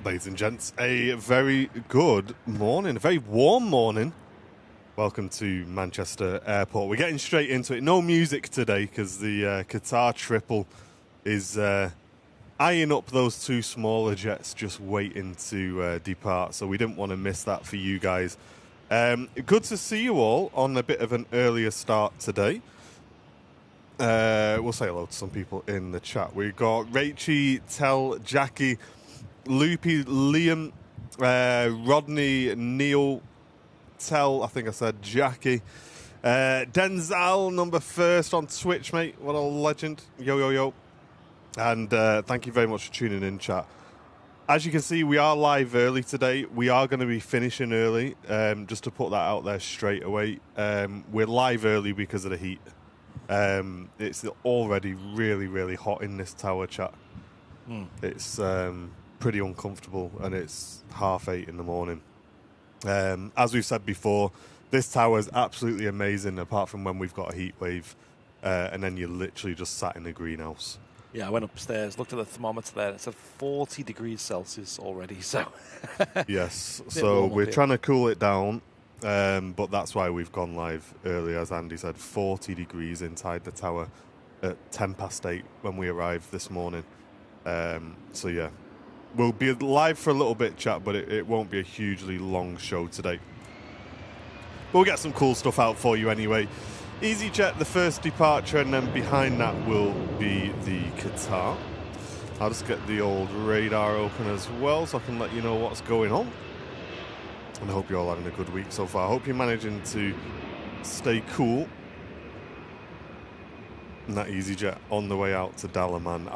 Ladies and gents, a very good morning, a very warm morning. Welcome to Manchester Airport. We're getting straight into it. No music today because the Qatar triple is eyeing up those two smaller jets just waiting to depart. So we didn't want to miss that for you guys. Good to see you all on a bit of an earlier start today. We'll say hello to some people in the chat. We've got Rachie, Tell, Jackie, Loopy, Liam, Rodney, Neil, Tell, I think I said Jackie, Denzel, number first on Twitch, mate. What a legend. Yo, yo, yo. And thank you very much for tuning in, chat. As you can see, we are live early today. We are going to be finishing early, just to put that out there straight away. We're live early because of the heat. It's already really, really hot in this tower, chat. It's pretty uncomfortable, and it's 8:30 in the morning. As we've said before, this tower is absolutely amazing, apart from when we've got a heat wave, and then you're literally just sat in the greenhouse. Yeah, I went upstairs, looked at the thermometer there, and it said 40 degrees Celsius already, so... Yes, so we're trying to cool it down, but that's why we've gone live early, as Andy said, 40 degrees inside the tower at 8:10 when we arrived this morning. So yeah, we'll be live for a little bit, chat, but it won't be a hugely long show today. We'll get some cool stuff out for you anyway. EasyJet, the first departure, and then behind that will be the Qatar. I'll just get the old radar open as well so I can let you know what's going on. And I hope you're all having a good week so far. I hope you're managing to stay cool. And that EasyJet on the way out to Dalaman.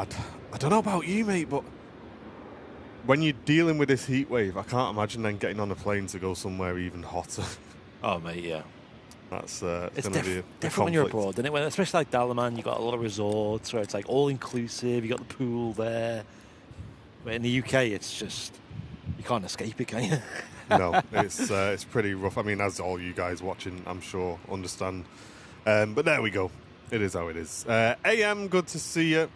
I don't know about you, mate, but when you're dealing with this heat wave, I can't imagine then getting on a plane to go somewhere even hotter. Oh, mate, yeah. That's it's going to be a different when you're abroad, isn't it? When, especially like Dalaman, you've got a lot of resorts where it's like all-inclusive, you've got the pool there. But in the UK, it's just, you can't escape it, can you? No, it's pretty rough. I mean, as all you guys watching, I'm sure, understand. But there we go. It is how it is. AM, good to see you.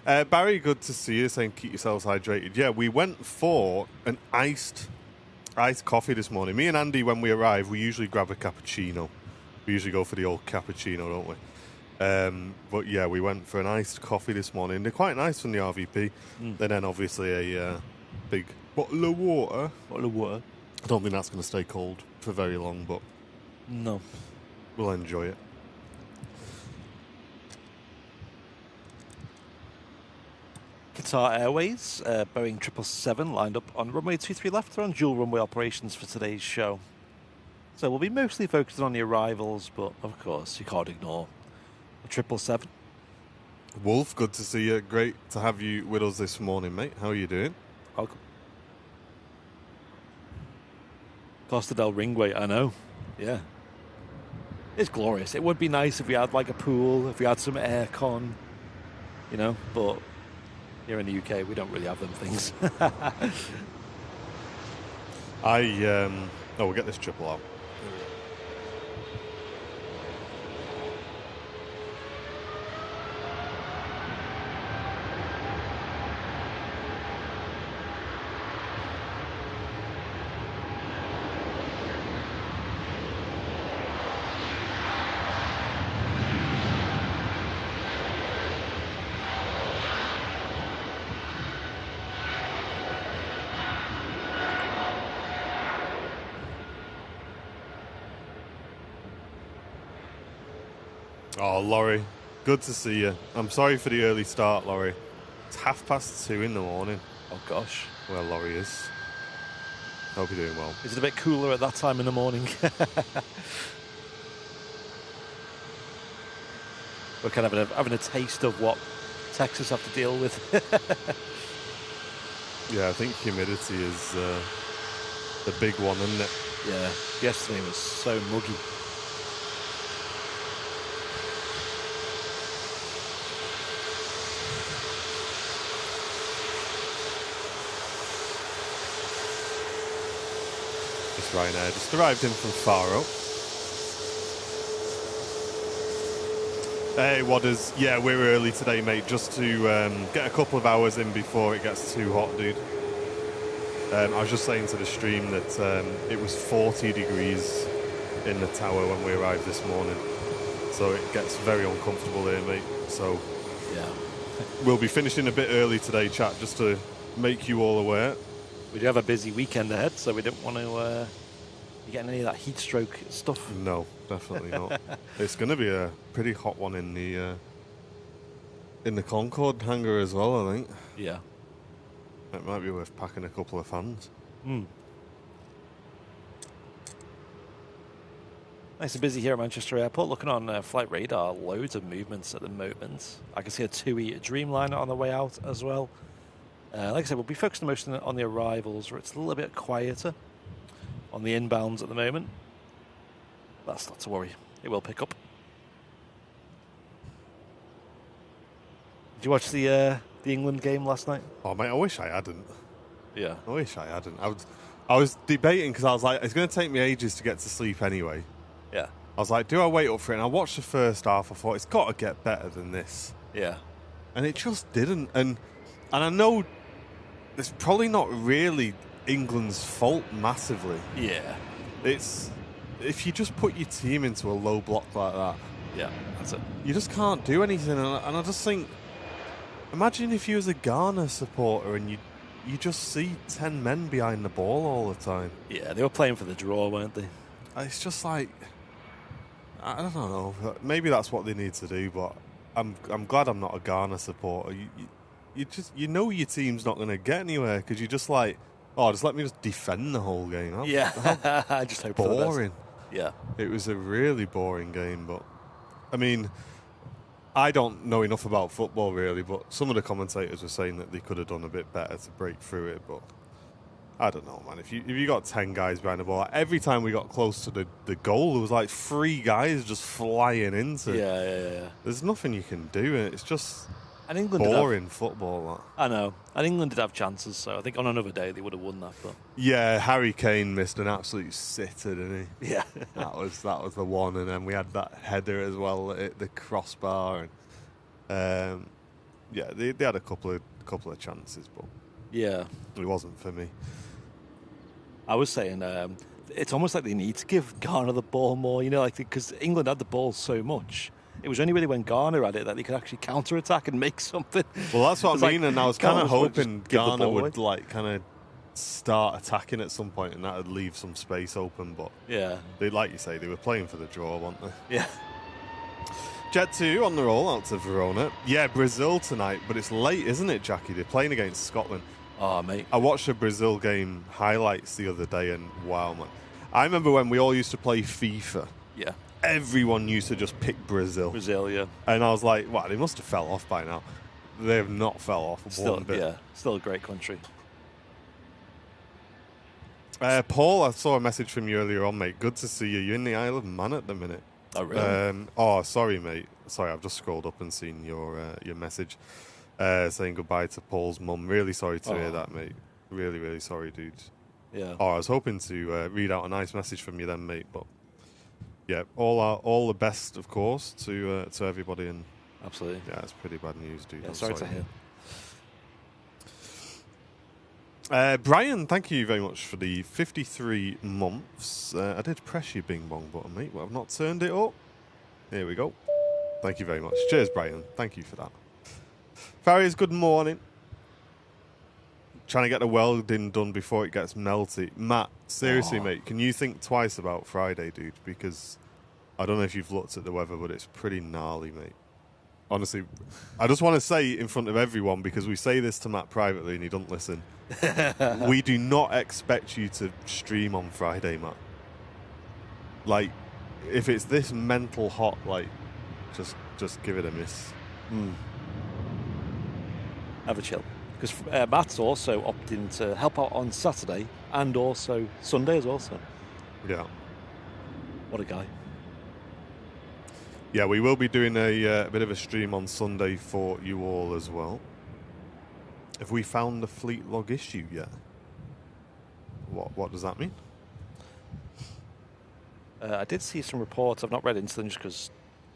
Barry, good to see you, saying keep yourselves hydrated. Yeah, we went for an iced coffee this morning. Me and Andy, when we arrive, we usually grab a cappuccino. We usually go for the old cappuccino, don't we? But yeah, we went for an iced coffee this morning. They're quite nice from the RVP. And then obviously a big bottle of water. I don't think that's going to stay cold for very long, but no, we'll enjoy it. Qatar Airways, Boeing 777 lined up on runway 23 left. They're on dual runway operations for today's show. So we'll be mostly focusing on the arrivals, but of course you can't ignore the 777. Wolf, good to see you. Great to have you with us this morning, mate. How are you doing? Welcome. Costa del Ringway, I know. Yeah. It's glorious. It would be nice if we had like a pool, if we had some aircon, you know, but here in the UK we don't really have them things. We'll get this triple out. Oh, Laurie, good to see you. I'm sorry for the early start, Laurie. It's 2:30 in the morning. Oh, gosh. Where Laurie is. Hope you're doing well. Is it a bit cooler at that time in the morning? We're kind of having a taste of what Texas have to deal with. Yeah, I think humidity is the big one, isn't it? Yeah, yesterday was so muggy. Ryanair just arrived in from Faro. Hey, Wadders. Yeah, we're early today, mate, just to get a couple of hours in before it gets too hot, dude. I was just saying to the stream that it was 40 degrees in the tower when we arrived this morning. So it gets very uncomfortable here, mate. So Yeah. we'll be finishing a bit early today, chat, just to make you all aware. We do have a busy weekend ahead, so we don't want to be getting any of that heat stroke stuff. No, definitely not. It's going to be a pretty hot one in the Concorde hangar as well, I think. Yeah. It might be worth packing a couple of fans. Nice and busy here at Manchester Airport. Looking on flight radar, loads of movements at the moment. I can see a TUI Dreamliner on the way out as well. Like I said, we'll be focusing most on the arrivals, where it's a little bit quieter on the inbounds at the moment. That's not to worry. It will pick up. Did you watch the England game last night? Oh, mate, I wish I hadn't. Yeah. I wish I hadn't. I was debating because I was like, it's going to take me ages to get to sleep anyway. Yeah. I was like, do I wait up for it? And I watched the first half. I thought, it's got to get better than this. Yeah. And it just didn't. And I know it's probably not really England's fault massively. Yeah. It's if you just put your team into a low block like that. Yeah, that's it. You just can't do anything. And I just think, imagine if you was a Ghana supporter and you just see 10 men behind the ball all the time. Yeah, they were playing for the draw, weren't they? It's just like, I don't know. Maybe that's what they need to do, but I'm glad I'm not a Ghana supporter. You know your team's not going to get anywhere because you're just like, oh, just let me just defend the whole game. I just hope boring. for the best. Yeah. It was a really boring game, but I mean, I don't know enough about football really, but some of the commentators were saying that they could have done a bit better to break through it, but I don't know, man. If you got 10 guys behind the ball, every time we got close to the goal, there was like 3 guys just flying into. Yeah. There's nothing you can do, and it's just And England boring football. That. I know. And England did have chances, so I think on another day they would have won that. But yeah, Harry Kane missed an absolute sitter, didn't he? yeah, that was the one, and then we had that header as well at the crossbar, and yeah, they had a couple of chances, but yeah, it wasn't for me. I was saying it's almost like they need to give Ghana the ball more, like because England had the ball so much. It was only really when Ghana had it that they could actually counter-attack and make something. Well, that's what I mean, and I was kind of hoping Ghana would away. like kind of start attacking at some point, and that would leave some space open. But yeah, they, like you say, they were playing for the draw, weren't they? Yeah. Jet 2 on the roll out to Verona. Yeah, Brazil tonight, but it's late, isn't it, Jackie? They're playing against Scotland. Oh, mate. I watched a Brazil game highlights the other day, and wow, man. I remember when we all used to play FIFA. Yeah. Everyone used to just pick Brazil. Brazil, yeah. And I was like, wow, they must have fell off by now. They have not fell off one bit. Yeah, still a great country. Paul, I saw a message from you earlier on, mate. Good to see you. You're in the Isle of Man at the minute. Oh, really? Sorry, mate. Sorry, I've just scrolled up and seen your message saying goodbye to Paul's mum. Really sorry to hear that, mate. Really, really sorry, dude. Yeah. Oh, I was hoping to read out a nice message from you then, mate. But yeah, all the best, of course, to everybody. And absolutely. yeah, it's pretty bad news, dude. Yeah, sorry to hear. Brian, thank you very much for the 53 months. I did press your bing bong button, mate, but I've not turned it up. Here we go. Thank you very much. Cheers, Brian. Thank you for that. Farias, good morning. Trying to get the welding done before it gets melty. Matt, seriously, mate, can you think twice about Friday, dude? Because I don't know if you've looked at the weather, but it's pretty gnarly, mate. Honestly, I just want to say in front of everyone, because we say this to Matt privately and he doesn't listen. We do not expect you to stream on Friday, Matt. Like, if it's this mental hot, like, just give it a miss. Have a chill. Because Matt's also opting to help out on Saturday and also Sunday as well. So, yeah. What a guy. Yeah, we will be doing a bit of a stream on Sunday for you all as well. Have we found the fleet log issue yet? What does that mean? I did see some reports. I've not read into them just because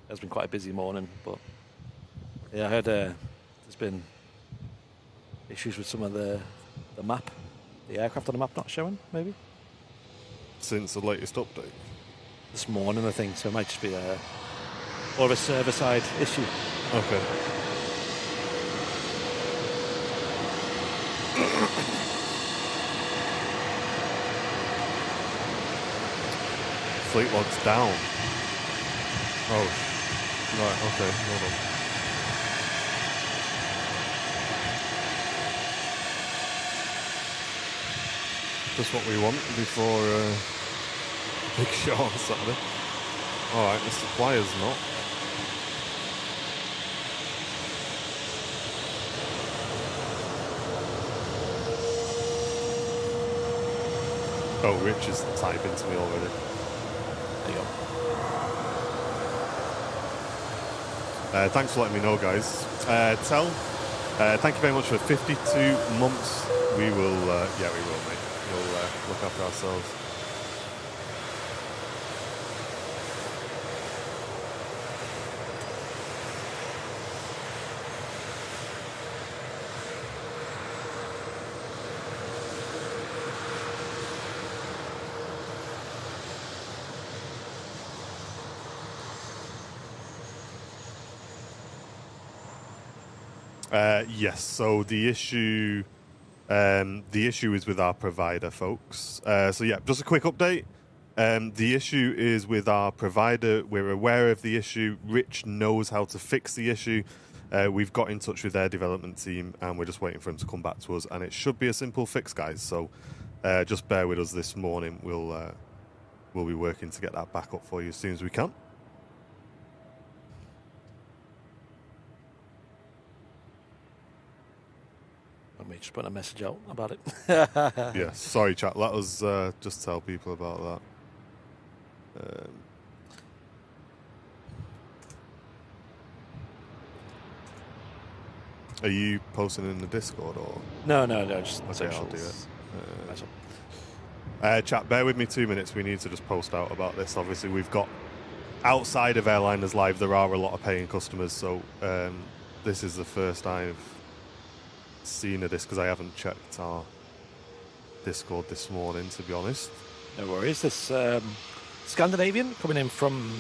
it's been quite a busy morning. But yeah, I heard there's been issues with some of the map the aircraft on the map not showing, maybe? Since the latest update. This morning, I think, so it might just be more of a server-side issue. Okay. Fleet log's down. Oh, right, okay, hold on. Just what we want before big show on Saturday. Alright, the supplier's not. Oh, Rich is typing to me already. There you go. Thanks for letting me know, guys. Thank you very much for 52 months. We will, yeah, we will, mate. We'll look after ourselves. Yes. So the issue is with our provider, folks. So yeah, just a quick update. The issue is with our provider. We're aware of the issue. Rich knows how to fix the issue. We've got in touch with their development team, and we're just waiting for him to come back to us. And it should be a simple fix, guys. So just bear with us this morning. We'll be working to get that back up for you as soon as we can. Let me just put a message out about it. Yeah, sorry, chat. Let us just tell people about that. Are you posting in the Discord or? No, just okay, socials. I'll do it. Chat, bear with me 2 minutes. We need to just post out about this. Obviously, we've got outside of Airliners Live, there are a lot of paying customers. So this is the first I've seen of this because I haven't checked our Discord this morning, to be honest. No worries. This Scandinavian coming in from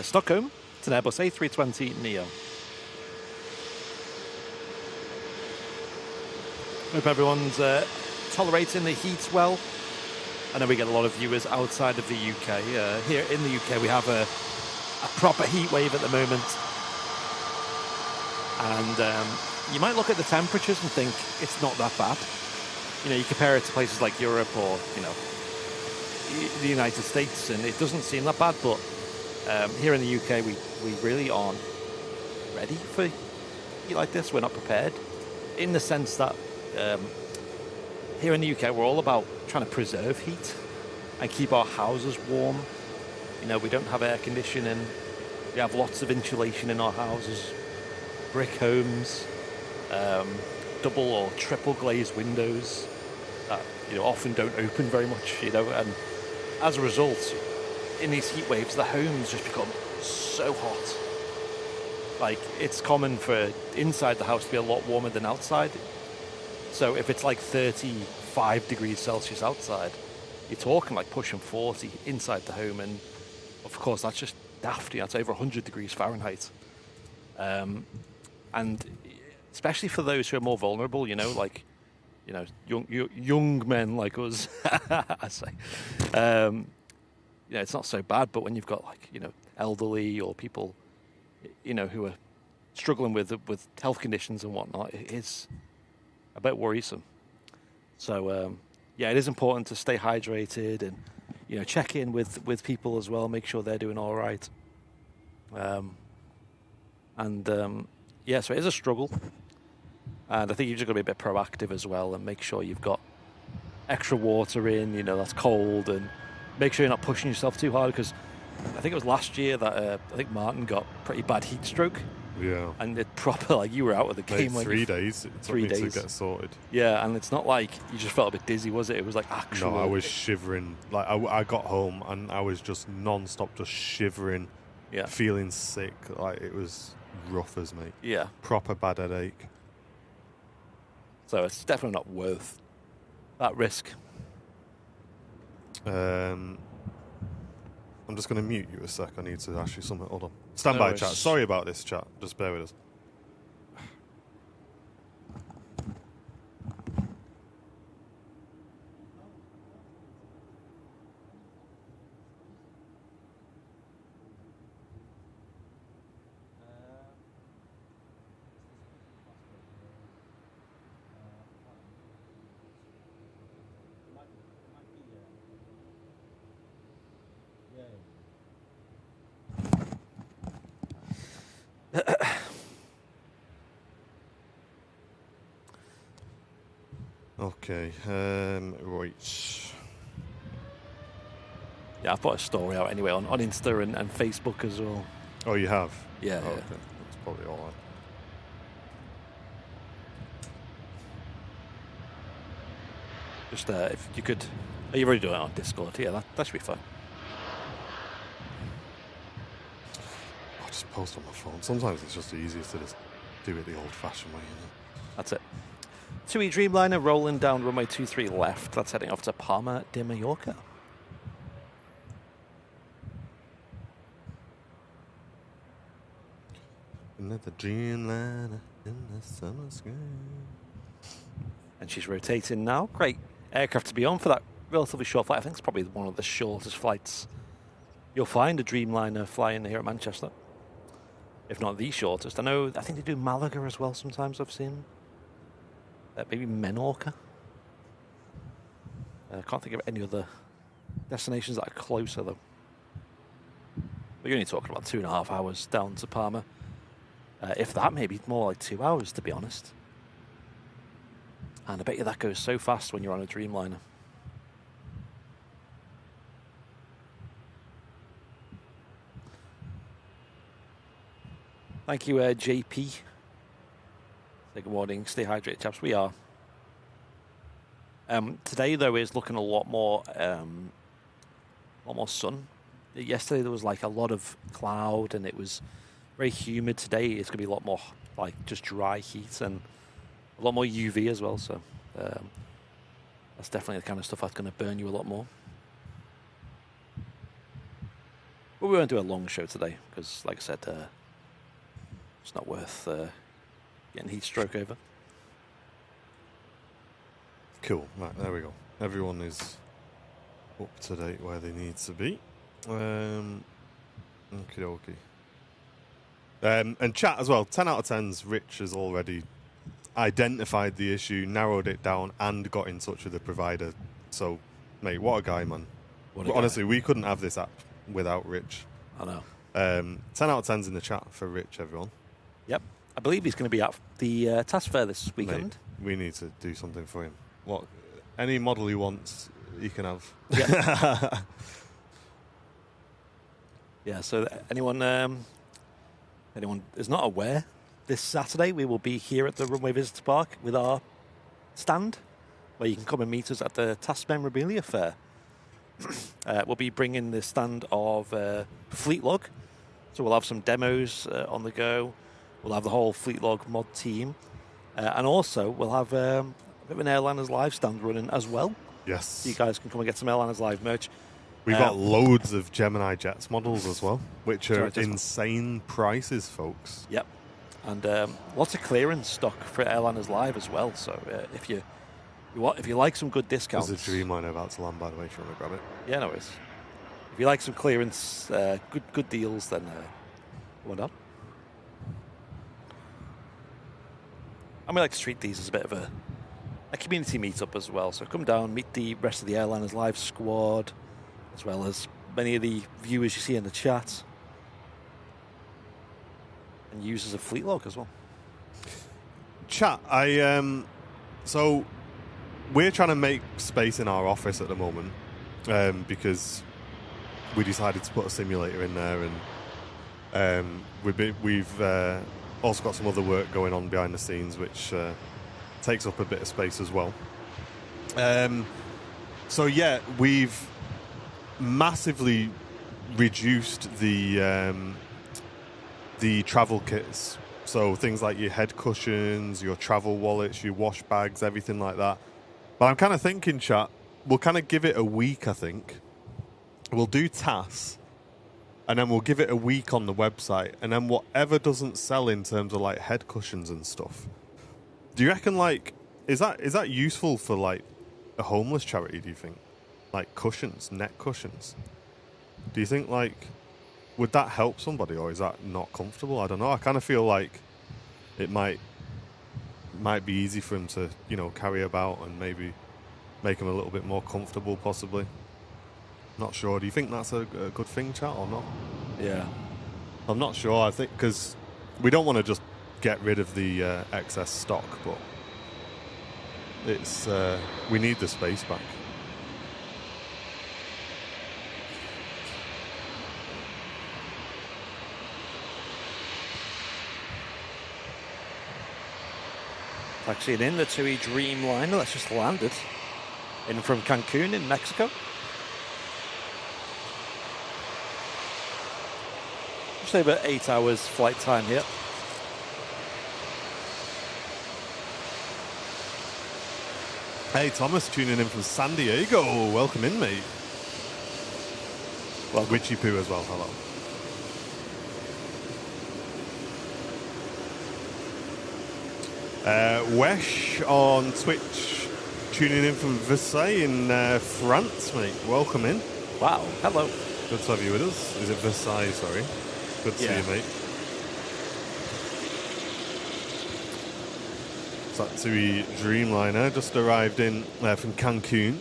Stockholm. It's an Airbus A320 Neo. Hope everyone's tolerating the heat well. I know we get a lot of viewers outside of the UK. Here in the UK, we have a proper heat wave at the moment. And you might look at the temperatures and think it's not that bad. You know, you compare it to places like Europe or, you know, the United States, and it doesn't seem that bad. But here in the UK, we really aren't ready for heat like this. We're not prepared in the sense that here in the UK, we're all about trying to preserve heat and keep our houses warm. You know, we don't have air conditioning. We have lots of insulation in our houses, brick homes, double or triple glazed windows that, you know, often don't open very much, you know, and as a result, in these heat waves, the homes just become so hot. Like, it's common for inside the house to be a lot warmer than outside. So if it's like 35 degrees Celsius outside, you're talking like pushing 40 inside the home, and of course that's just daft. That's over 100 degrees Fahrenheit. And especially for those who are more vulnerable, you know, like, you know, young men like us, I say, you know, it's not so bad. But when you've got, like, you know, elderly or people, you know, who are struggling with health conditions and whatnot, it is a bit worrisome. So yeah, it is important to stay hydrated and, you know, check in with people as well, make sure they're doing all right. Yeah, so it is a struggle, and I think you've just got to be a bit proactive as well and make sure you've got extra water in, you know, that's cold, and make sure you're not pushing yourself too hard, because I think it was last year that I think Martin got pretty bad heat stroke. Yeah. And it proper, like, you were out of the game. Like 3 days. It took me to get sorted. Yeah, and it's not like you just felt a bit dizzy, was it? It was like actual... No, I was shivering. Like, I got home and I was just non-stop just shivering, feeling sick. Like, it was rough as, mate. Yeah. Proper bad headache. So it's definitely not worth that risk. I'm just going to mute you a sec. I need to ask you something. Hold on. Stand by, worries. chat. Sorry about this, chat. Just bear with us. Okay, right. Yeah, I've put a story out anyway on Insta and Facebook as well. Oh, you have? Yeah, Oh, yeah. okay. That's probably all right. Just if you could, oh, you've already done it on Discord. Yeah, that should be fine. I'll just post on my phone. Sometimes it's just easier to just do it the old-fashioned way, isn't it? That's it. 2E Dreamliner rolling down runway 23 left. That's heading off to Palma de Mallorca. Another Dreamliner in the summer sky. And she's rotating now. Great aircraft to be on for that relatively short flight. I think it's probably one of the shortest flights you'll find a Dreamliner flying here at Manchester. If not the shortest. I think they do Malaga as well sometimes, I've seen. Maybe Menorca. I can't think of any other destinations that are closer, though. But you're only talking about 2.5 hours down to Palma. If that, maybe more like 2 hours, to be honest. And I bet you that goes so fast when you're on a Dreamliner. Thank you, JP. Say good morning. Stay hydrated, chaps. We are. Today, though, is looking a lot more sun. Yesterday, there was like a lot of cloud, and it was very humid. Today, it's going to be a lot more like just dry heat and a lot more UV as well. So that's definitely the kind of stuff that's going to burn you a lot more. But we won't do a long show today because, like I said, it's not worth getting heat stroke over. Cool. Right, there we go. Everyone is up to date where they need to be. Okie dokie. And chat as well. 10 out of 10s. Rich has already identified the issue, narrowed it down, and got in touch with the provider. So, mate, what a guy, man. Honestly, we couldn't have this app without Rich. I know. 10 out of 10s in the chat for Rich, everyone. Yep. I believe he's going to be at the task fair this weekend. Mate, we need to do something for him. What? Any model he wants, he can have. Yep. Yeah, so anyone is not aware, this Saturday we will be here at the Runway Visitor Park with our stand, where you can come and meet us at the Task Memorabilia Fair. We'll be bringing the stand of Fleet Log, so we'll have some demos on the go. We'll have the whole Fleet Log mod team, and also we'll have a bit of an Airliners Live stand running as well. Yes. So you guys can come and get some Airliners Live merch. We've got loads of Gemini Jets models as well, which are insane prices, folks. Yep. And lots of clearance stock for Airliners Live as well. So if you like some good discounts... There's a Dreamliner about to land, by the way, if you want to grab it. Yeah, no worries. If you like some clearance, good deals, then come on down. And we like to treat these as a bit of a community meetup as well. So come down, meet the rest of the Airliners Live squad, as well as many of the viewers you see in the chat, and users of Fleet Log as well. Chat, so we're trying to make space in our office at the moment because we decided to put a simulator in there, and we've also got some other work going on behind the scenes, which takes up a bit of space as well. So yeah, we've massively reduced the travel kits. So things like your head cushions, your travel wallets, your wash bags, everything like that. But I'm kind of thinking, chat, we'll kind of give it a week, I think. We'll do TAS, and then we'll give it a week on the website, and then whatever doesn't sell in terms of like head cushions and stuff. Do you reckon like is that useful for like a homeless charity, do you think? Like cushions, neck cushions. Do you think like would that help somebody, or is that not comfortable? I don't know. I kind of feel like it might be easy for him to, you know, carry about and maybe make him a little bit more comfortable, possibly. Not sure. Do you think that's a good thing, chat, or not? Yeah. I'm not sure. I think because we don't want to just get rid of the excess stock, but it's we need the space back. Taxiing in the TUI Dreamliner that's just landed in from Cancun in Mexico. Just over 8 hours flight time here. Hey, Thomas, tuning in from San Diego. Welcome in, mate. Well, Witchy Poo as well. Hello. Wesh on Twitch, tuning in from Versailles in France, mate. Welcome in. wow, hello. Good to have you with us. Is it Versailles? Sorry. Good to see you, mate. Satsui Dreamliner just arrived in from Cancun.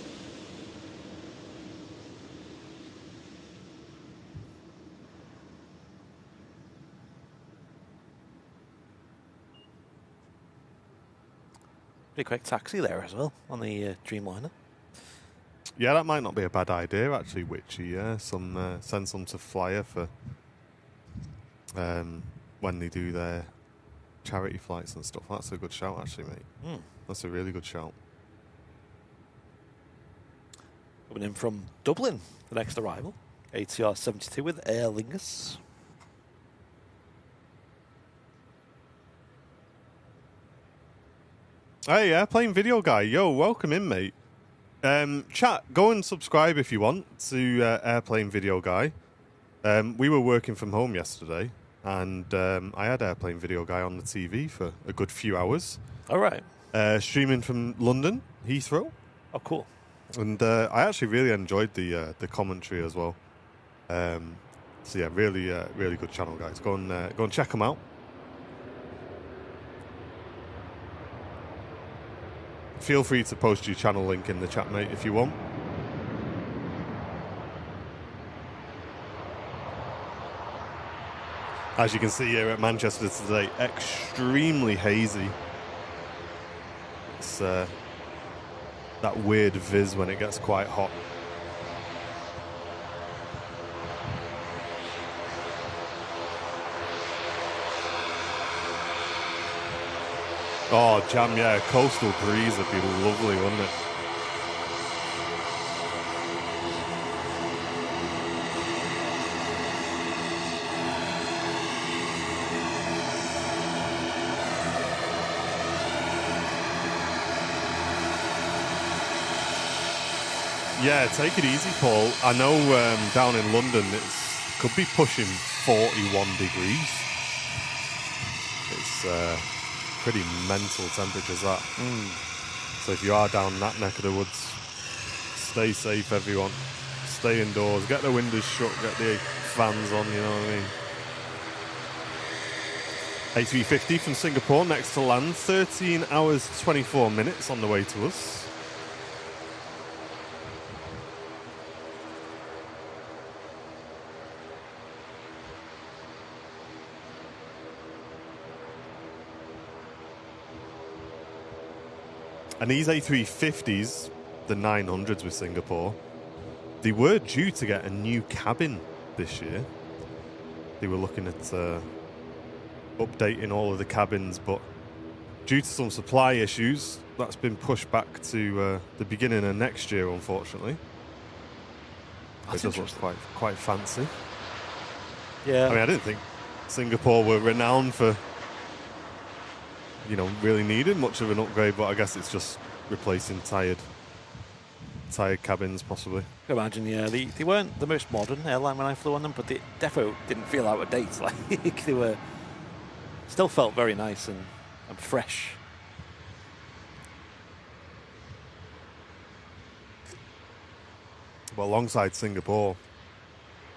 Pretty quick taxi there as well on the Dreamliner. Yeah, that might not be a bad idea, actually, Witchy. Yeah, send some to Flyer for when they do their charity flights and stuff. That's a good shout, actually, mate. That's a really good shout. Coming in from Dublin, the next arrival. ATR 72 with Aer Lingus. Hey, Airplane Video Guy. Yo, welcome in, mate. Chat, go and subscribe if you want to Airplane Video Guy. We were working from home yesterday, and I had Airplane Video Guy on the TV for a good few hours. All right. Streaming from London, Heathrow. Oh, cool. And I actually really enjoyed the commentary as well. So yeah, really good channel, guys. Go and check them out. Feel free to post your channel link in the chat, mate, if you want. As you can see here at Manchester today, extremely hazy. It's that weird viz when it gets quite hot. Oh, jam, yeah, coastal breeze would be lovely, wouldn't it? Yeah, take it easy, Paul. I know down in London it could be pushing 41 degrees. It's pretty mental temperatures, that. So if you are down that neck of the woods, stay safe, everyone. Stay indoors, get the windows shut, get the fans on, you know what I mean? A350 from Singapore, next to land, 13 hours 24 minutes on the way to us. And these A350s, the 900s with Singapore, they were due to get a new cabin this year. They were looking at updating all of the cabins, but due to some supply issues, that's been pushed back to the beginning of next year, unfortunately. It does look quite fancy. Yeah. I mean, I didn't think Singapore were renowned for, you know, really needed much of an upgrade, but I guess it's just replacing tired cabins, possibly. I can imagine, yeah. They weren't the most modern airline when I flew on them, but they defo didn't feel out of date. Like they were, still felt very nice and fresh. Well, alongside Singapore,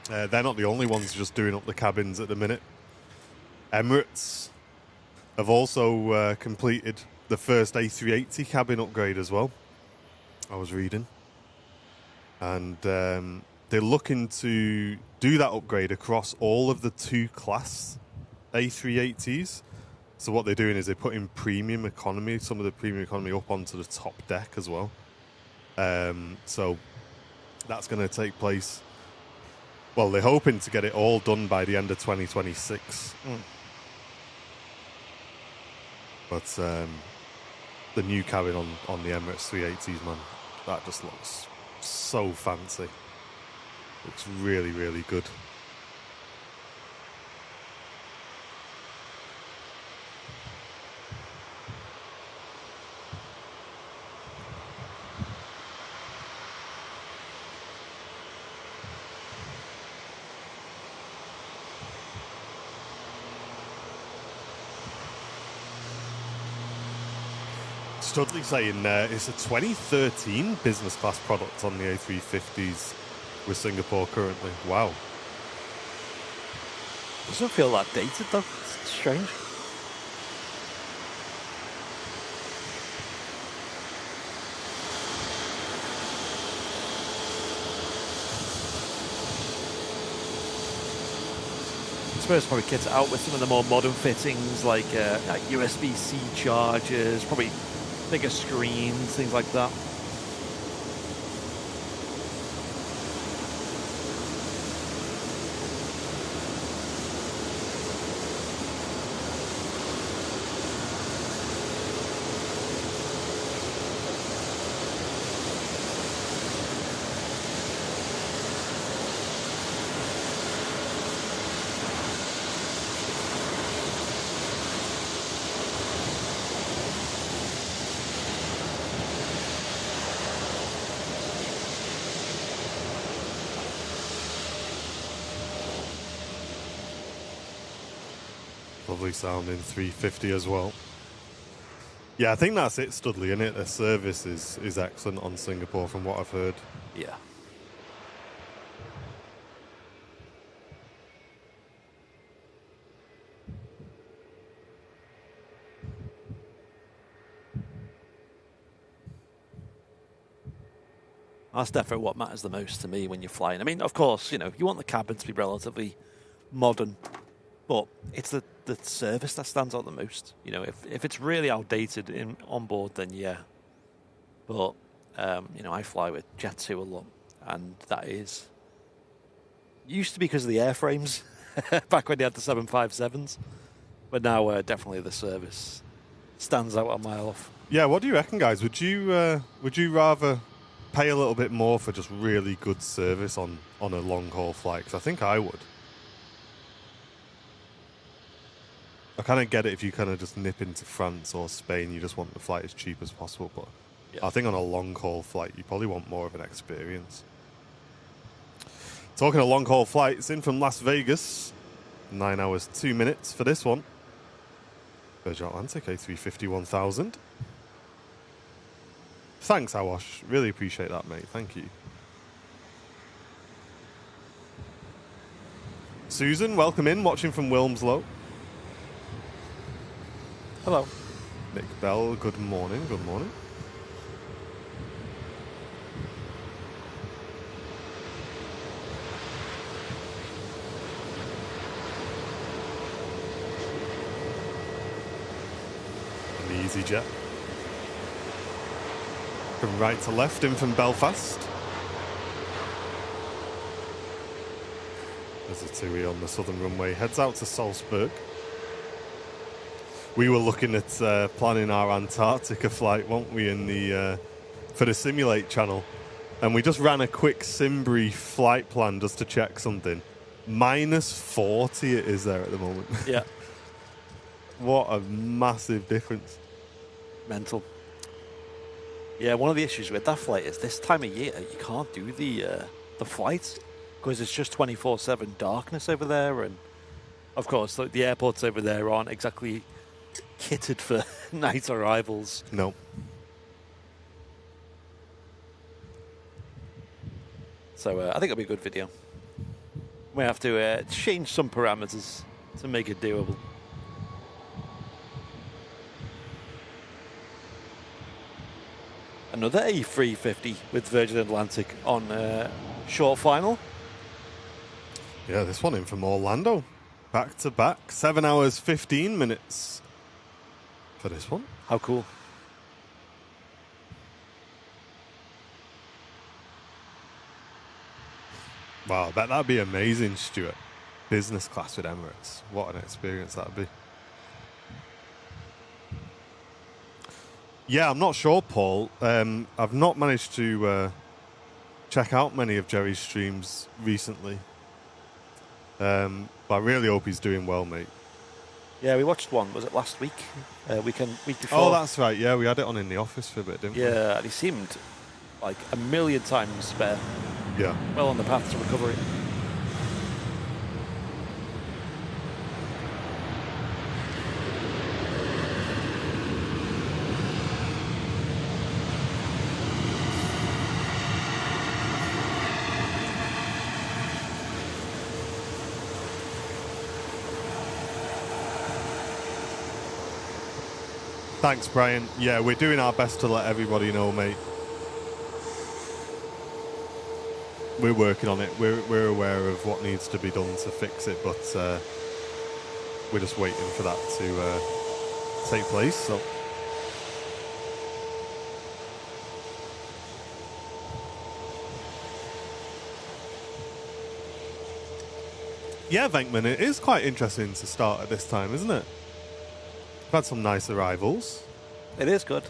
they're not the only ones just doing up the cabins at the minute. Emirates have also completed the first A380 cabin upgrade as well, I was reading. And they're looking to do that upgrade across all of the 2-class A380s. So what they're doing is they're putting premium economy, some of the premium economy up onto the top deck as well. So that's going to take place. Well, they're hoping to get it all done by the end of 2026. But the new cabin on the Emirates 380s, man, that just looks so fancy. Looks really, really good. Studley saying it's a 2013 business class product on the A350s with Singapore currently. Wow. Doesn't feel that dated though. It's strange. I suppose probably kits it out with some of the more modern fittings like USB-C chargers, probably bigger screens, things like that. Lovely sounding 350 as well. Yeah, I think that's it, Studley, isn't it? The service is excellent on Singapore from what I've heard. Yeah. That's definitely what matters the most to me when you're flying. I mean, of course, you know, you want the cabin to be relatively modern, but it's the service that stands out the most. You know, if it's really outdated on board, then yeah. But, you know, I fly with Jet2 a lot, and that is... Used to be because of the airframes, back when they had the 757s. But now, definitely the service stands out a mile off. Yeah, what do you reckon, guys? Would you rather pay a little bit more for just really good service on a long-haul flight? Because I think I would. I kind of get it if you kind of just nip into France or Spain, you just want the flight as cheap as possible. But yeah, I think on a long-haul flight, you probably want more of an experience. Talking of long-haul flights, in from Las Vegas, 9 hours, 2 minutes for this one. Virgin Atlantic A350 1000. Thanks, Awash. Really appreciate that, mate. Thank you. Susan, welcome in, watching from Wilmslow. Hello. Nick Bell, good morning, good morning. And the EasyJet. From right to left, in from Belfast. There's a TUI on the southern runway, heads out to Salzburg. We were looking at planning our Antarctica flight, weren't we, in the for the Simulate channel, and we just ran a quick Simbrief flight plan just to check something. -40 it is there at the moment. Yeah. What a massive difference. Mental. Yeah, one of the issues with that flight is this time of year you can't do the flight because it's just 24/7 darkness over there, and of course the airports over there aren't exactly kitted for night arrivals. No. So I think it'll be a good video. We have to change some parameters to make it doable. Another A350 with Virgin Atlantic on short final. Yeah, this one in from Orlando. Back to back. 7 hours, 15 minutes for this one. How cool. Wow, I bet that'd be amazing, Stuart. Business class with Emirates. What an experience that'd be. Yeah, I'm not sure, Paul. I've not managed to check out many of Jerry's streams recently. But I really hope he's doing well, mate. Yeah, we watched one. Was it last week? Week before. Oh, that's right. Yeah, we had it on in the office for a bit, didn't we? Yeah, and he seemed like a million times better. Yeah. Well on the path to recovery. Thanks, Brian. Yeah, we're doing our best to let everybody know, mate. We're working on it. We're aware of what needs to be done to fix it, but we're just waiting for that to take place. So, yeah, Venkman, it is quite interesting to start at this time, isn't it? We've had some nice arrivals. It is good.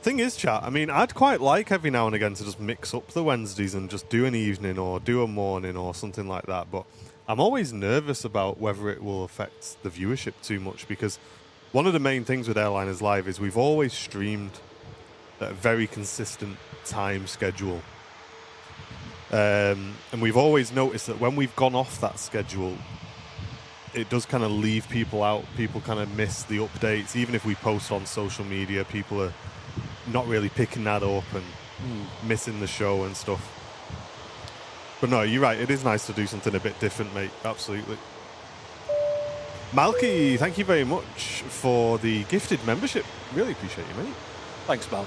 Thing is, chat, I mean, I'd quite like every now and again to just mix up the Wednesdays and just do an evening or do a morning or something like that, but I'm always nervous about whether it will affect the viewership too much, because one of the main things with Airliners Live is we've always streamed at a very consistent time schedule. And we've always noticed that when we've gone off that schedule, it does kind of leave people out. People kind of miss the updates. Even if we post on social media, people are not really picking that up and missing the show and stuff. But no, you're right. It is nice to do something a bit different, mate. Absolutely. Malky, thank you very much for the gifted membership. Really appreciate you, mate. Thanks, Malk.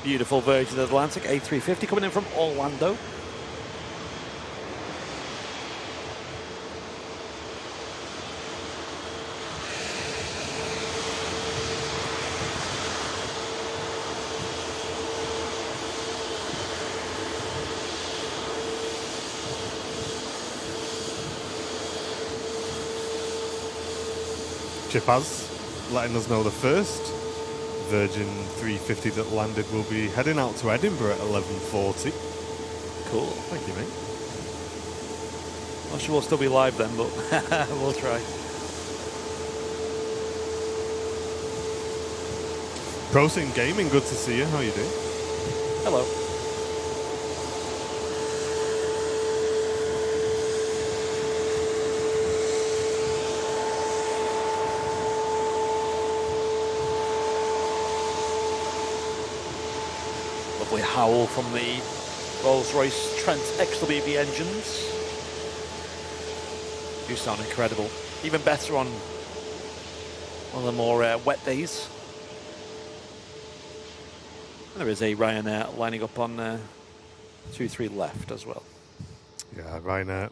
Beautiful Virgin Atlantic A350 coming in from Orlando. Chipaz letting us know the first Virgin 350 that landed will be heading out to Edinburgh at 11:40. Cool. Thank you, mate. Not sure we'll still be live then, but we'll try. Prosin Gaming, good to see you. How you doing? Hello. Lovely howl from the Rolls-Royce Trent XWB engines. Do sound incredible. Even better on one of the more wet days. And there is a Ryanair lining up on 2-3 left as well. Yeah, Ryanair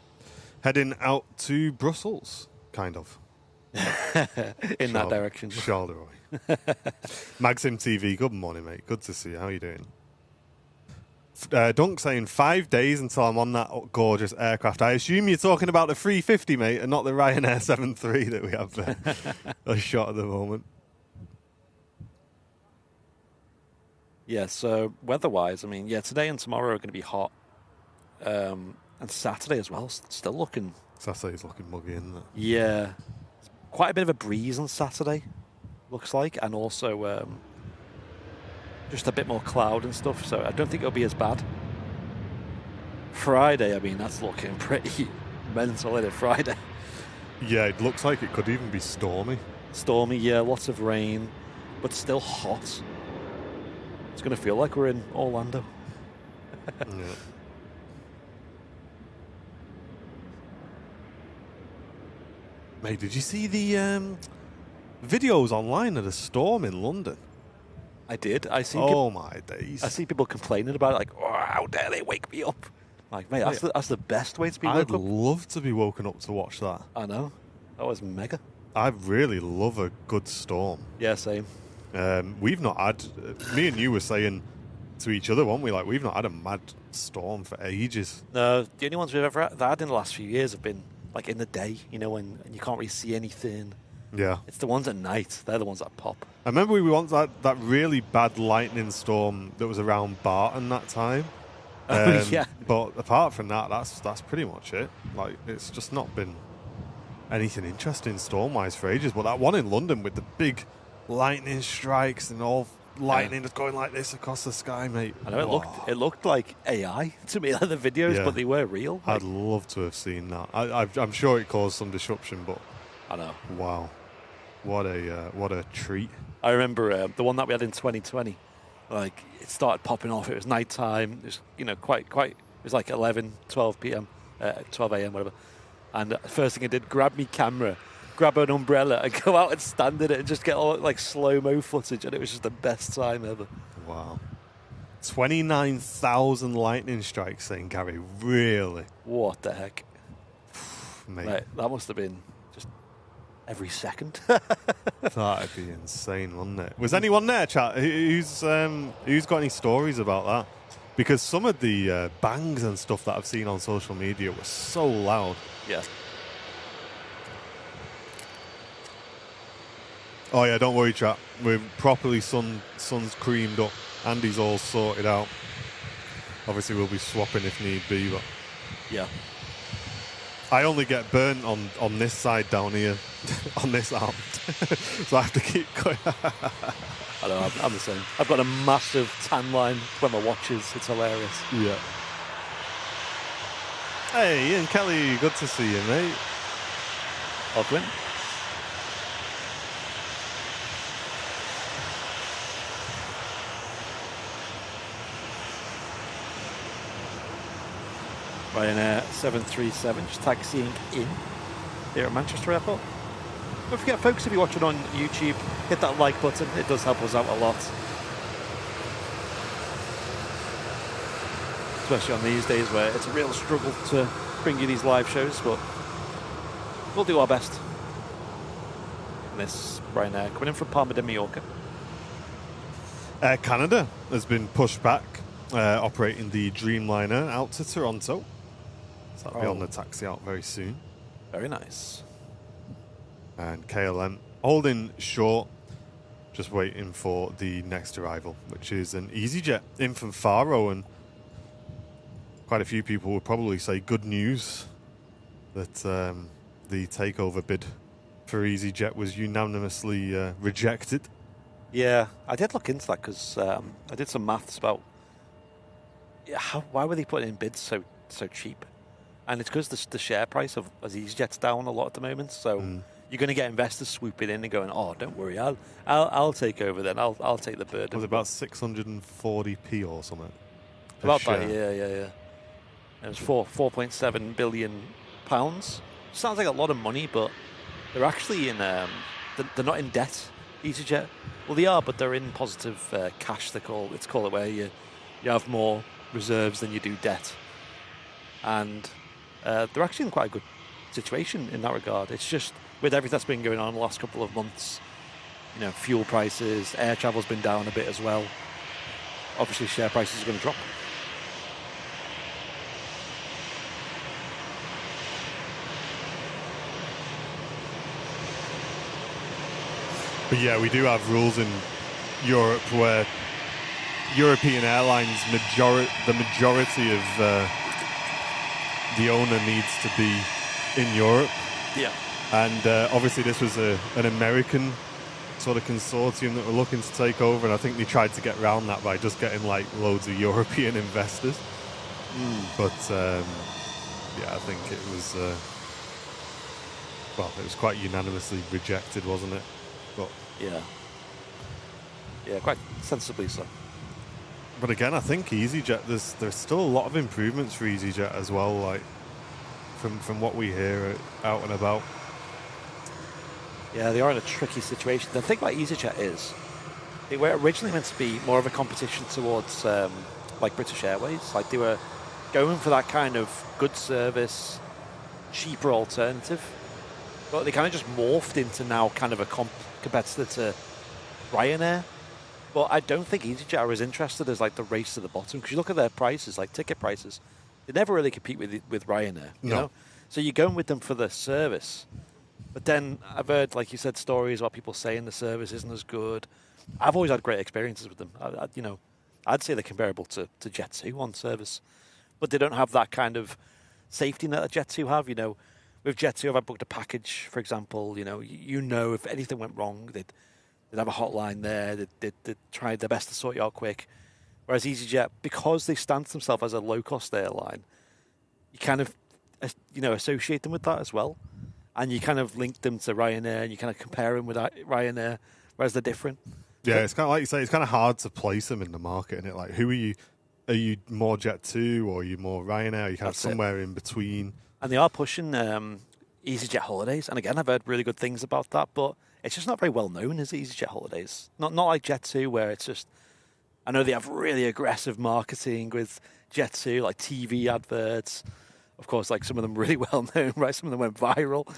heading out to Brussels, kind of. In that direction. Charleroi. Maxim TV, good morning, mate. Good to see you. How you doing? Dunk saying 5 days until I'm on that gorgeous aircraft. I assume you're talking about the 350, mate, and not the Ryanair 73 that we have there. A shot at the moment. Yeah, so weather-wise, I mean, yeah, today and tomorrow are going to be hot. And Saturday as well, still looking... Saturday's looking muggy, isn't it? Yeah. quite a bit of a breeze on Saturday, looks like, and also just a bit more cloud and stuff, so I don't think it'll be as bad. Friday, I mean, that's looking pretty mental, isn't it, Friday? Yeah, it looks like it could even be stormy. Stormy, yeah, lots of rain, but still hot. It's going to feel like we're in Orlando. Yeah. Mate, did you see the videos online of the storm in London? I did. Oh my days! I see people complaining about it, like, oh, how dare they wake me up? Like, mate, that's the best way to be woken up. I'd love to be woken up to watch that. I know. That was mega. I really love a good storm. Yeah, same. We've not had... me and you were saying to each other, weren't we? Like, we've not had a mad storm for ages. No, the only ones we've ever had in the last few years have been, like, in the day, you know, when you can't really see anything. Yeah. It's the ones at night. They're the ones that pop. I remember we once had that really bad lightning storm that was around Barton that time. Yeah. But apart from that, that's pretty much it. Like, it's just not been anything interesting storm-wise for ages. But that one in London with the big lightning strikes and all lightning just going like this across the sky, mate. I know it looked like AI to me, like the videos, but they were real. I'd love to have seen that. I'm sure it caused some disruption, but I know. Wow, what a treat. I remember the one that we had in 2020. Like, it started popping off. It was nighttime. It was, you know, quite. It was like 11, 12 p.m., 12 a.m., whatever. And the first thing I did, grab me camera, grab an umbrella, and go out and stand in it and just get all like slow-mo footage. And it was just the best time ever. Wow. 29,000 lightning strikes, saying Gary. Really? What the heck? Mate, that must have been just every second. That'd be insane, wouldn't it? Was anyone there, chat? Who's got any stories about that? Because some of the bangs and stuff that I've seen on social media were so loud. Yeah. Oh yeah, don't worry, chat. We're properly sun's creamed up. Andy's all sorted out. Obviously, we'll be swapping if need be, but yeah. I only get burnt on this side down here, on this arm, so I have to keep going. I know, I'm the same. I've got a massive tan line when my watches. It's hilarious. Yeah. Hey, Ian Kelly, good to see you, mate. Ogwin. Ryanair 737 just taxiing in here at Manchester Airport. Don't forget, folks, if you're watching on YouTube, hit that like button. It does help us out a lot. Especially on these days where it's a real struggle to bring you these live shows, but we'll do our best. And this Ryanair coming in from Palma de Mallorca. Air Canada has been pushed back, operating the Dreamliner out to Toronto. So that'll be on the taxi out very soon. Very nice. And KLM holding short, just waiting for the next arrival, which is an EasyJet in from Faro. And quite a few people would probably say good news that the takeover bid for EasyJet was unanimously rejected. Yeah, I did look into that because I did some maths about why were they putting in bids so cheap? And it's because the share price of EasyJet's down a lot at the moment, so you're going to get investors swooping in and going, "Oh, don't worry, I'll take over then. I'll take the burden." Was it about 640p or something? About that, yeah. It was 4.7 billion pounds. Sounds like a lot of money, but they're actually in. They're not in debt. EasyJet. Well, they are, but they're in positive cash. It's called it, where you have more reserves than you do debt, and they're actually in quite a good situation in that regard. It's just with everything that's been going on the last couple of months, you know, fuel prices, air travel's been down a bit as well. Obviously, share prices are going to drop. But yeah, we do have rules in Europe where European airlines, the majority of the owner needs to be in Europe. Yeah. And obviously this was an American sort of consortium that were looking to take over, and I think they tried to get around that by just getting like loads of European investors. But yeah, I think it was well, it was quite unanimously rejected, wasn't it? But yeah, quite sensibly so. But again, I think EasyJet, there's still a lot of improvements for EasyJet as well, like from what we hear out and about. Yeah, they are in a tricky situation. The thing about EasyJet is they were originally meant to be more of a competition towards like British Airways. Like they were going for that kind of good service, cheaper alternative. But they kind of just morphed into now kind of a competitor to Ryanair. But I don't think EasyJet are as interested as like the race to the bottom, because you look at their prices, like ticket prices, they never really compete with Ryanair. You know? So you're going with them for the service. But then I've heard, like you said, stories about people saying the service isn't as good. I've always had great experiences with them. I'd say they're comparable to Jet2 on service, but they don't have that kind of safety net that Jet2 have. You know, with Jet2, if I booked a package, for example, you know if anything went wrong, they'd have a hotline there. They'd try their best to sort you out quick. Whereas EasyJet, because they stance themselves as a low-cost airline, you kind of associate them with that as well. And you kind of link them to Ryanair, and you kind of compare them with Ryanair, whereas they're different. Yeah, it's kind of like you say, it's kind of hard to place them in the market, and like, who are you? Are you more Jet2 or are you more Ryanair? Are you kind of somewhere in between? And they are pushing EasyJet holidays, and again, I've heard really good things about that, but it's just not very well known as EasyJet holidays. Not like Jet2, where it's just, I know they have really aggressive marketing with Jet2, like TV adverts. Of course, like some of them really well known, right? Some of them went viral.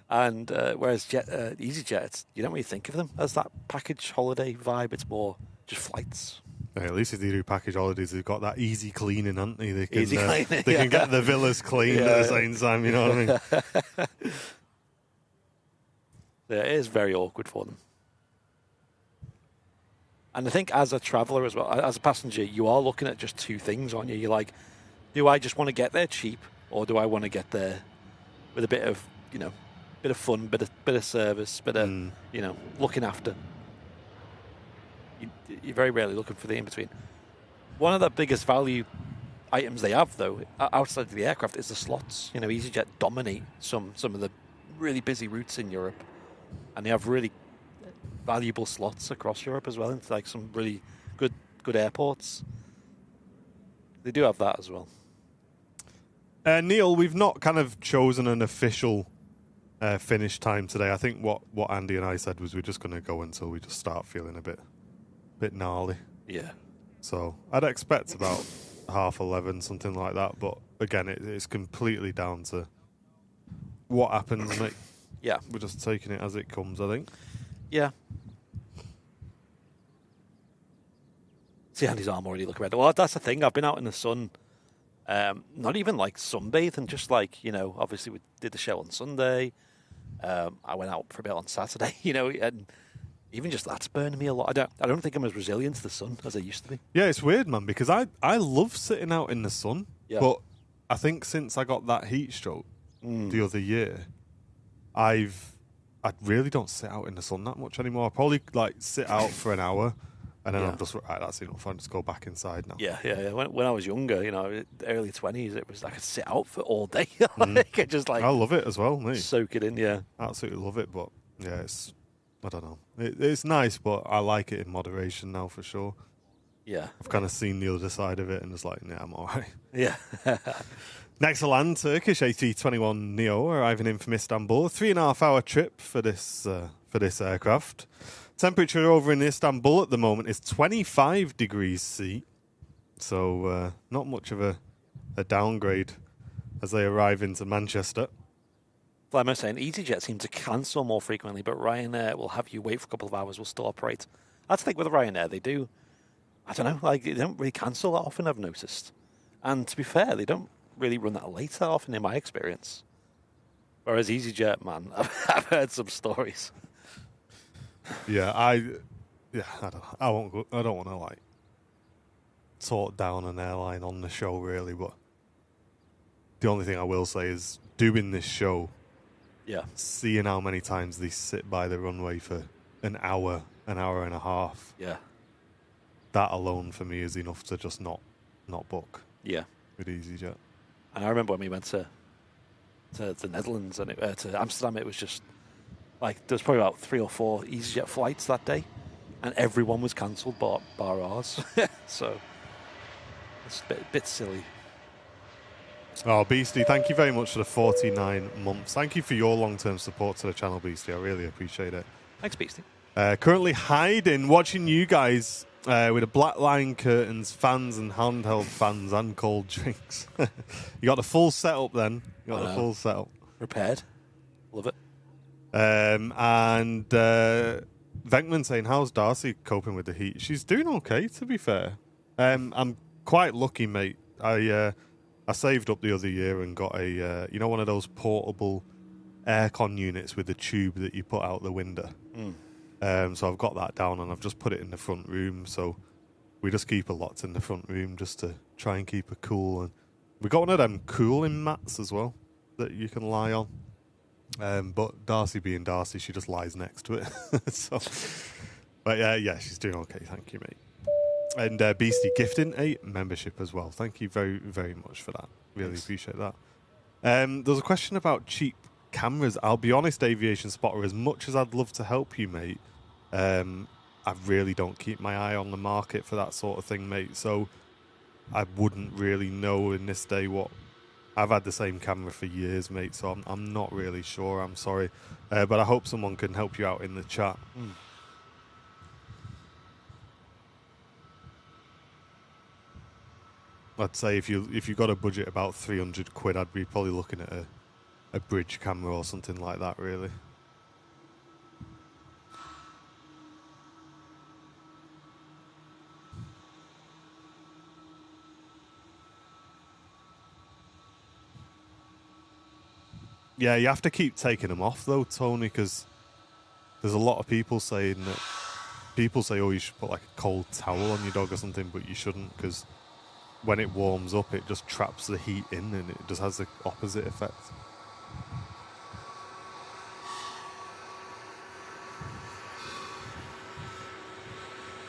And whereas EasyJet, you don't really think of them as that package holiday vibe. It's more just flights. Yeah, at least if they do package holidays, they've got that easy cleaning, haven't they? They can, easy cleaning, they can get the villas cleaned at the same time, you know what I mean? Yeah, it is very awkward for them. And I think as a traveller as well, as a passenger, you are looking at just two things, aren't you? You're like, do I just want to get there cheap, or do I want to get there with a bit of, bit of fun, bit of service, bit of, looking after? You're very rarely looking for the in-between. One of the biggest value items they have, though, outside of the aircraft, is the slots. EasyJet dominate some of the really busy routes in Europe, and they have really valuable slots across Europe as well, into like some really good airports. They do have that as well. Neil, we've not kind of chosen an official finish time today. I think what Andy and I said was we're just going to go until we just start feeling a bit gnarly. Yeah. So I'd expect about 11:30, something like that. But again, it's completely down to what happens, mate. Yeah. We're just taking it as it comes, I think. Yeah. See Andy's arm already looking red. Well, that's the thing. I've been out in the sun, not even like sunbathing, just like, obviously we did the show on Sunday. I went out for a bit on Saturday, and even just that's burning me a lot. I don't think I'm as resilient to the sun as I used to be. Yeah, it's weird, man, because I love sitting out in the sun, but I think since I got that heat stroke the other year, I really don't sit out in the sun that much anymore. I probably like sit out for an hour, and then I'm just right. That's enough. I just go back inside now. Yeah. When I was younger, early 20s, it was I could sit out for all day. I love it as well, mate. Soak it in, yeah. Absolutely love it, but yeah, I don't know. It's nice, but I like it in moderation now for sure. Yeah. I've kind of seen the other side of it and just like, yeah, I'm all right. Yeah. Next to land, Turkish A321neo arriving in from Istanbul. A 3.5-hour trip for this aircraft. Temperature over in Istanbul at the moment is 25 degrees C. So not much of a downgrade as they arrive into Manchester. Like I was saying, EasyJet seem to cancel more frequently, but Ryanair will have you wait for a couple of hours, will still operate. That's the thing with Ryanair, they do, I don't know, like they don't really cancel that often, I've noticed. And to be fair, they don't really run that late that often in my experience. Whereas EasyJet, man, I've heard some stories. Yeah, I don't want to like talk down an airline on the show really, but the only thing I will say is doing this show Yeah. seeing how many times they sit by the runway for an hour and a half. Yeah. That alone for me is enough to just not book Yeah. with EasyJet. And I remember when we went to the Netherlands and to Amsterdam, it was just like there was probably about 3 or 4 EasyJet flights that day, and everyone was cancelled bar ours. So it's a bit silly. Oh, Beastie, thank you very much for the 49 months. Thank you for your long-term support to the channel, Beastie. I really appreciate it. Thanks, Beastie. Currently hiding, watching you guys with the black line curtains, fans and handheld fans and cold drinks. You got the full setup then. You got the full setup. Repaired. Love it. And Venkman saying, how's Darcy coping with the heat? She's doing okay, to be fair. I'm quite lucky, mate. I saved up the other year and got a, one of those portable aircon units with the tube that you put out the window. So I've got that down and I've just put it in the front room. So we just keep a lot in the front room just to try and keep it cool. And we got one of them cooling mats as well that you can lie on. But Darcy being Darcy, she just lies next to it. But yeah, she's doing okay. Thank you, mate. And Beastie gifting a membership as well. Thank you very, very much for that. Really appreciate that. There's a question about cheap cameras. I'll be honest, Aviation Spotter, as much as I'd love to help you, mate, I really don't keep my eye on the market for that sort of thing, mate. So I wouldn't really know in this day what... I've had the same camera for years, mate, so I'm not really sure. I'm sorry. But I hope someone can help you out in the chat. I'd say if you got a budget about 300 quid, I'd be probably looking at a bridge camera or something like that, really. Yeah, you have to keep taking them off, though, Tony, because there's a lot of people saying that... People say, oh, you should put, like, a cold towel on your dog or something, but you shouldn't, because when it warms up, it just traps the heat in, and it just has the opposite effect.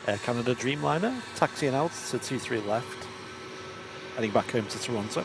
Air Canada Dreamliner, taxiing out to 23 left, heading back home to Toronto.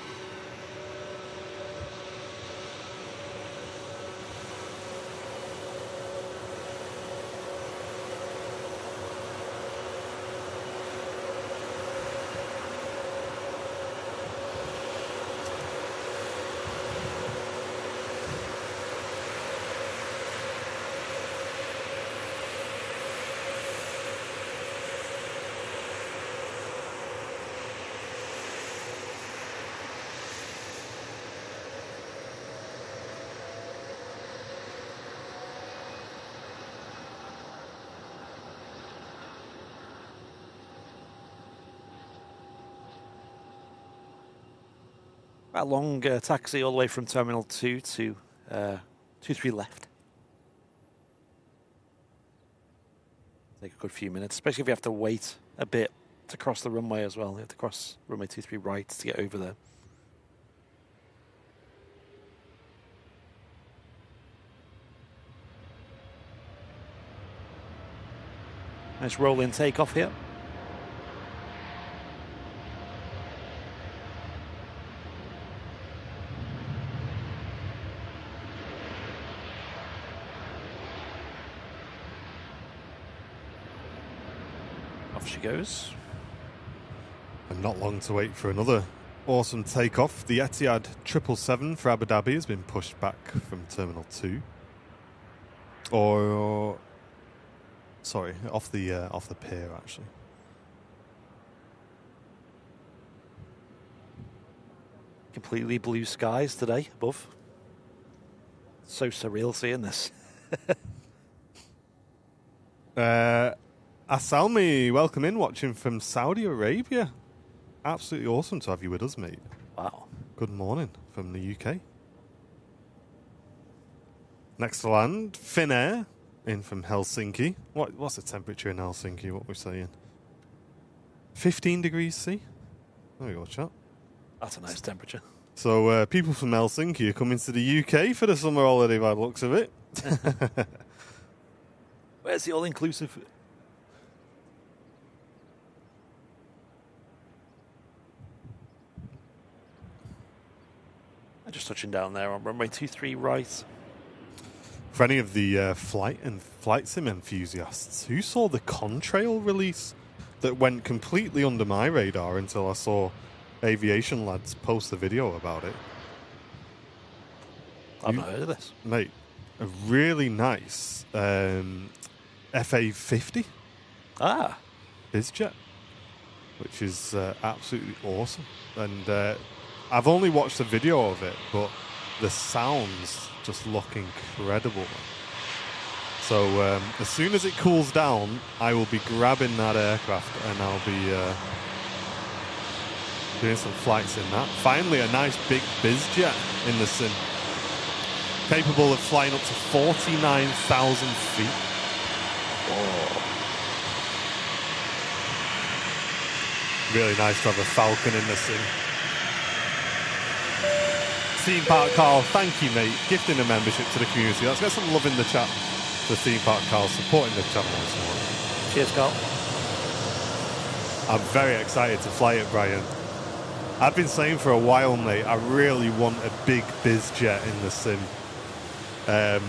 A long taxi all the way from Terminal 2 to 23 left. Take a good few minutes, especially if you have to wait a bit to cross the runway as well. You have to cross runway 23 right to get over there. Nice roll-in takeoff here. Off she goes. And not long to wait for another awesome takeoff. The Etihad 777 for Abu Dhabi has been pushed back from Terminal 2. Or... Sorry, off the pier, actually. Completely blue skies today above. So surreal seeing this. Asalmi, welcome in, watching from Saudi Arabia. Absolutely awesome to have you with us, mate. Wow. Good morning from the UK. Next to land, Finnair, in from Helsinki. What's the temperature in Helsinki? What we're saying? 15 degrees C. There we go, chat. That's a nice temperature. So people from Helsinki are coming to the UK for the summer holiday by the looks of it. Where's the all-inclusive? Just touching down there on runway 23 right. For any of the flight sim enthusiasts, who saw the Contrail release that went completely under my radar until I saw aviation lads post the video about it? I've not heard of this. Mate, a really nice FA50 bizjet, which is absolutely awesome. And I've only watched the video of it, but the sounds just look incredible. So as soon as it cools down, I will be grabbing that aircraft and I'll be doing some flights in that. Finally, a nice big bizjet in the sim, capable of flying up to 49,000 feet. Whoa. Really nice to have a Falcon in the sim. Theme Park Carl, thank you, mate. Gifting a membership to the community. Let's get some love in the chat for Theme Park Carl supporting the channel this morning. Cheers, Carl. I'm very excited to fly it, Brian. I've been saying for a while, mate, I really want a big bizjet in the sim.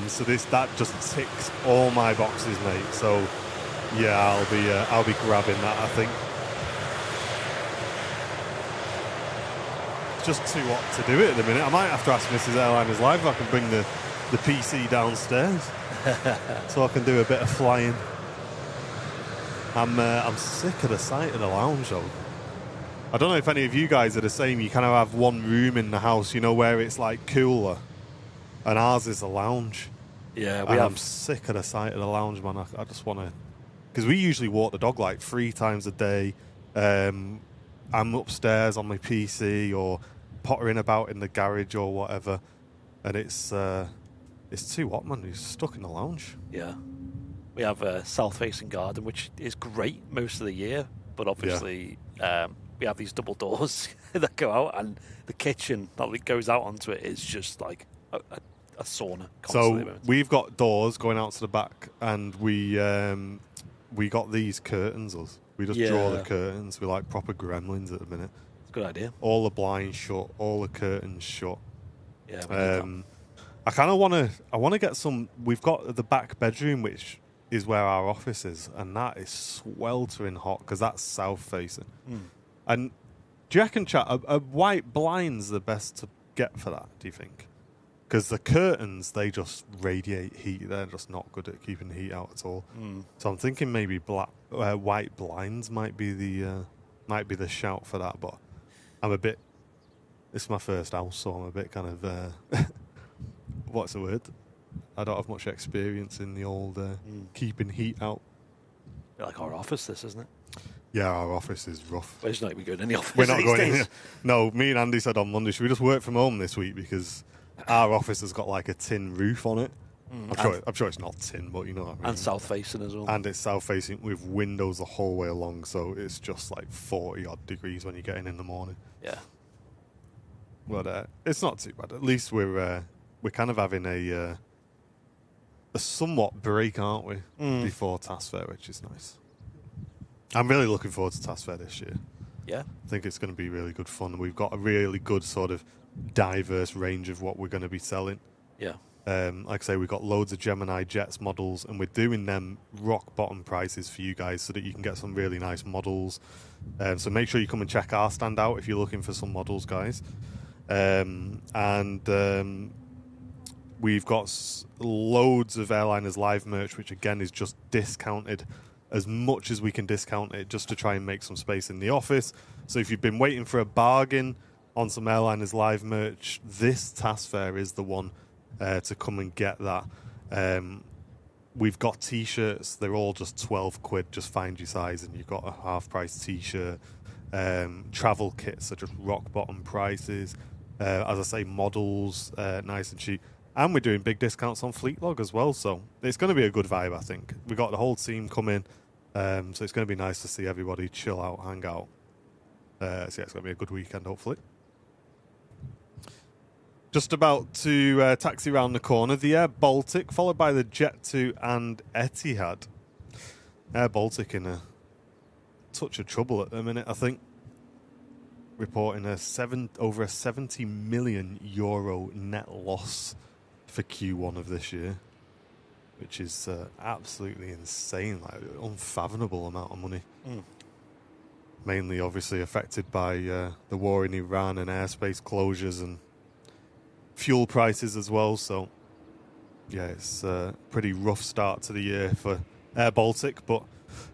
So that just ticks all my boxes, mate. So yeah, I'll be grabbing that, I think. Just too hot to do it at the minute. I might have to ask Mrs. Airliners Live if I can bring the PC downstairs so I can do a bit of flying. I'm sick of the sight of the lounge though. I don't know if any of you guys are the same. You kind of have one room in the house, you know, where it's like cooler, and ours is the lounge. Yeah, I'm sick of the sight of the lounge, man. I just want to, because we usually walk the dog like 3 times a day. I'm upstairs on my PC or pottering about in the garage or whatever, and it's too hot, man. You're stuck in the lounge. Yeah, we have a south-facing garden, which is great most of the year, but obviously we have these double doors that go out, and the kitchen that goes out onto it is just like a sauna. So we've got doors going out to the back, and we got these curtains. We just draw the curtains. We're like proper gremlins at the minute. It's a good idea. All the blinds shut, all the curtains shut. Yeah. I kind of want to get some. We've got the back bedroom, which is where our office is, and that is sweltering hot because that's south facing. And do you reckon, chat, are white blinds the best to get for that? Do you think? Because the curtains, they just radiate heat. They're just not good at keeping the heat out at all. So I'm thinking maybe white blinds might be the shout for that. But I'm a bit. It's my first house, so I'm a bit kind of. What's the word? I don't have much experience in the old keeping heat out. Like our office, this isn't it? Yeah, our office is rough. But it's not even good in the office. We're not going in days. here. No, me and Andy said on Monday, should we just work from home this week because our office has got like a tin roof on it. I'm sure it's not tin, but you know what I mean. And south facing as well. And it's south facing with windows the whole way along, so it's just like 40 odd degrees when you get in the morning. Yeah. But it's not too bad. At least we're kind of having a somewhat break, aren't we, before Task Fair, which is nice. I'm really looking forward to Task Fair this year. Yeah. I think it's going to be really good fun. We've got a really good sort of diverse range of what we're going to be selling. Yeah. Like I say, we've got loads of Gemini Jets models, and we're doing them rock bottom prices for you guys so that you can get some really nice models. So make sure you come and check our stand out if you're looking for some models, guys. We've got loads of Airliners Live merch, which again is just discounted as much as we can discount it just to try and make some space in the office. So if you've been waiting for a bargain on some Airliners Live merch, this Task Fair is the one to come and get that. We've got T-shirts. They're all just 12 quid. Just find your size and you've got a half-price T-shirt. Travel kits are just rock-bottom prices. As I say, models, nice and cheap. And we're doing big discounts on Fleet Log as well, so it's going to be a good vibe, I think. We've got the whole team coming, so it's going to be nice to see everybody chill out, hang out. So yeah, it's going to be a good weekend, hopefully. Just about to taxi around the corner, the Air Baltic, followed by the Jet2 and Etihad. Air Baltic in a touch of trouble at the minute, I think. Reporting over a 70 million euro net loss for Q1 of this year, which is absolutely insane, like unfathomable amount of money. Mainly, obviously, affected by the war in Iran and airspace closures and fuel prices as well. So, yeah, it's a pretty rough start to the year for Air Baltic. But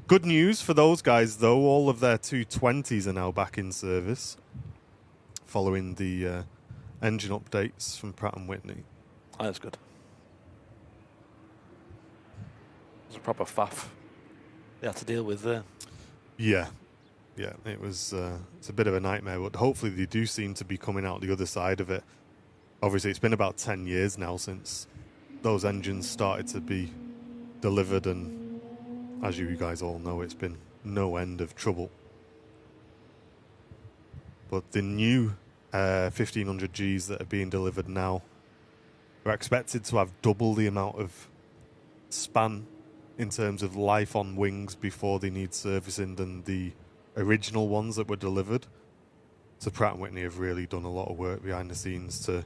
good news for those guys, though. All of their 220s are now back in service following the engine updates from Pratt & Whitney. Oh, that's good. It's a proper faff they had to deal with there. Yeah, it was. It's a bit of a nightmare, but hopefully they do seem to be coming out the other side of it. Obviously, it's been about 10 years now since those engines started to be delivered, and as you guys all know, it's been no end of trouble. But the new 1500Gs that are being delivered now are expected to have double the amount of span in terms of life on wings before they need servicing than the original ones that were delivered. So Pratt & Whitney have really done a lot of work behind the scenes to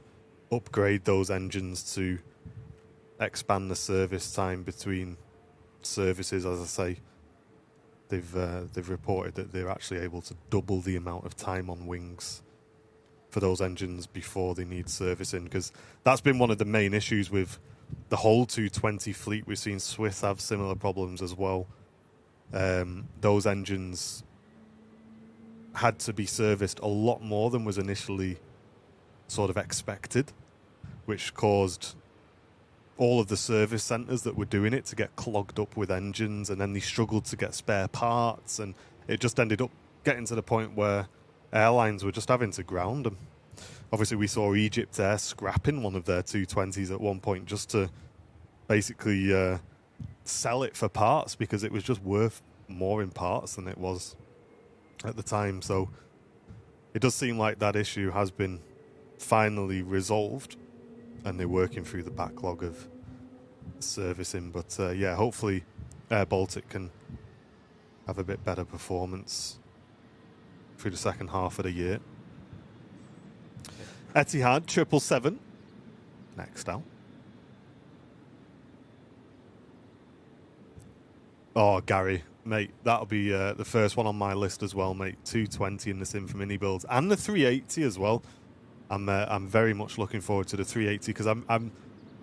upgrade those engines to expand the service time between services. As I say, they've reported that they're actually able to double the amount of time on wings for those engines before they need servicing, because that's been one of the main issues with the whole 220 fleet. We've seen Swiss have similar problems as well. Those engines had to be serviced a lot more than was initially sort of expected, which caused all of the service centres that were doing it to get clogged up with engines, and then they struggled to get spare parts, and it just ended up getting to the point where airlines were just having to ground them. Obviously, we saw Egypt Air scrapping one of their 220s at one point just to basically sell it for parts, because it was just worth more in parts than it was at the time. So it does seem like that issue has been finally resolved, and they're working through the backlog of servicing. But yeah, hopefully Air Baltic can have a bit better performance through the second half of the year. Etihad 777 next out. Oh, Gary, mate, that'll be the first one on my list as well, mate. 220 in the Sim for mini builds, and the 380 as well. I'm very much looking forward to the 380, because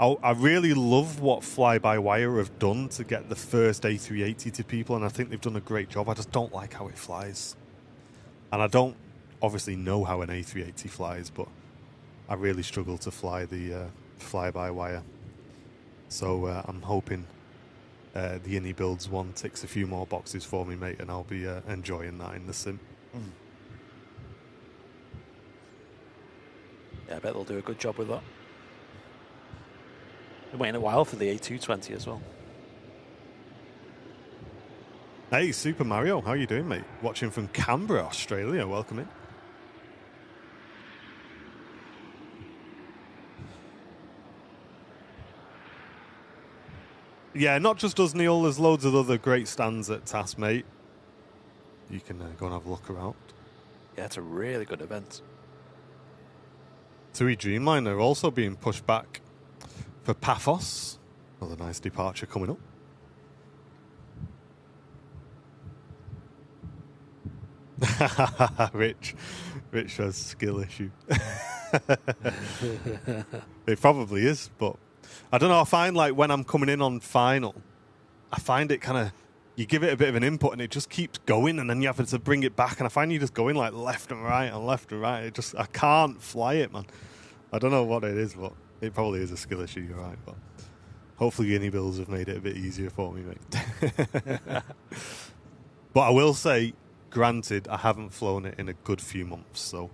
I really love what Fly-by-Wire have done to get the first A380 to people, and I think they've done a great job. I just don't like how it flies, and I don't obviously know how an A380 flies, but I really struggle to fly the Fly-by-Wire. So I'm hoping the Innie Builds one ticks a few more boxes for me, mate, and I'll be enjoying that in the sim. Yeah, I bet they'll do a good job with that. Been waiting a while for the A220 as well. Hey, Super Mario, how you doing, mate? Watching from Canberra, Australia. Welcome in. Yeah, not just us, Neil. There's loads of other great stands at TAS, mate. You can go and have a look around. Yeah, it's a really good event. TUI Dreamliner also being pushed back for Paphos. Another nice departure coming up. Rich has skill issue. It probably is, but I don't know. I find like when I'm coming in on final, I find it kind of, you give it a bit of an input and it just keeps going, and then you have to bring it back, and I find you just going like left and right and left and right. I can't fly it, man. I don't know what it is, but it probably is a skill issue, you're right. But hopefully Guinea Bills have made it a bit easier for me, mate. But I will say, granted, I haven't flown it in a good few months, so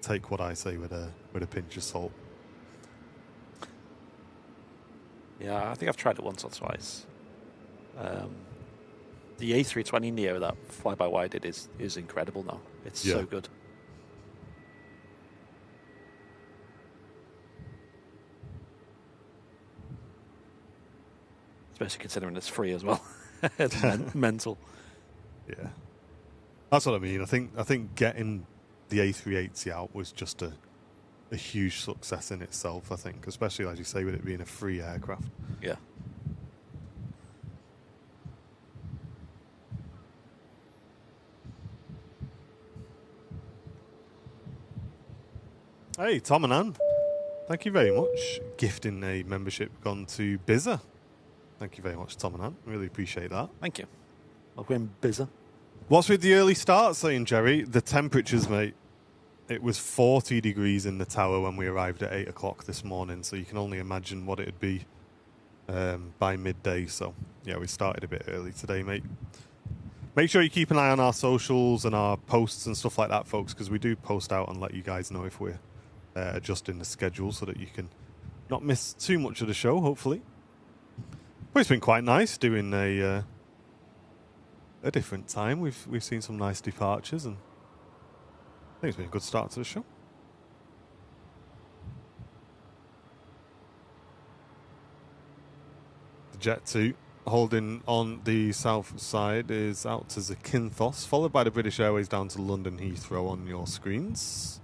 take what I say with a pinch of salt. Yeah, I think I've tried it once or twice. The A320 Neo that Fly-by-Wire did is incredible now. It's so good. especially considering it's free as well. It's mental. Yeah, that's what I mean. I think getting the A380 out was just a huge success in itself. I think, especially as you say, with it being a free aircraft. Yeah. Hey, Tom and Ann, thank you very much. Gifting a membership gone to Bizza. Thank you very much, Tom and Ann. Really appreciate that. Thank you. Welcome, Bizza. What's with the early start, saying Jerry? The temperatures, mate. It was 40 degrees in the tower when we arrived at 8 o'clock this morning, so you can only imagine what it'd be by midday. So, yeah, we started a bit early today, mate. Make sure you keep an eye on our socials and our posts and stuff like that, folks, because we do post out and let you guys know if we're adjusting the schedule so that you can not miss too much of the show, hopefully. But it's been quite nice doing a different time. We've seen some nice departures, and I think it's been a good start to the show. The Jet 2 holding on the south side is out to Zakynthos, followed by the British Airways down to London Heathrow on your screens.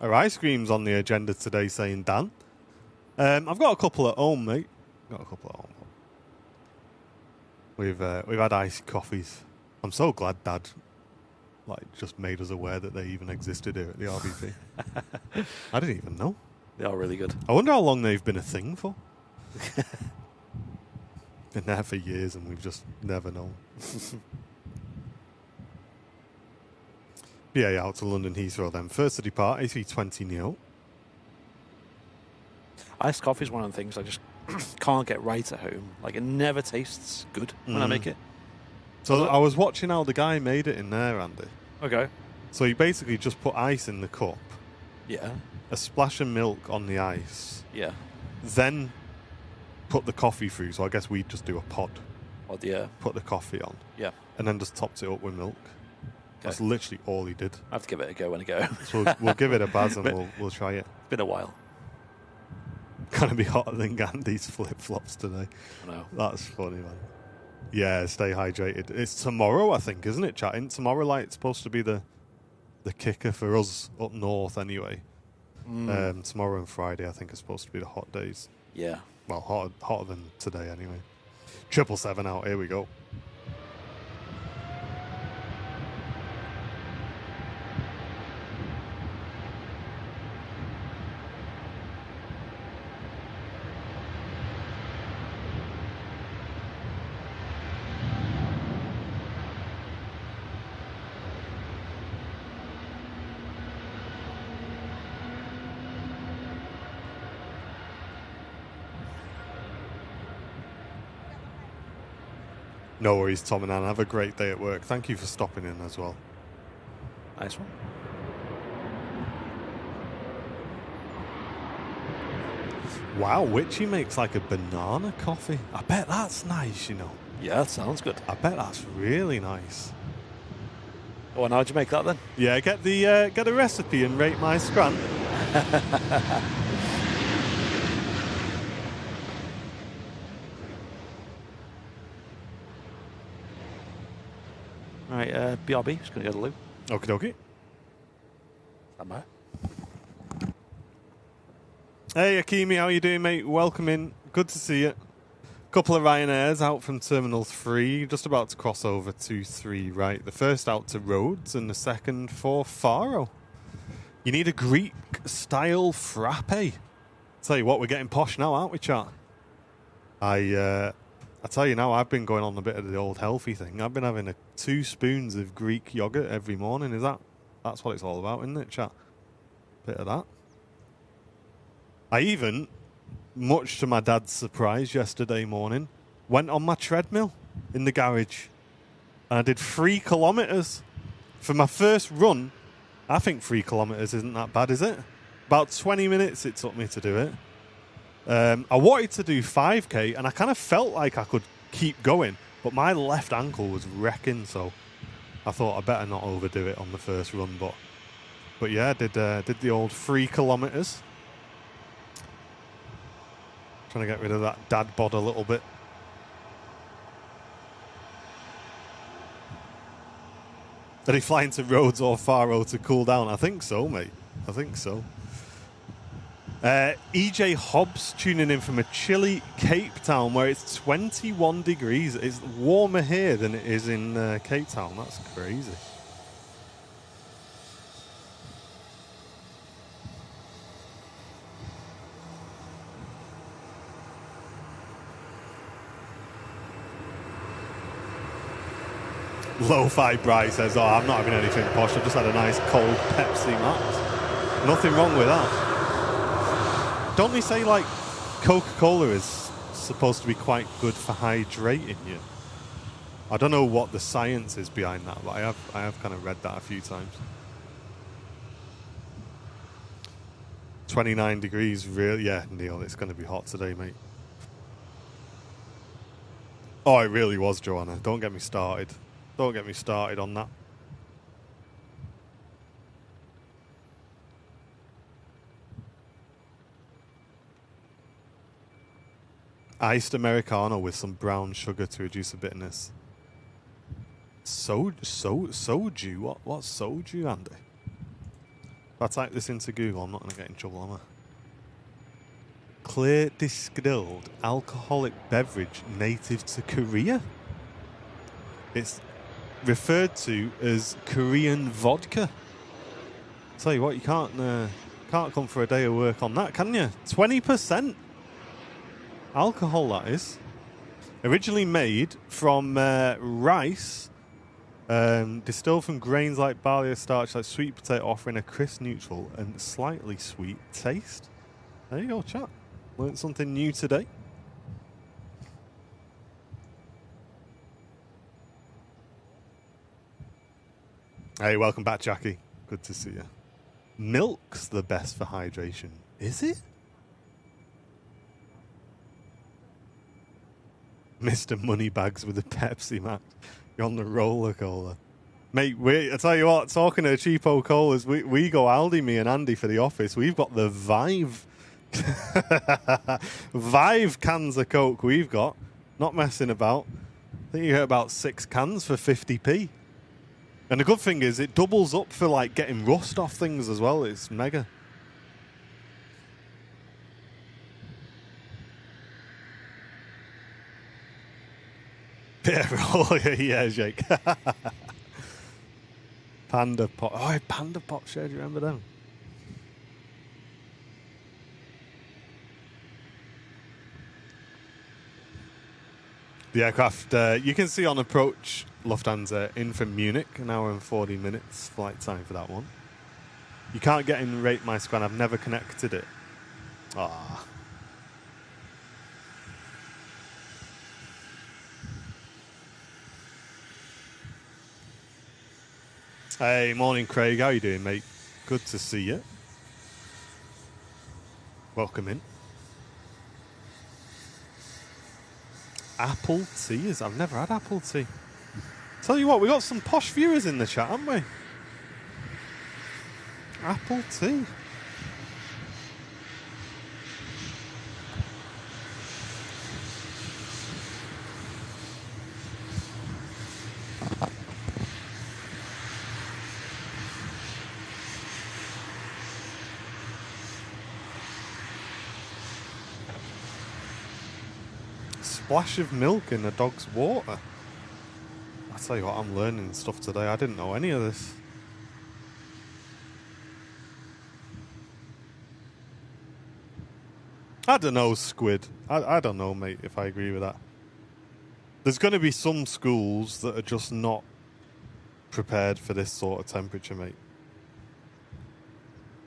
Our ice cream's on the agenda today, saying Dan. I've got a couple at home, mate. We've had iced coffees. I'm so glad Dad just made us aware that they even existed here at the RBP. I didn't even know. They are really good. I wonder how long they've been a thing for. Been there for years and we've just never known. Yeah, out to London Heathrow then. First to depart, A320neo. Iced coffee is one of the things I just can't get right at home. Like, it never tastes good when I make it. So I was watching how the guy made it in there, Andy. Okay. So he basically just put ice in the cup. Yeah. A splash of milk on the ice. Yeah. Then put the coffee through. So I guess we'd just do a pod. Pod, yeah. Put the coffee on. Yeah. And then just topped it up with milk. Okay. That's literally all he did. I have to give it a go when I go. So we'll give it a buzz and we'll try it. It's been a while. Gonna be hotter than Gandhi's flip-flops today. I know. That's funny, man. Yeah, stay hydrated. It's tomorrow, I think, isn't it, chatting? Tomorrow, it's supposed to be the kicker for us up north anyway. Tomorrow and Friday, I think, are supposed to be the hot days. Yeah. Well, hotter than today anyway. 777 out, here we go. No worries, Tom and Anne. Have a great day at work. Thank you for stopping in as well. Nice one. Wow, Witchy makes like a banana coffee. I bet that's nice, you know. Yeah, that sounds good. I bet that's really nice. Oh, and how'd you make that then? Yeah, get the recipe and rate my scran. Right, BRB, just going to go to the loo. Okie dokie. Stand by. Hey, Akimi, how you doing, mate? Welcome in. Good to see you. Couple of Ryanairs out from Terminal 3, just about to cross over to 3 right. The first out to Rhodes and the second for Faro. You need a Greek-style frappe. Tell you what, we're getting posh now, aren't we, chat? I tell you now, I've been going on a bit of the old healthy thing. I've been having 2 spoons of Greek yogurt every morning. That's what it's all about, isn't it, chat? Bit of that. I even, much to my dad's surprise yesterday morning, went on my treadmill in the garage. And I did 3 kilometres. For my first run, I think 3 kilometres isn't that bad, is it? About 20 minutes it took me to do it. I wanted to do 5k, and I kind of felt like I could keep going, but my left ankle was wrecking, so I thought I better not overdo it on the first run. But yeah, did the old 3 kilometres. Trying to get rid of that dad bod a little bit. Are they flying to Rhodes or Faro to cool down? I think so, mate. I think so. EJ Hobbs tuning in from a chilly Cape Town where it's 21 degrees. It's warmer here than it is in Cape Town. That's crazy. Lo-Fi Bright says, oh, I'm not having anything posh. I've just had a nice cold Pepsi Max. Nothing wrong with that. Don't they say, like, Coca-Cola is supposed to be quite good for hydrating you? I don't know what the science is behind that, but I have kind of read that a few times. 29 degrees, really? Yeah, Neil, it's going to be hot today, mate. Oh, it really was, Joanna. Don't get me started. Don't get me started on that. Iced Americano with some brown sugar to reduce the bitterness. Soju? What's soju, Andy? If I type this into Google, I'm not going to get in trouble, am I? Clear distilled alcoholic beverage native to Korea. It's referred to as Korean vodka. Tell you what, you can't come for a day of work on that, can you? 20% alcohol, that is. Originally made from rice, distilled from grains like barley or starch, like sweet potato, offering a crisp, neutral, and slightly sweet taste. There you go, chat. Learned something new today. Hey, welcome back, Jackie. Good to see you. Milk's the best for hydration. Is it? Mr. Moneybags with a Pepsi Max. You're on the roller cola. Mate, I tell you what, talking to cheapo colas, we go Aldi, me and Andy, for the office. We've got the Vive. Vive cans of Coke we've got. Not messing about. I think you get about 6 cans for 50p. And the good thing is it doubles up for like getting rust off things as well. It's mega. Yeah, Jake. Panda Pot. Oh, Panda Pot Share. Do you remember them? The aircraft, you can see on approach, Lufthansa in from Munich, an hour and 40 minutes flight time for that one. You can't get in Rate My Squad. I've never connected it. Ah. Hey, morning, Craig. How you doing, mate? Good to see you. Welcome in. Apple teas. I've never had apple tea. Tell you what, we got some posh viewers in the chat, haven't we? Apple tea. Splash of milk in a dog's water. I tell you what, I'm learning stuff today. I didn't know any of this. I don't know, Squid. I don't know, mate, if I agree with that. There's going to be some schools that are just not prepared for this sort of temperature, mate.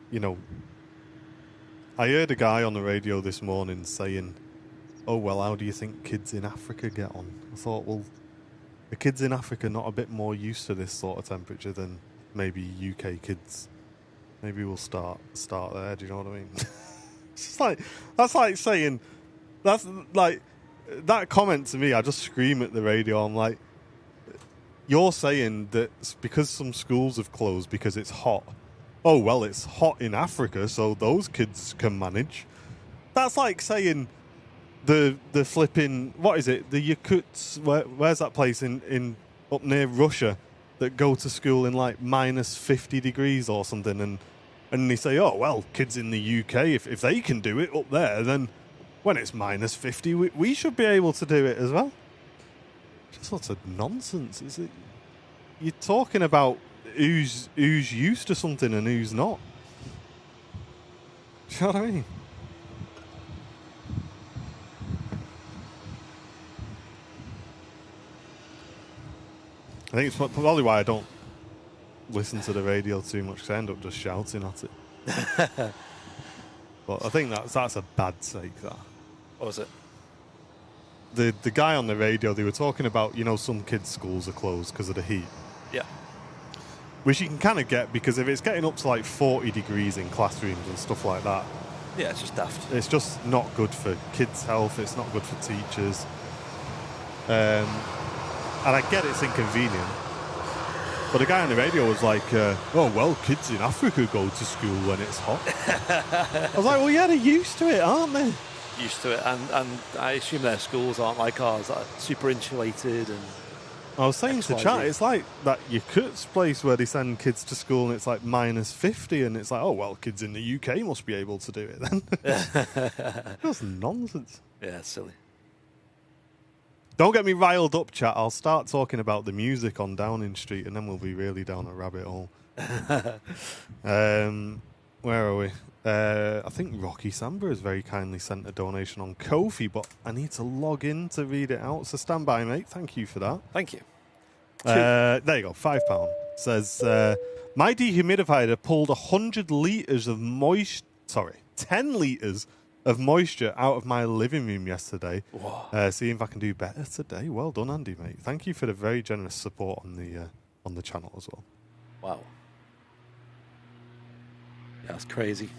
You know, I heard a guy on the radio this morning saying, oh, well, how do you think kids in Africa get on? I thought, well, the kids in Africa not a bit more used to this sort of temperature than maybe UK kids Maybe we'll start there. Do you know what I mean? It's just like that's like saying that's like that comment to me. I just scream at the radio. I'm like, you're saying that because some schools have closed because it's hot. Oh well, it's hot in Africa, so those kids can manage. That's like saying the flipping what is it? The Yakuts. Where's that place in up near Russia that go to school in like minus 50 degrees or something, and they say, oh well, kids in the UK, if they can do it up there, then when it's minus 50, we should be able to do it as well. Just lots of nonsense. Is it? You're talking about who's used to something and who's not. Do you know what I mean? I think it's probably why I don't listen to the radio too much, because I end up just shouting at it. But I think that's a bad take, that. What was it? The guy on the radio, they were talking about, some kids' schools are closed because of the heat. Yeah. Which you can kind of get, because if it's getting up to like 40 degrees in classrooms and stuff like that. Yeah, it's just daft. It's just not good for kids' health. It's not good for teachers. And I get it's inconvenient. But the guy on the radio was like, oh, well, kids in Africa go to school when it's hot. I was like, well, yeah, they're used to it, aren't they? Used to it. And I assume their schools aren't like ours, that are super insulated. And I was saying to chat, it's like that Yakut's place where they send kids to school and it's like minus 50, and it's like, oh, well, kids in the UK must be able to do it then. That's nonsense. Yeah, it's silly. Don't get me riled up, chat. I'll start talking about the music on Downing Street, and then we'll be really down a rabbit hole. Where are we? I think Rocky Samba has very kindly sent a donation on Ko-fi, but I need to log in to read it out. So stand by, mate. Thank you for that. Thank you. There you go. £5. Says, my dehumidifier pulled 100 litres of 10 litres of moisture out of my living room yesterday. Seeing if I can do better today. Well done, Andy, mate. Thank you for the very generous support on the channel as well. Wow. Yeah, that's crazy.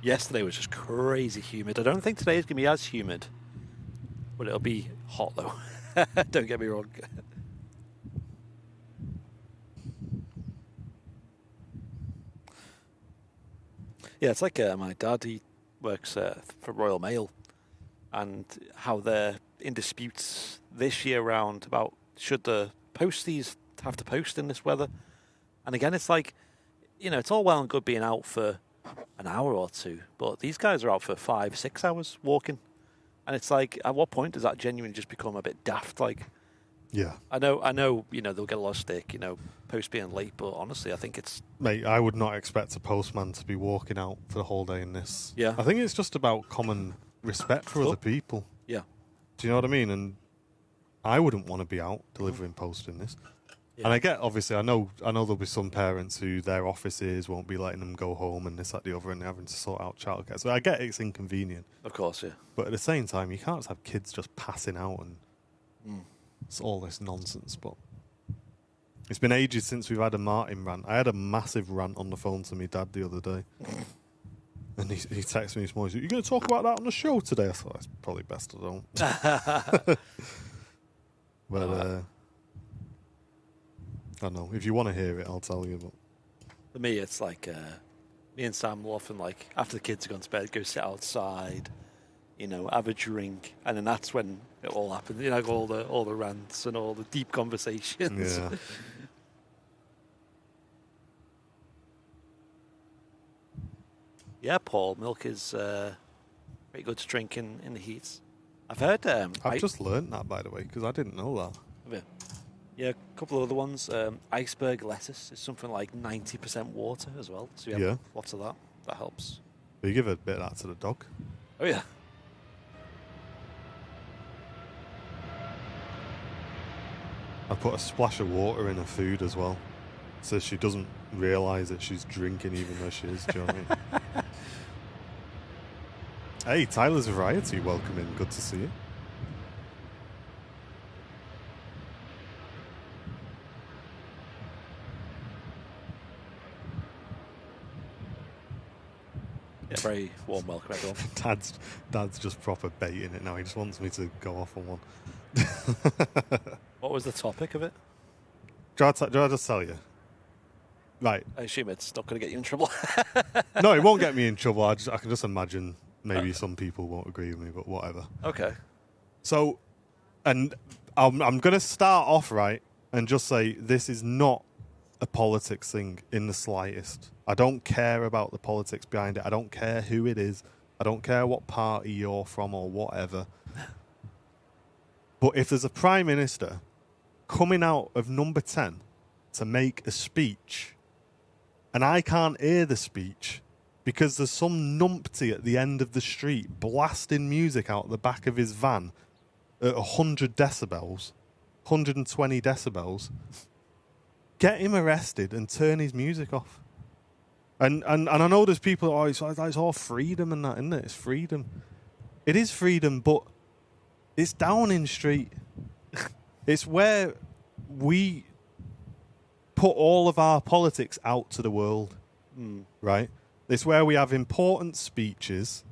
Yesterday was just crazy humid. I don't think today is going to be as humid, but it'll be hot though. Don't get me wrong. Yeah, it's like my dad. He works for Royal Mail, and how they're in disputes this year round about should the posties have to post in this weather. And again, it's like, it's all well and good being out for an hour or two, but these guys are out for 5-6 hours walking, and it's like, at what point does that genuinely just become a bit daft? Like, yeah, I know, they'll get a lot of stick, post being late, but honestly, I think it's... Mate, I would not expect a postman to be walking out for the whole day in this. Yeah. I think it's just about common respect for other people. Yeah. Do you know what I mean? And I wouldn't want to be out delivering post in this. Yeah. And I get, obviously, I know there'll be some parents who their offices won't be letting them go home and this, that, the other, and they're having to sort out childcare. So I get it's inconvenient. Of course, yeah. But at the same time, you can't just have kids just passing out and it's all this nonsense. But it's been ages since we've had a Martin rant. I had a massive rant on the phone to my dad the other day. And he texted me this morning, "Are you going to talk about that on the show today?" I thought, it's probably best I don't. But... I don't know. If you want to hear it, I'll tell you. But for me, it's like me and Sam will often, like, after the kids have gone to bed, go sit outside, have a drink, and then that's when it all happens. All the rants and all the deep conversations. yeah. Yeah, Paul, milk is very good to drink in the heat. I've heard... I've just learnt that, by the way, because I didn't know that. Yeah, a couple of other ones. Iceberg lettuce is something like 90% water as well. So you have lots of that. That helps. You give a bit of that to the dog. Oh, yeah. I put a splash of water in her food as well, so she doesn't realise that she's drinking even though she is. Do you know what I mean? Hey, Tyler's Variety, welcome in. Good to see you. Yeah, very warm welcome, everyone. Dad's just proper baiting it now. He just wants me to go off on one. What was the topic of it? Do I just tell you? Right. I assume it's not going to get you in trouble. No, it won't get me in trouble. I can just imagine maybe some people won't agree with me, but whatever. Okay. So, and I'm going to start off right and just say this is not a politics thing in the slightest. I don't care about the politics behind it. I don't care who it is. I don't care what party you're from or whatever. But if there's a prime minister coming out of number 10 to make a speech, and I can't hear the speech because there's some numpty at the end of the street blasting music out the back of his van at 100 decibels, 120 decibels, get him arrested and turn his music off. And I know there's people, it's all freedom and that, isn't it? It's freedom. It is freedom, but it's Downing Street. It's where we put all of our politics out to the world, right? It's where we have important speeches.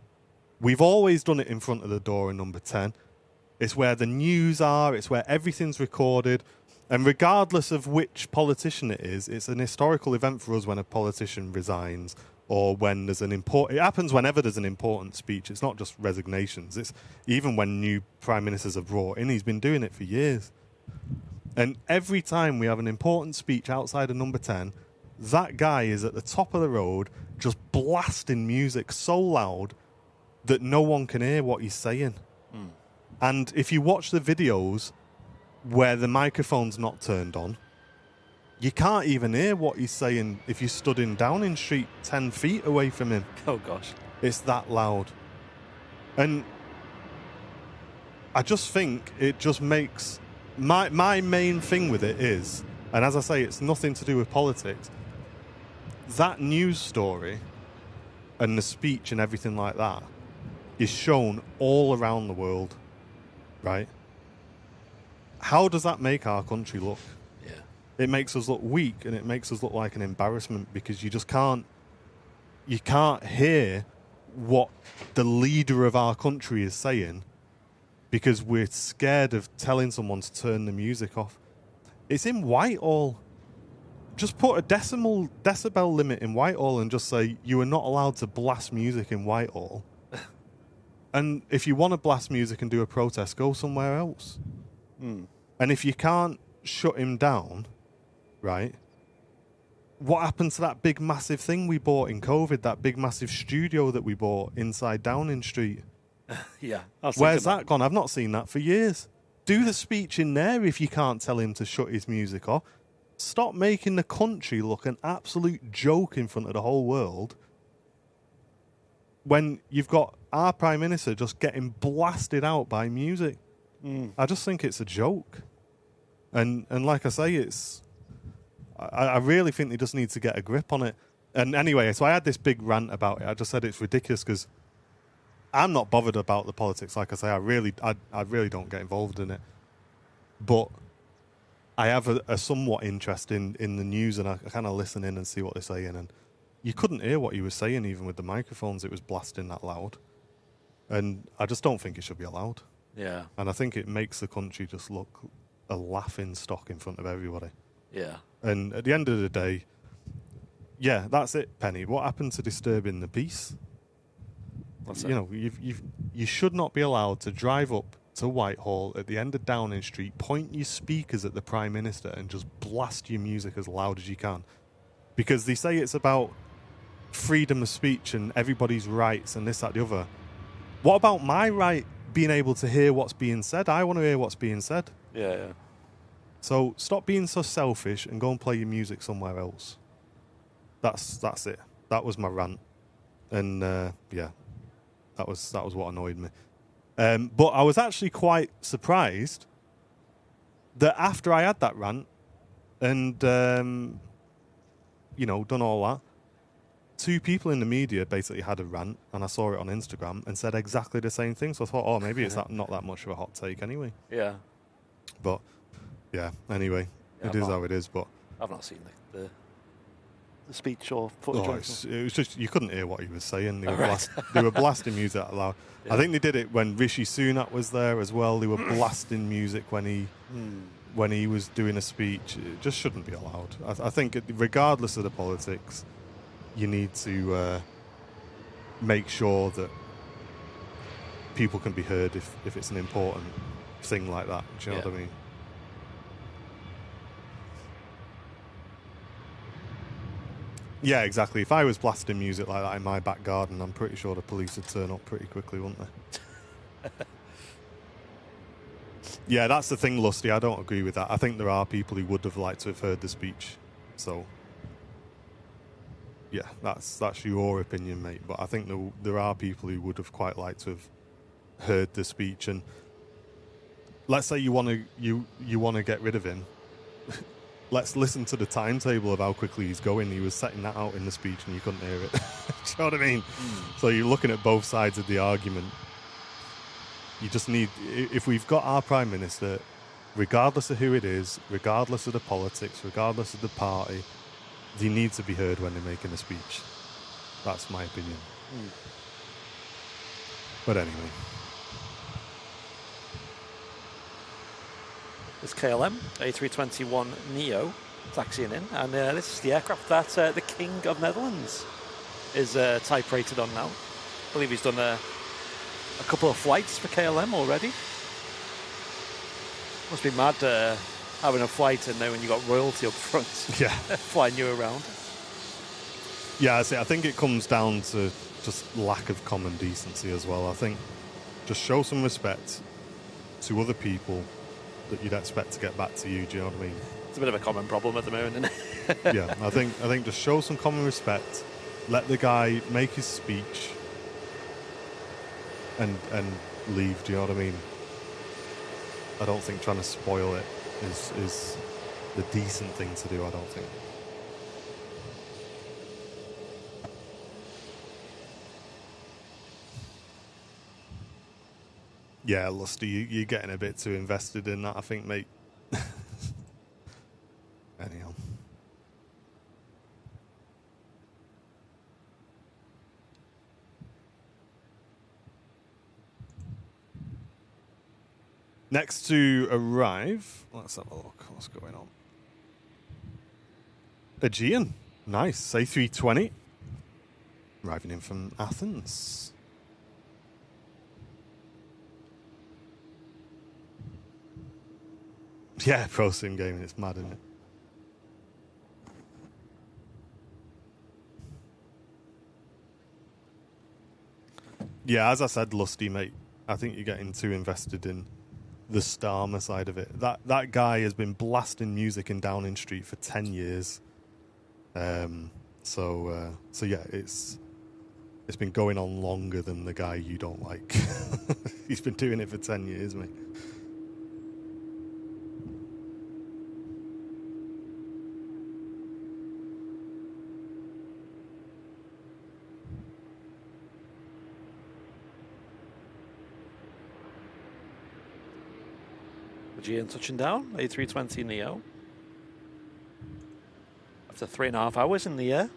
We've always done it in front of the door in number 10. It's where the news are. It's where everything's recorded. And regardless of which politician it is, it's an historical event for us when a politician resigns or when there's it happens whenever there's an important speech. It's not just resignations. It's even when new prime ministers are brought in. He's been doing it for years. And every time we have an important speech outside of number 10, that guy is at the top of the road just blasting music so loud that no one can hear what he's saying. And if you watch the videos where the microphone's not turned on, you can't even hear what he's saying if you stood in Downing Street 10 feet away from him. Oh, gosh. It's that loud. And I just think it just makes... My main thing with it is, and as I say, it's nothing to do with politics, that news story and the speech and everything like that is shown all around the world, right? How does that make our country look? Yeah. It makes us look weak, and it makes us look like an embarrassment because you can't hear what the leader of our country is saying because we're scared of telling someone to turn the music off. It's in Whitehall. Just put a decibel limit in Whitehall and just say you are not allowed to blast music in Whitehall. And if you want to blast music and do a protest, go somewhere else. And if you can't shut him down, right, what happened to that big massive thing we bought in COVID, that big massive studio that we bought inside Downing Street? Yeah. Where's that gone? I've not seen that for years. Do the speech in there if you can't tell him to shut his music off. Stop making the country look an absolute joke in front of the whole world when you've got our Prime Minister just getting blasted out by music. I just think it's a joke. And like I say, I really think they just need to get a grip on it. And anyway, so I had this big rant about it. I just said it's ridiculous because I'm not bothered about the politics. Like I say, I really don't get involved in it. But I have a somewhat interest in the news, and I kind of listen in and see what they're saying. And you couldn't hear what he was saying even with the microphones. It was blasting that loud. And I just don't think it should be allowed. Yeah. And I think it makes the country just look a laughing stock in front of everybody. Yeah. And at the end of the day, yeah, that's it, Penny. What happened to disturbing the peace? You should not be allowed to drive up to Whitehall at the end of Downing Street, point your speakers at the Prime Minister and just blast your music as loud as you can. Because they say it's about freedom of speech and everybody's rights and this, that, the other. What about my right being able to hear what's being said? I want to hear what's being said. Yeah. So stop being so selfish and go and play your music somewhere else. That's it. That was my rant. And yeah, that was what annoyed me. But I was actually quite surprised that after I had that rant and done all that, 2 people in the media basically had a rant, and I saw it on Instagram and said exactly the same thing. So I thought, oh, maybe it's not that much of a hot take anyway. Yeah. But yeah, anyway, it is how it is. But I've not seen the the speech or footage? It was just you couldn't hear what he was saying. They, Right. they were blasting music out loud. Yeah. I think they did it when Rishi Sunak was there as well. They were blasting music when he was doing a speech. It just shouldn't be allowed. I think regardless of the politics, you need to make sure that people can be heard if it's an important thing like that. Do you know what I mean? Yeah, exactly. If I was blasting music like that in my back garden, I'm pretty sure the police would turn up pretty quickly, wouldn't they? Yeah, that's the thing, Lusty. I don't agree with that. I think there are people who would have liked to have heard the speech. So, yeah, that's your opinion, mate. But I think there are people who would have quite liked to have heard the speech. And let's say you want to get rid of him. Let's listen to the timetable of how quickly he's going. He was setting that out in the speech and you couldn't hear it. Do you know what I mean? So you're looking at both sides of the argument. You just need, if we've got our Prime Minister, regardless of who it is, regardless of the politics, regardless of the party, they need to be heard when they're making a speech. That's my opinion. But anyway. It's KLM A321 Neo taxiing in, and this is the aircraft that the King of Netherlands is type rated on now. I believe he's done a couple of flights for KLM already. Must be mad having a flight and knowing you got royalty up front. Yeah. Flying you around. Yeah, I think it comes down to just lack of common decency as well. I think just show some respect to other people that you'd expect to get back to you. Do you know what I mean? It's a bit of a common problem at the moment, isn't it? Yeah, I think just show some common respect. Let the guy make his speech and leave. Do you know what I mean? I don't think trying to spoil it is the decent thing to do. I don't think. Yeah, Lusty, you're getting a bit too invested in that, I think, mate. Anyhow. Next to arrive, let's have a look. What's going on? Aegean. Nice. A320. Arriving in from Athens. Yeah, pro sim gaming, it's mad, isn't it? Yeah, as I said, Lusty, mate, I think you're getting too invested in the Starmer side of it. That guy has been blasting music in Downing Street for 10 years. So yeah, it's been going on longer than the guy you don't like. He's been doing it for 10 years, mate. Aegean touching down, A320 Neo. After 3.5 hours in the air.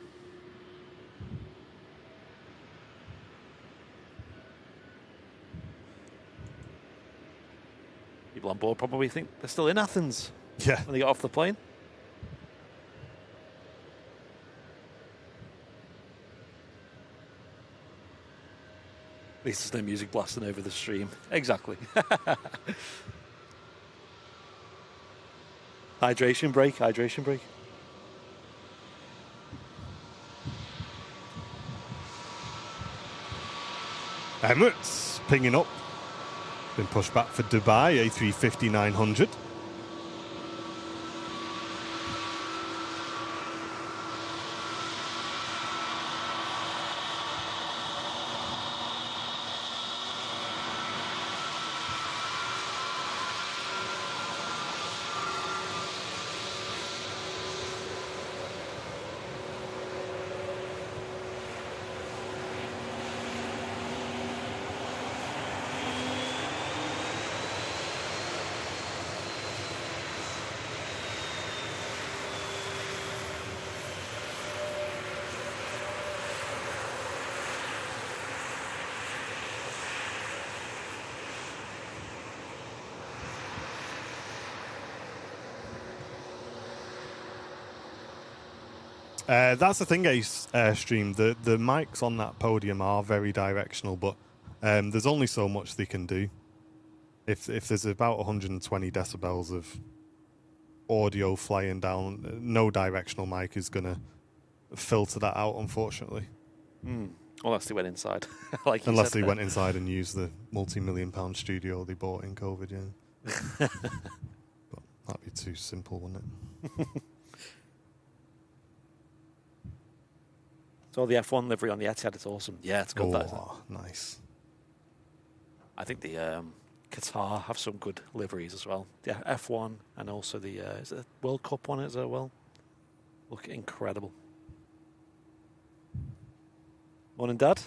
People on board probably think they're still in Athens Yeah. when they get off the plane. At least there's no music blasting over the stream. Exactly. Hydration break, hydration break. Emirates pinging up. Been pushed back for Dubai, A350-900. That's the thing, Ace Airstream. The mics on that podium are very directional, but there's only so much they can do. If there's about 120 decibels of audio flying down, no directional mic is going to filter that out, unfortunately. Unless they went inside. Like you Unless said they there. went inside and used the multi-million-pound studio they bought in COVID, yeah. But that'd be too simple, wouldn't it? So the F1 livery on the Etihad is awesome. Yeah, it's good. That, isn't it? Nice. I think the Qatar have some good liveries as well. Yeah, F1 and also the is it the World Cup one as well. Look incredible. Morning, Dad.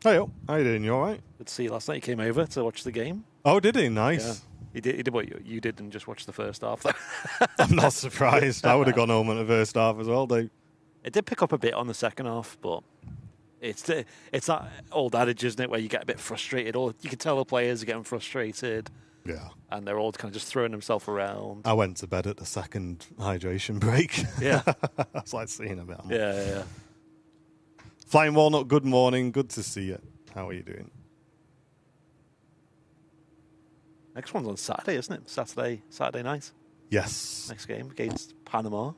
Hey, how you doing? You all right? Good to see you last night. He came over to watch the game. Oh, did he? Nice. Yeah. He did what you did and just watch the first half. Though. I'm not surprised. I would have gone home in the first half as well, Dave. It did pick up a bit on the second half, but it's that old adage, isn't it, where you get a bit frustrated, or you can tell the players are getting frustrated. Yeah. And they're all kind of just throwing themselves around. I went to bed at the second hydration break. Yeah. That's like seeing a bit. Yeah. Flying Walnut, good morning. Good to see you. How are you doing? Next one's on Saturday, isn't it? Saturday night. Yes. Next game against Panama.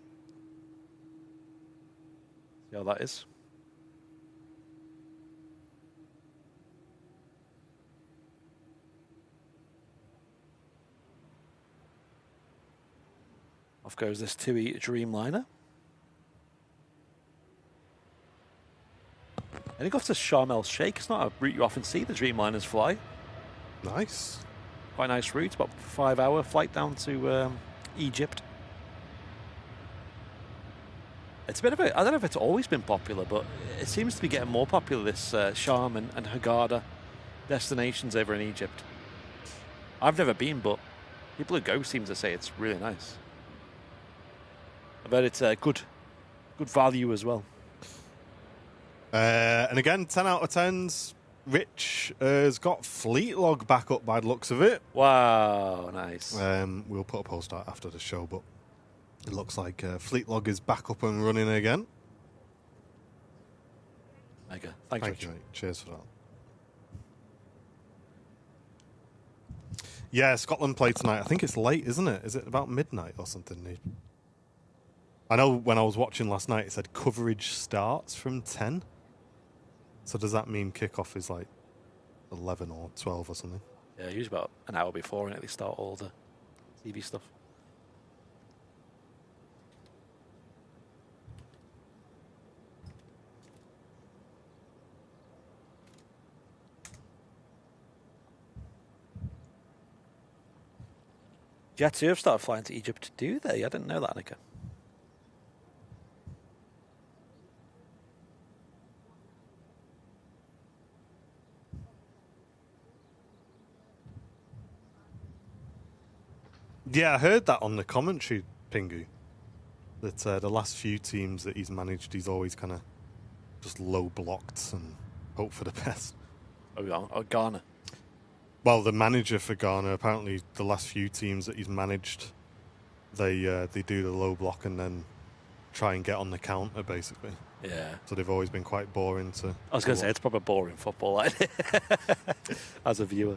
See how that is. Off goes this TUI Dreamliner. And it got to Sharm el Sheikh. It's not a route you often see the Dreamliners fly. Nice. Quite a nice route, about 5-hour flight down to Egypt. It's a bit of a, I don't know if it's always been popular, but it seems to be getting more popular, this Sharm and Hurghada destinations over in Egypt. I've never been, but people who go seem to say it's really nice. I bet it's good value as well. And again, 10 out of 10s. Rich has got Fleet Log back up by the looks of it. Wow, nice. We'll put a post out after the show, but it looks like Fleet Log is back up and running again. Mega. Thanks, Thank Rich. you, mate. Cheers for that. Yeah, Scotland play tonight. I think it's late, isn't it? Is it about midnight or something? I know when I was watching last night, it said coverage starts from 10. So does that mean kickoff is like 11 or 12 or something? Yeah, usually about an hour before, and they start all the TV stuff. Jets have started flying to Egypt, do they? I didn't know that, Annika. Yeah, I heard that on the commentary, Pingu. That the last few teams that he's managed, he's always kind of just low blocked and hope for the best. Oh, Ghana. Well, the manager for Ghana, apparently the last few teams that he's managed, they do the low block and then try and get on the counter, basically. Yeah. So they've always been quite boring to... I was going to say, it's probably boring football, like, as a viewer.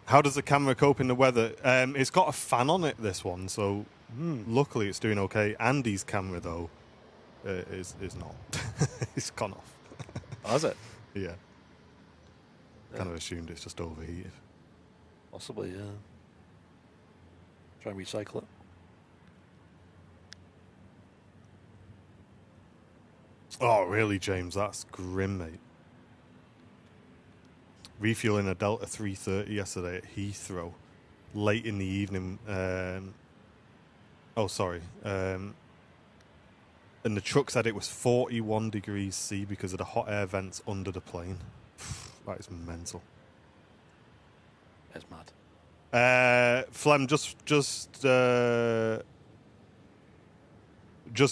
How does the camera cope in the weather? It's got a fan on it, this one, so luckily it's doing okay. Andy's camera, though, is not. It's gone off. Oh, is it? Yeah. Kind of assumed it's just overheated. Possibly, yeah. Try and recycle it. Oh, really, James? That's grim, mate. Refueling a Delta 330 yesterday at Heathrow, late in the evening. And the truck said it was 41 degrees C because of the hot air vents under the plane. That is mental. It's mad. Flem, just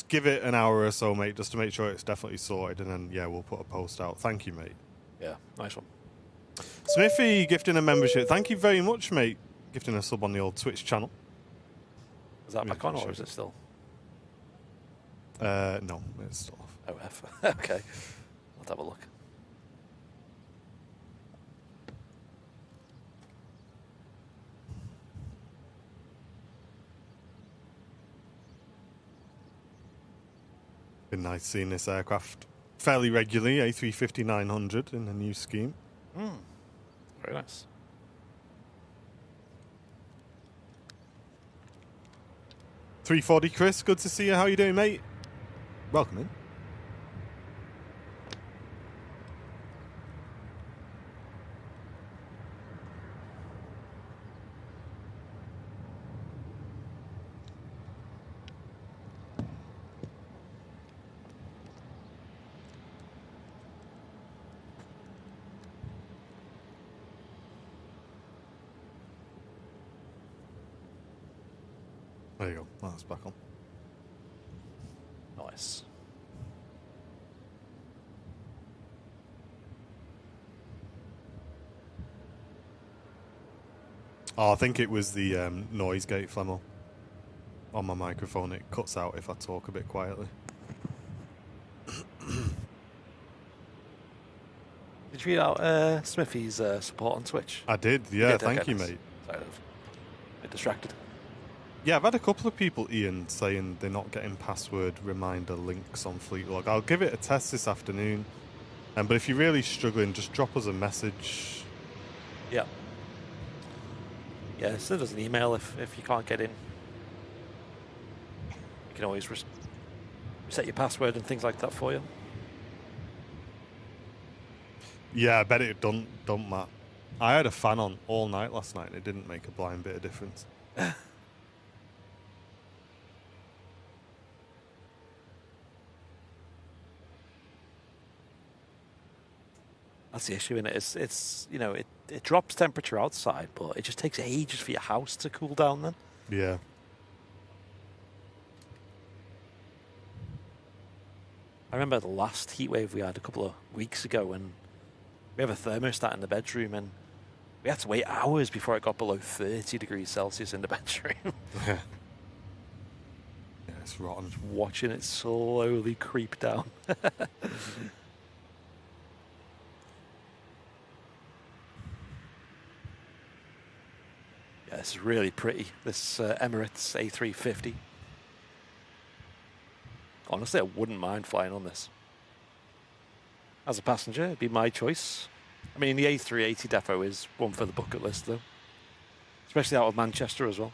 give it an hour or so, mate, just to make sure it's definitely sorted, and then, yeah, we'll put a post out. Thank you, mate. Yeah, nice one. Smithy gifting a membership. Thank you very much, mate. Gifting a sub on the old Twitch channel. Is that back on, or is it still? No, it's still off. OF. Okay. Let's have a look. Been nice seeing this aircraft fairly regularly, A350-900 in the new scheme. Very nice. $340 Chris, good to see you. How you doing, mate? Welcome in. There you go. Oh, that's back on. Nice. Oh, I think it was the noise gate, Flemo. On my microphone, it cuts out if I talk a bit quietly. Did you read out Smithy's support on Twitch? I did, yeah, You did? thank Okay, you, nice. mate. Sorry, I was a bit distracted. Yeah, I've had a couple of people, Ian, saying they're not getting password reminder links on Fleetlog. I'll give it a test this afternoon. But if you're really struggling, just drop us a message. Yeah. Yeah, send us an email if you can't get in. You can always reset your password and things like that for you. Yeah, I bet it don't, Matt. I had a fan on all night last night and it didn't make a blind bit of difference. That's the issue, innit? It's you know, it drops temperature outside, but it just takes ages for your house to cool down then. Yeah. I remember the last heat wave we had a couple of weeks ago when we have a thermostat in the bedroom and we had to wait hours before it got below 30 degrees Celsius in the bedroom. Yeah, it's rotten. Watching it slowly creep down. Yeah, it's really pretty, this Emirates A350. Honestly, I wouldn't mind flying on this. As a passenger, it'd be my choice. I mean, the A380 defo is one for the bucket list, though. Especially out of Manchester as well.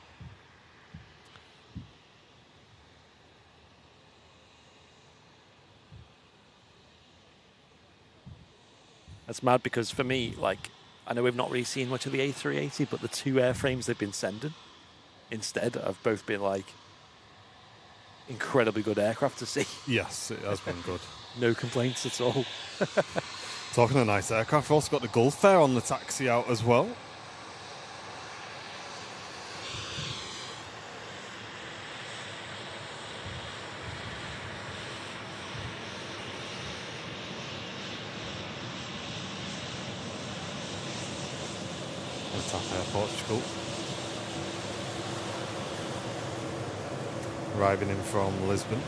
That's mad because for me, like, I know we've not really seen much of the A380, but the two airframes they've been sending instead have both been, like, incredibly good aircraft to see. Yes, it has been good. No complaints at all. Talking of nice aircraft, we've also got the Gulf there on the taxi out as well. Top Air Portugal. Arriving in from Lisbon.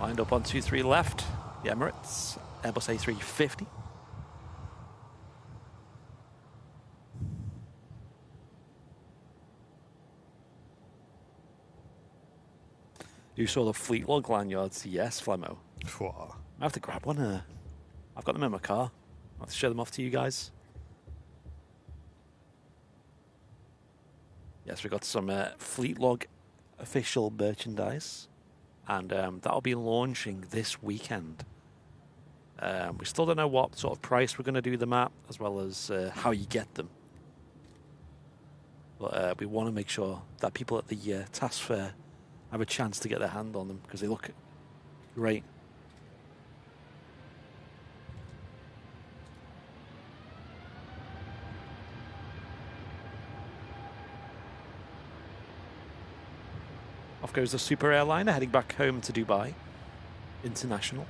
Lined up on 2-3 left, the Emirates, Airbus A350. You saw the Fleetlog lanyards? Yes, Flemo. What? I have to grab one. I've got them in my car. I'll have to show them off to you guys. Yes, we got some Fleetlog official merchandise. And that'll be launching this weekend. We still don't know what sort of price we're going to do them at, as well as how you get them. But we want to make sure that people at the task fair have a chance to get their hand on them, because they look great. Off goes the super airliner, heading back home to Dubai International.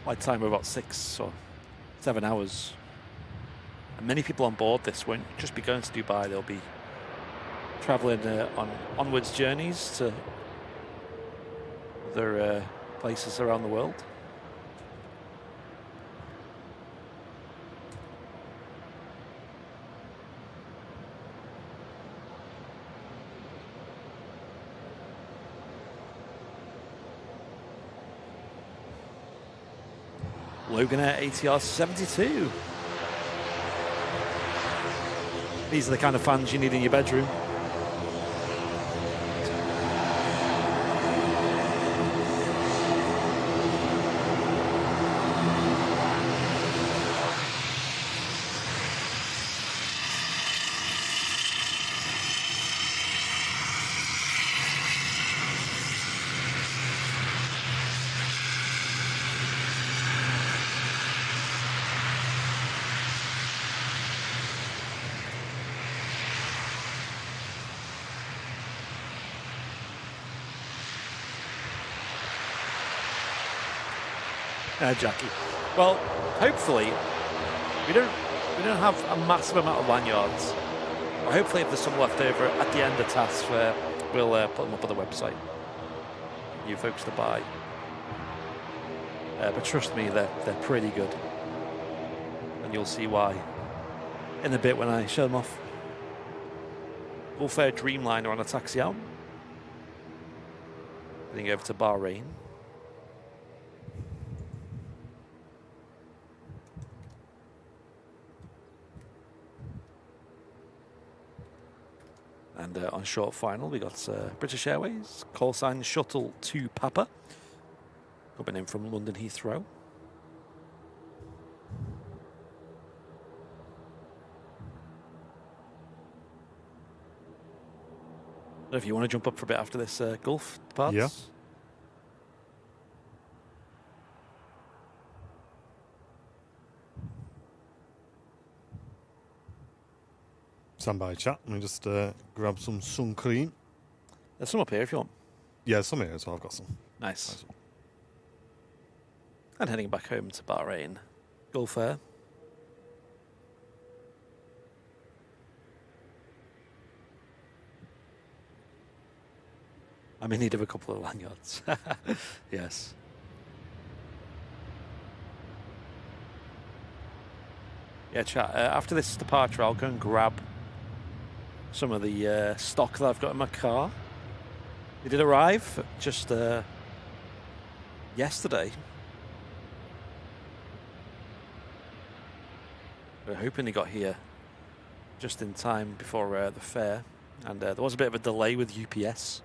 Flight time of about 6 or 7 hours. And many people on board this won't just be going to Dubai, they'll be traveling on onwards journeys to other places around the world. Loganair ATR 72. These are the kind of fans you need in your bedroom. Jackie. Well, hopefully we don't have a massive amount of lanyards. But hopefully, if there's some left over at the end of tasks, we'll put them up on the website. You folks to buy. But trust me, they're pretty good, and you'll see why in a bit when I show them off. Gulf Air Dreamliner on a taxi out. Heading over to Bahrain. And on short final, we got British Airways, call sign Shuttle to Papa, coming in from London Heathrow. If you want to jump up for a bit after this Gulf parts. Yeah. Stand by, chat. Let me just grab some sun cream. There's some up here if you want. Yeah, some here, so I've got some. Nice. And heading back home to Bahrain. Gulf Air. I'm in need of a couple of lanyards. Yes. Yeah, chat. After this departure, I'll go and grab some of the stock that I've got in my car. They did arrive just yesterday. We're hoping he got here just in time before the fair. And there was a bit of a delay with UPS.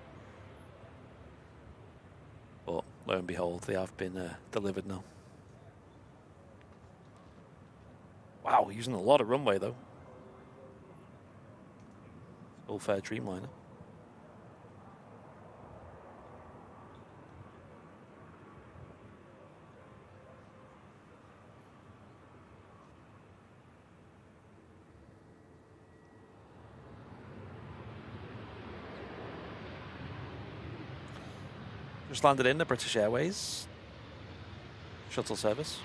But lo and behold, they have been delivered now. Wow, using a lot of runway though. Gulf Air Dreamliner. Just landed in the British Airways shuttle service.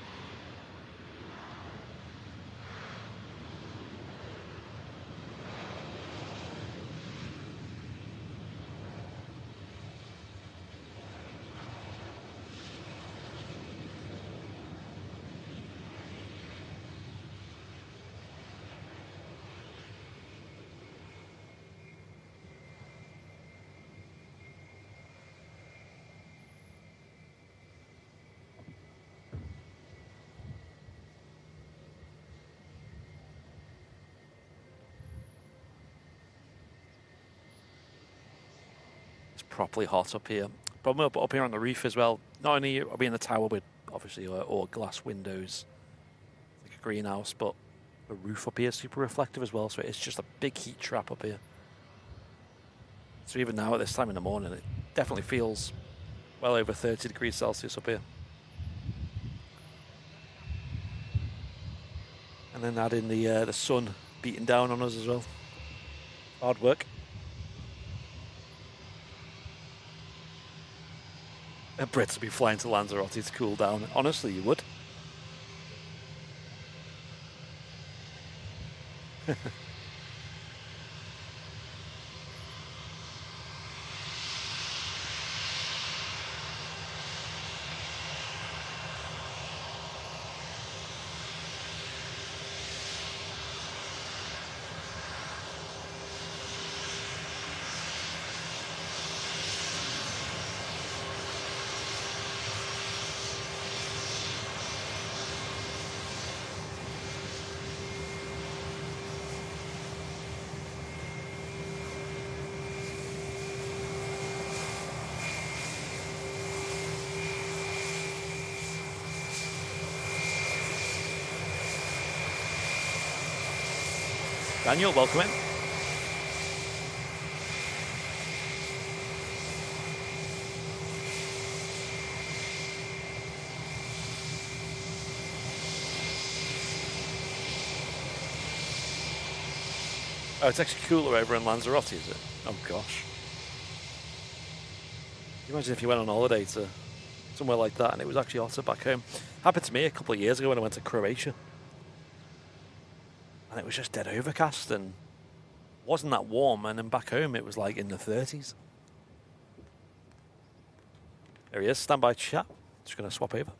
Properly hot up here. Problem up here on the roof as well. Not only are we in the tower with obviously all glass windows, like a greenhouse, but the roof up here is super reflective as well. So it's just a big heat trap up here. So even now at this time in the morning, it definitely feels well over 30 degrees Celsius up here. And then add in the sun beating down on us as well. Hard work. A Brits would be flying to Lanzarote to cool down. Honestly, you would. Daniel, welcome in. Oh, it's actually cooler over in Lanzarote, is it? Oh, gosh. Can you imagine if you went on holiday to somewhere like that and it was actually hotter back home? Happened to me a couple of years ago when I went to Croatia. And it was just dead overcast and wasn't that warm. And then back home it was like in the 30s. There he is, standby chat. Just going to swap over.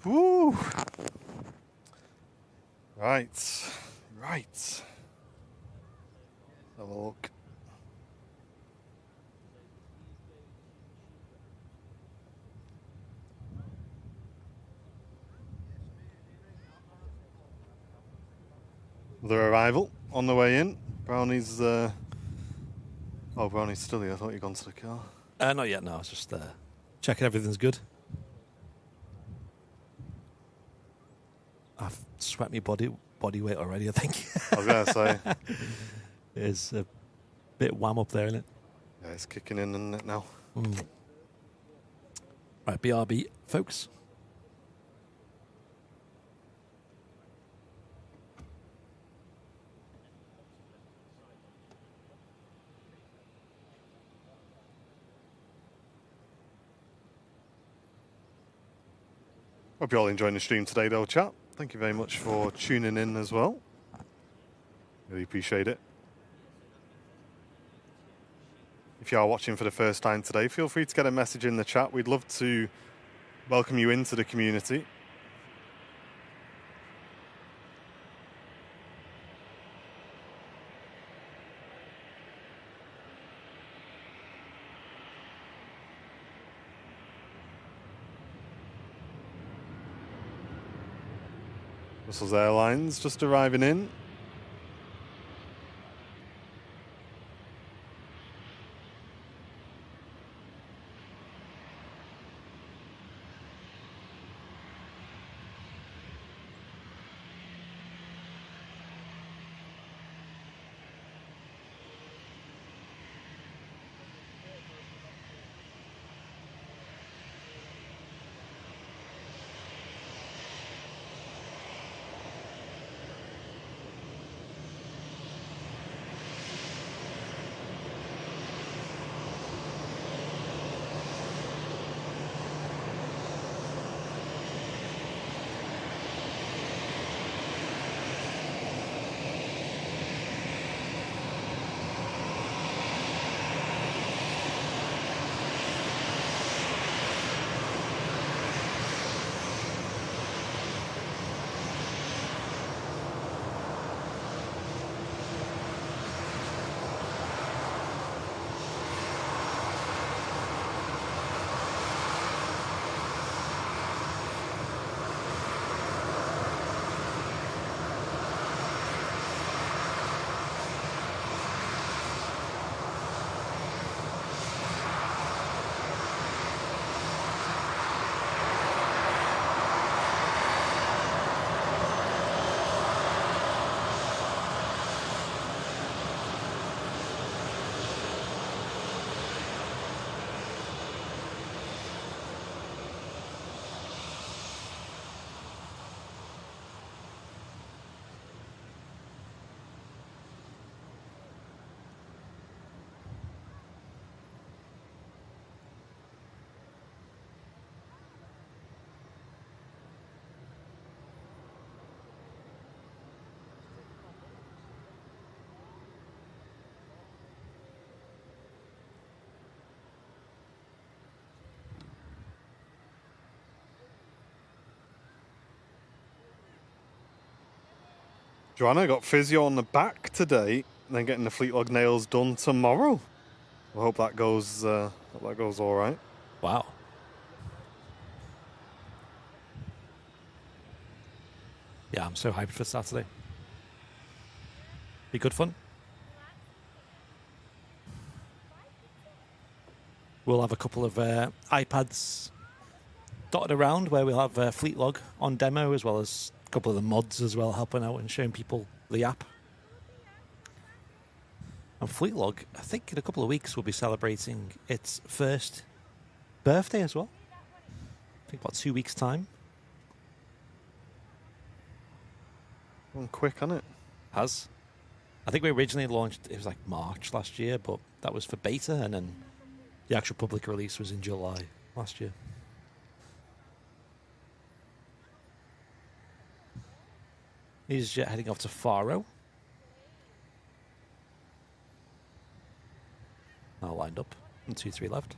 Woo! Right. Right. Have a look. Their arrival on the way in. Brownie's. Oh, Brownie's still here. I thought you'd gone to the car. Not yet, no. I was just checking everything's good. I've sweat my body weight already, I think. I was going to say. It's a bit wham up there, isn't it? Yeah, it's kicking in, isn't it, now? Mm. Right, BRB, folks. Hope you're all enjoying the stream today, though, chat. Thank you very much for tuning in as well. Really appreciate it. If you are watching for the first time today, feel free to get a message in the chat. We'd love to welcome you into the community. Brussels Airlines just arriving in. Joanna got physio on the back today, and then getting the fleet log nails done tomorrow. I hope that goes all right. Wow. Yeah, I'm so hyped for Saturday. Be good fun. We'll have a couple of iPads dotted around where we'll have Fleet Log on demo, as well as a couple of the mods as well, helping out and showing people the app. And Fleet Log, I think in a couple of weeks, we'll be celebrating its first birthday as well. I think about 2 weeks' time. Gone quick, hasn't it? Has. I think we originally launched, it was like March last year, but that was for beta, and then the actual public release was in July last year. He's heading off to Faro. Now lined up, and 2-3 left.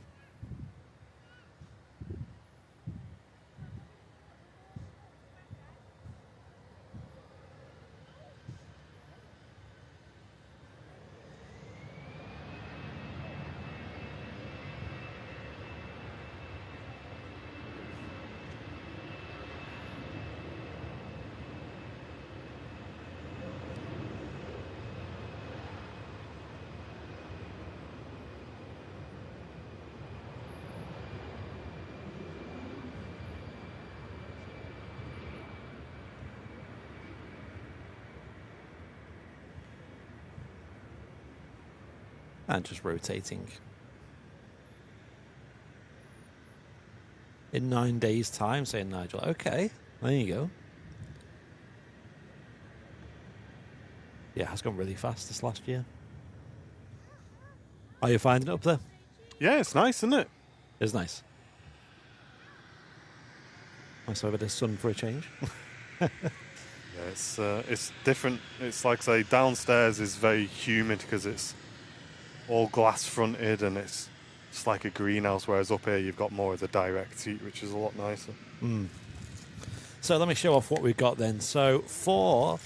And just rotating. In 9 days' time, saying Nigel, okay, there you go. Yeah, it has gone really fast this last year. Are you finding it up there? Yeah, it's nice, isn't it? It's nice. Nice over the sun for a change. Yeah, it's different. It's like, say, downstairs is very humid because it's all glass fronted and it's just like a greenhouse, whereas up here you've got more of the direct heat, which is a lot nicer. So let me show off what we've got then. So for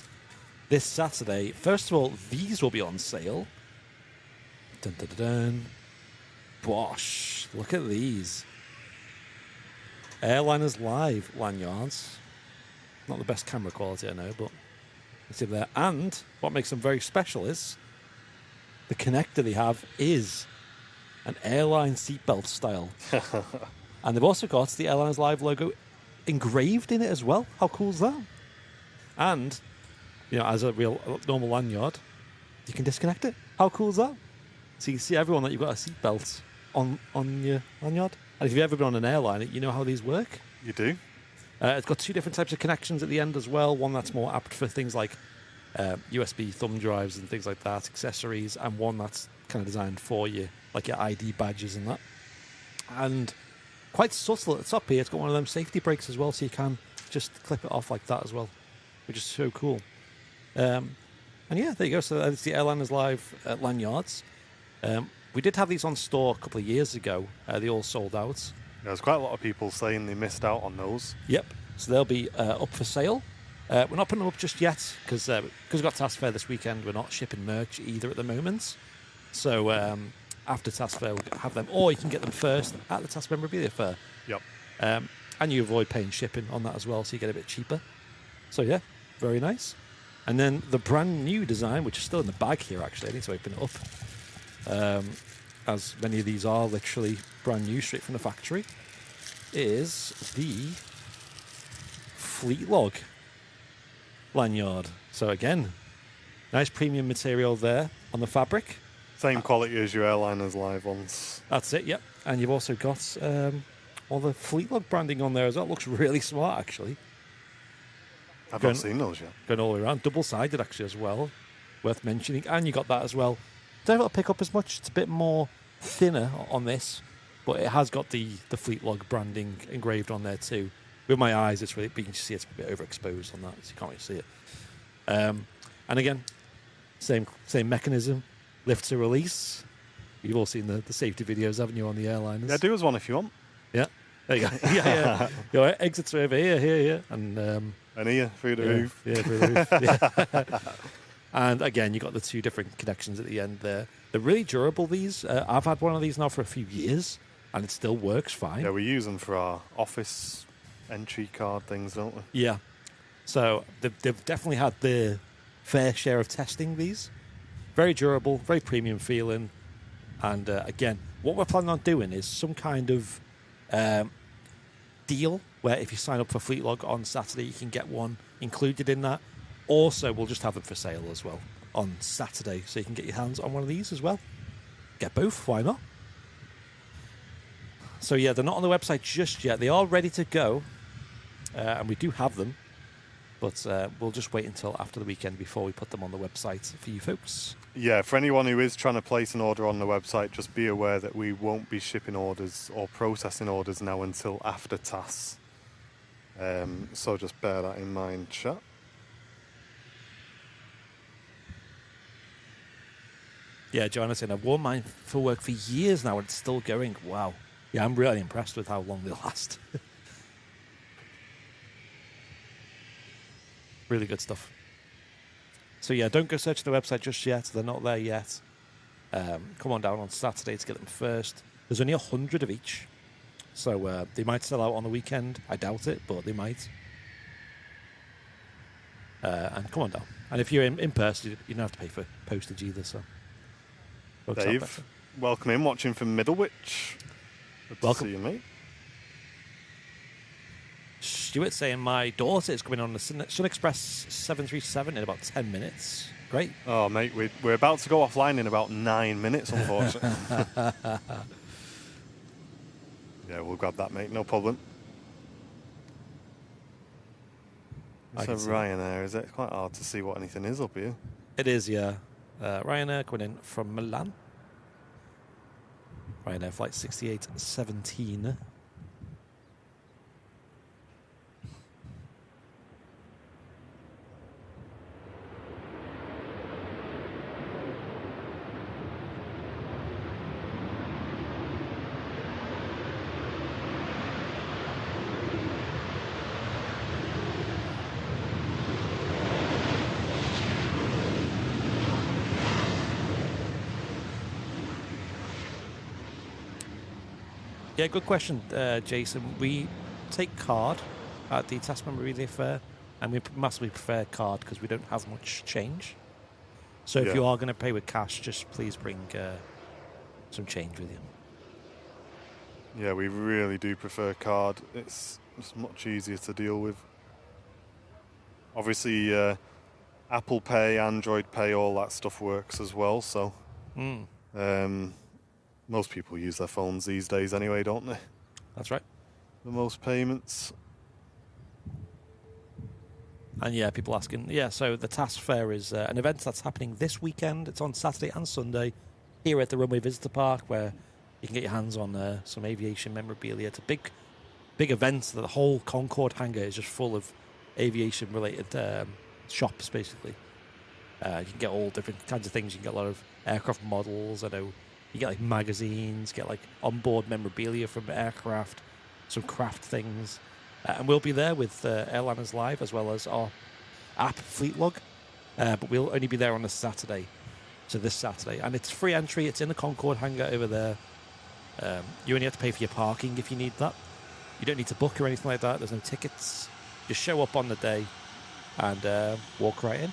this Saturday, first of all, these will be on sale. Dun, dun, dun, dun. Bosh, look at these. Airliners Live lanyards. Not the best camera quality, I know, but let's see there. And what makes them very special is the connector they have is an airline seatbelt style. And they've also got the Airliners Live logo engraved in it as well. How cool is that? And, you know, as a real normal lanyard, you can disconnect it. How cool is that? So you can see everyone that you've got a seatbelt on your lanyard. And if you've ever been on an airline, you know how these work. You do? It's got two different types of connections at the end as well. One that's more apt for things like USB thumb drives and things like that, accessories, and one that's kind of designed for you, like your ID badges and that. And quite subtle at the top here, it's got one of them safety brakes as well, so you can just clip it off like that as well, which is so cool. And yeah, there you go. So it's the Airliners Live lanyards. We did have these on store a couple of years ago. They all sold out. There's quite a lot of people saying they missed out on those. Yep. So they'll be up for sale. We're not putting them up just yet because we've got Task Fair this weekend. We're not shipping merch either at the moment. So after Task Fair, we'll have them. Or you can get them first at the Task Memorabilia Fair. Yep. And you avoid paying shipping on that as well, so you get a bit cheaper. So yeah, very nice. And then the brand new design, which is still in the bag here actually. I need to open it up. As many of these are literally brand new, straight from the factory, is the Fleet Log lanyard. So again, nice premium material there on the fabric. Same quality as your Airliners Live ones. That's it, yep. And you've also got all the Fleet Log branding on there as well. It looks really smart, actually. I've not seen those yet. Going all the way around. Double-sided, actually, as well. Worth mentioning. And you got that as well. Don't have to pick up as much. It's a bit more thinner on this, but it has got the Fleet Log branding engraved on there too. With my eyes, it's really, but you can see it's a bit overexposed on that, so you can't really see it. And again, same mechanism, lift to release. You've all seen the safety videos, haven't you, on the airliners? Yeah, do us one if you want. Yeah, there you go. yeah. Your exits are over here, and And here, through the roof. Yeah, through the roof. Yeah. And again, you got the two different connections at the end there. They're really durable, these. I've had one of these now for a few years, and it still works fine. Yeah, we use them for our office entry card things, don't we? Yeah. So they've definitely had their fair share of testing, these. Very durable, very premium feeling. And again, what we're planning on doing is some kind of deal where if you sign up for Fleetlog on Saturday, you can get one included in that. Also, we'll just have them for sale as well on Saturday, so you can get your hands on one of these as well. Get both, why not? So yeah, they're not on the website just yet. They are ready to go, and we do have them, but we'll just wait until after the weekend before we put them on the website for you folks. Yeah, for anyone who is trying to place an order on the website, just be aware that we won't be shipping orders or processing orders now until after TAS. So just bear that in mind, chat. Yeah, Joanna's saying, I've worn mine for work for years now and it's still going. Wow. Yeah, I'm really impressed with how long they last. Really good stuff. So yeah, don't go searching the website just yet. They're not there yet. Come on down on Saturday to get them first. There's only 100 of each. So they might sell out on the weekend. I doubt it, but they might. And come on down. And if you're in person, you don't have to pay for postage either, so... Dave, welcome in, watching from Middlewich. Good Welcome. to see you, mate. Stuart saying my daughter is coming on the Sun Express 737 in about 10 minutes. Great. Oh, mate, we're about to go offline in about 9 minutes, unfortunately. Yeah, we'll grab that, mate, no problem. It's a Ryanair, is it? It's quite hard to see what anything is up here. It is, yeah. Ryanair coming in from Milan. Ryanair flight 6817. Yeah, good question, Jason. We take card at the TAS Memorabilia Fair, and we massively prefer card because we don't have much change. So if you are going to pay with cash, just please bring some change with you. Yeah, we really do prefer card. It's much easier to deal with. Obviously, Apple Pay, Android Pay, all that stuff works as well. So most people use their phones these days anyway, don't they? That's right. The most payments. And yeah, people asking. Yeah, so the TAS Fair is an event that's happening this weekend. It's on Saturday and Sunday here at the Runway Visitor Park, where you can get your hands on some aviation memorabilia. It's a big event. The whole Concorde hangar is just full of aviation-related shops, basically. You can get all different kinds of things. You can get a lot of aircraft models. I know you get like magazines, get like onboard memorabilia from aircraft, some craft things. And we'll be there with Airliners Live as well as our app Fleetlog. But we'll only be there on a Saturday. So this Saturday. And it's free entry. It's in the Concorde hangar over there. You only have to pay for your parking if you need that. You don't need to book or anything like that. There's no tickets. Just show up on the day and walk right in.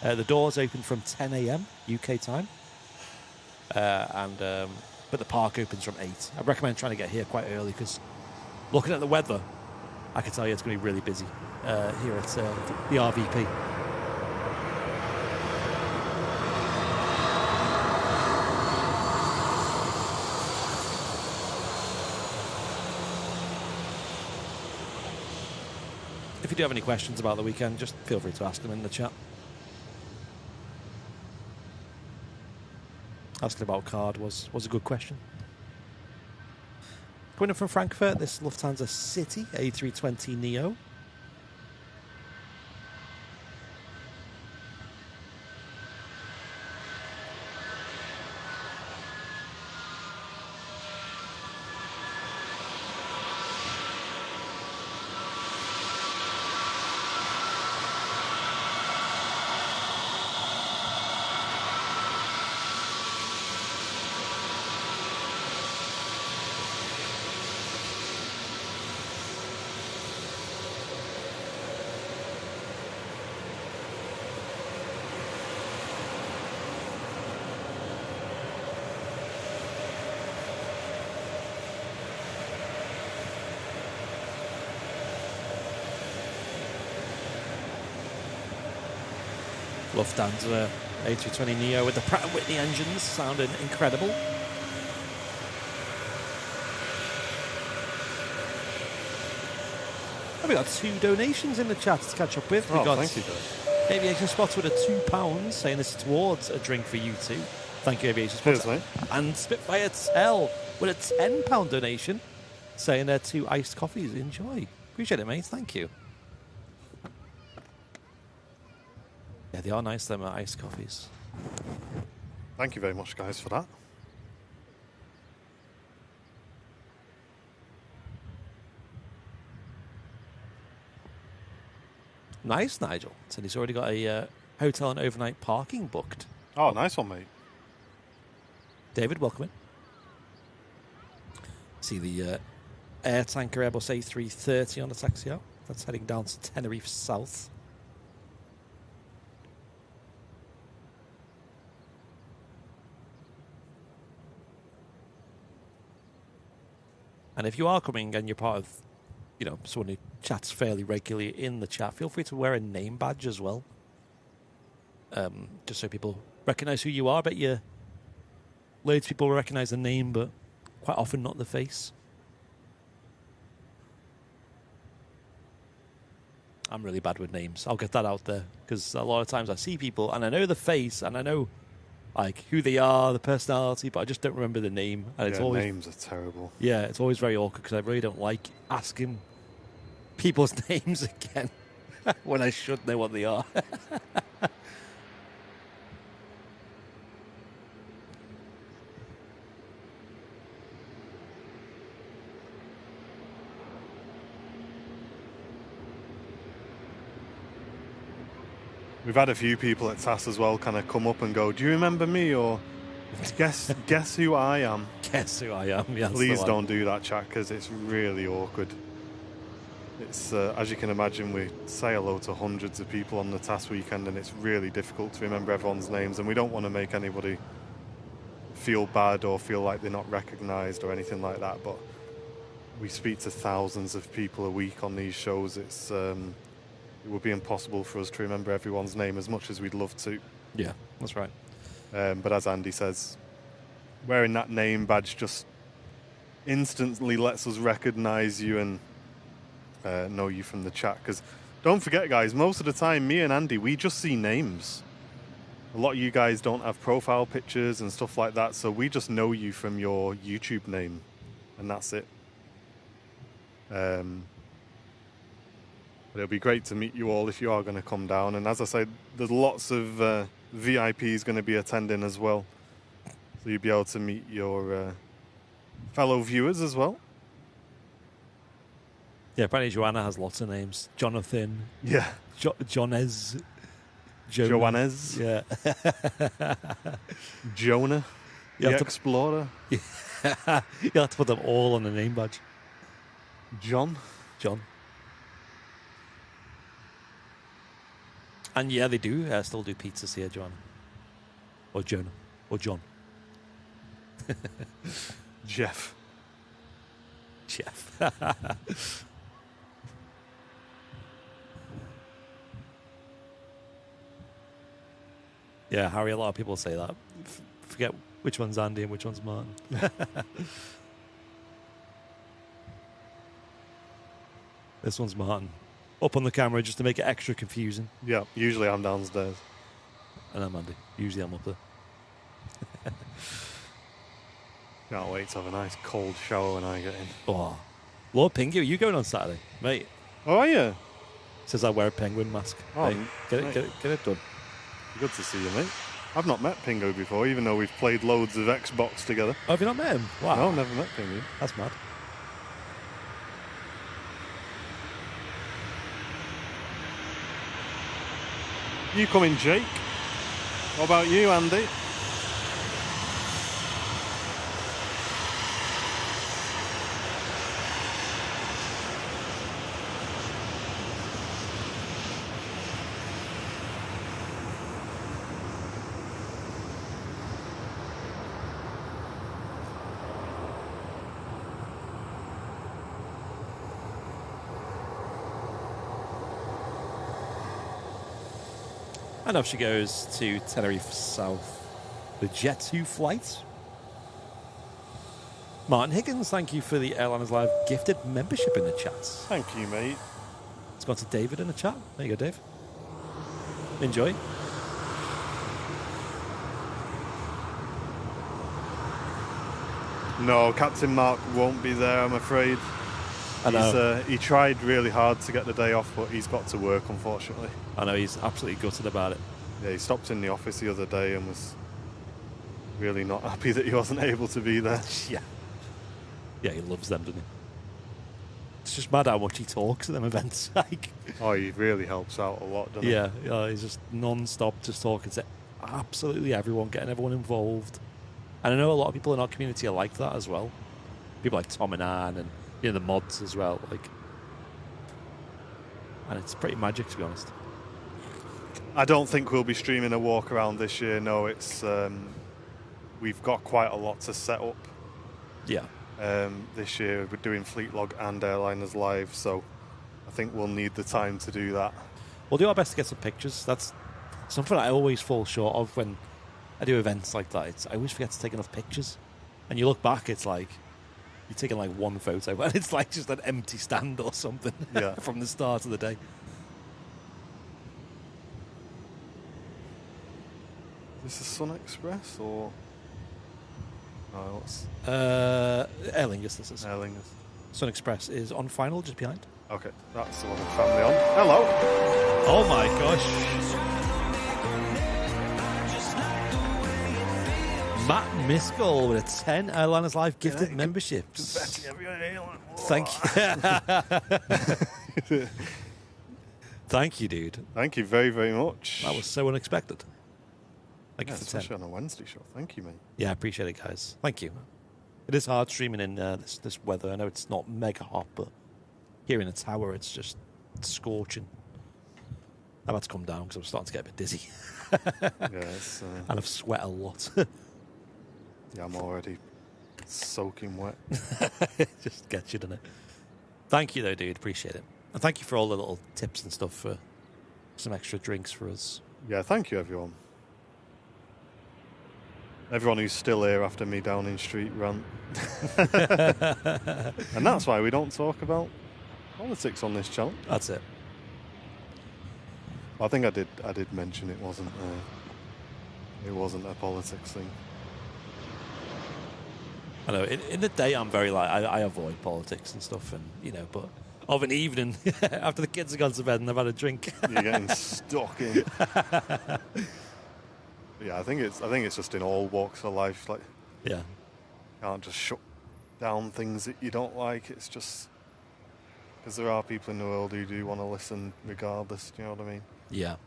The doors open from 10 a.m. UK time. But the park opens from 8. I recommend trying to get here quite early because looking at the weather, I can tell you it's going to be really busy here at the RVP. If you do have any questions about the weekend, just feel free to ask them in the chat. Asking about card was a good question. Coming in from Frankfurt, this Lufthansa City A320neo. Lufthansa A320neo with the Pratt & Whitney engines sounding incredible. And we got 2 donations in the chat to catch up with. We got thank you, guys. Aviation Spots with a £2 saying this is towards a drink for you two. Thank you, Aviation Spots. Cheers, mate. And Spitfire Tell with a £10 donation saying they're 2 iced coffees. Enjoy. Appreciate it, mate. Thank you. Yeah, they are nice, them iced coffees. Thank you very much, guys, for that. Nice, Nigel. Said he's already got a hotel and overnight parking booked. Oh, nice one, mate. David, welcome in. See the air tanker Airbus A330 on the taxi out. That's heading down to Tenerife South. And if you are coming and you're part of, you know, someone who chats fairly regularly in the chat, feel free to wear a name badge as well. Just so people recognise who you are. I bet you loads of people recognise the name, but quite often not the face. I'm really bad with names. I'll get that out there because a lot of times I see people and I know the face and I know like who they are, the personality, but I just don't remember the name. And it's always, names are terrible. yeah, it's always very awkward because I really don't like asking people's names again when I should know what they are. We've had a few people at TAS as well kind of come up and go, do you remember me? Or guess who I am? Guess who I am? Yeah, Please don't do that, chat, because it's really awkward. It's as you can imagine, we say hello to hundreds of people on the TAS weekend, and it's really difficult to remember everyone's names, and we don't want to make anybody feel bad or feel like they're not recognised or anything like that, but we speak to thousands of people a week on these shows. It's it would be impossible for us to remember everyone's name as much as we'd love to. Yeah, that's right. But as Andy says, wearing that name badge just instantly lets us recognise you and know you from the chat. Because don't forget, guys, most of the time, me and Andy, we just see names. A lot of you guys don't have profile pictures and stuff like that, so we just know you from your YouTube name, and that's it. But it'll be great to meet you all if you are going to come down. And as I said, there's lots of VIPs going to be attending as well. So you'll be able to meet your fellow viewers as well. Yeah, apparently Joanna has lots of names. Jonathan. Yeah. Johnez. Joannes. Yeah. Jonah. You The have to- Explorer. You have to put them all on the name badge. John. John. And yeah, they do still do pizzas here, Joanna. Or Jonah. Or John. Jeff. Jeff. Yeah, Harry, a lot of people say that. Forget which one's Andy and which one's Martin. This one's Martin. Up on the camera just to make it extra confusing. Yeah, usually I'm downstairs. And I'm Andy. Usually I'm up there. Can't wait to have a nice cold shower when I get in. Oh, Lord Pingu, are you going on Saturday? Mate, Oh, are you? says I wear a penguin mask. Oh, Mate, get it done. Good to see you, mate. I've not met Pingo before, even though we've played loads of Xbox together. Oh, have you not met him? Wow. No, never met Pingo. That's mad. You coming, Jake? What about you, Andy? And off she goes to Tenerife South, the Jet2 flight. Martin Higgins, thank you for the Airliners Live gifted membership in the chat. Thank you, mate. Let's go on to David in the chat. There you go, Dave. Enjoy. No, Captain Mark won't be there, I'm afraid. I know. He tried really hard to get the day off, but he's got to work, unfortunately. I know, he's absolutely gutted about it. Yeah, he stopped in the office the other day and was really not happy that he wasn't able to be there. Yeah. Yeah, he loves them, doesn't he? It's just mad how much he talks at them events. Like, Oh, he really helps out a lot, doesn't he? yeah, he's just non-stop just talking to absolutely everyone, getting everyone involved. And I know a lot of people in our community are like that as well. People like Tom and Anne and the mods as well. And it's pretty magic, to be honest. I don't think we'll be streaming a walk around this year. No, it's we've got quite a lot to set up. Yeah. This year we're doing Fleet Log and Airliners Live, so I think we'll need the time to do that. We'll do our best to get some pictures. That's something I always fall short of when I do events like that. I always forget to take enough pictures. And you look back, it's like you're taking like one photo, and it's like just an empty stand or something from the start of the day. Is this a Sun Express or? No, what's Aer Lingus, this is. Aer Lingus. Sun Express is on final, just behind. Okay, that's the one with family on. Hello. Oh my gosh. Matt Miskell with a 10 Airliners Live gifted memberships. Thank you. Thank you, dude. Thank you very, very much. That was so unexpected. Thank you for 10. Especially on a Wednesday show. Thank you, mate. Yeah, I appreciate it, guys. Thank you. It is hard streaming in this weather. I know it's not mega hot, but here in the tower, it's just scorching. I've had to come down because I'm starting to get a bit dizzy. Yes. And I've sweat a lot. Yeah, I'm already soaking wet. Just gets you, doesn't it? Thank you, though, dude. Appreciate it. And thank you for all the little tips and stuff for some extra drinks for us. Yeah, thank you, everyone. Everyone who's still here after me Downing Street rant. And that's why we don't talk about politics on this channel. That's it. I think I did mention it wasn't a politics thing. I know. In the day, I'm very I avoid politics and stuff, and but of an evening after the kids have gone to bed and I've had a drink, You're getting stuck in. Yeah, I think it's just in all walks of life. Like, yeah, you can't just shut down things that you don't like. It's just because there are people in the world who do want to listen regardless. Do you know what I mean? yeah,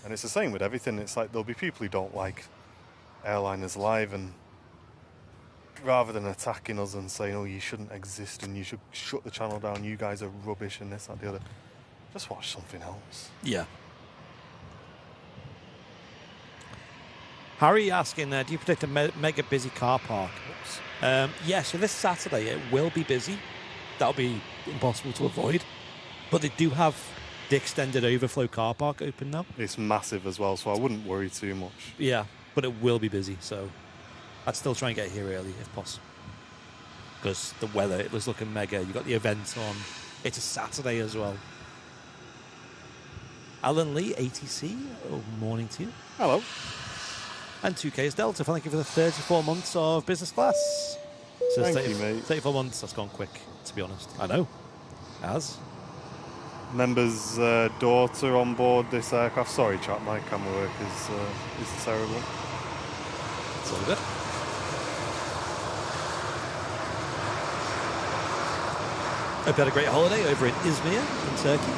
And it's the same with everything. It's like there'll be people who don't like Airliners Live, and rather than attacking us and saying, "Oh, you shouldn't exist and you should shut the channel down. You guys are rubbish and this, that, the other," just watch something else. yeah. Harry asking, do you predict a mega busy car park? Yeah, so this Saturday it will be busy. That'll be impossible to avoid. But they do have the extended overflow car park open now. It's massive as well, so I wouldn't worry too much. Yeah, but it will be busy, so I'd still try and get here early if possible. Because the weather, it was looking mega. You got the event on. It's a Saturday as well. Alan Lee, ATC, morning to you. Hello. And 2K's Delta, thank you for the 34 months of business class. So Thank you, mate. 34 months, that's gone quick, to be honest. I know. As. Member's daughter on board this aircraft. Sorry, chat, my camera work is terrible. It's all good. Hope you had a great holiday over in Izmir, in Turkey.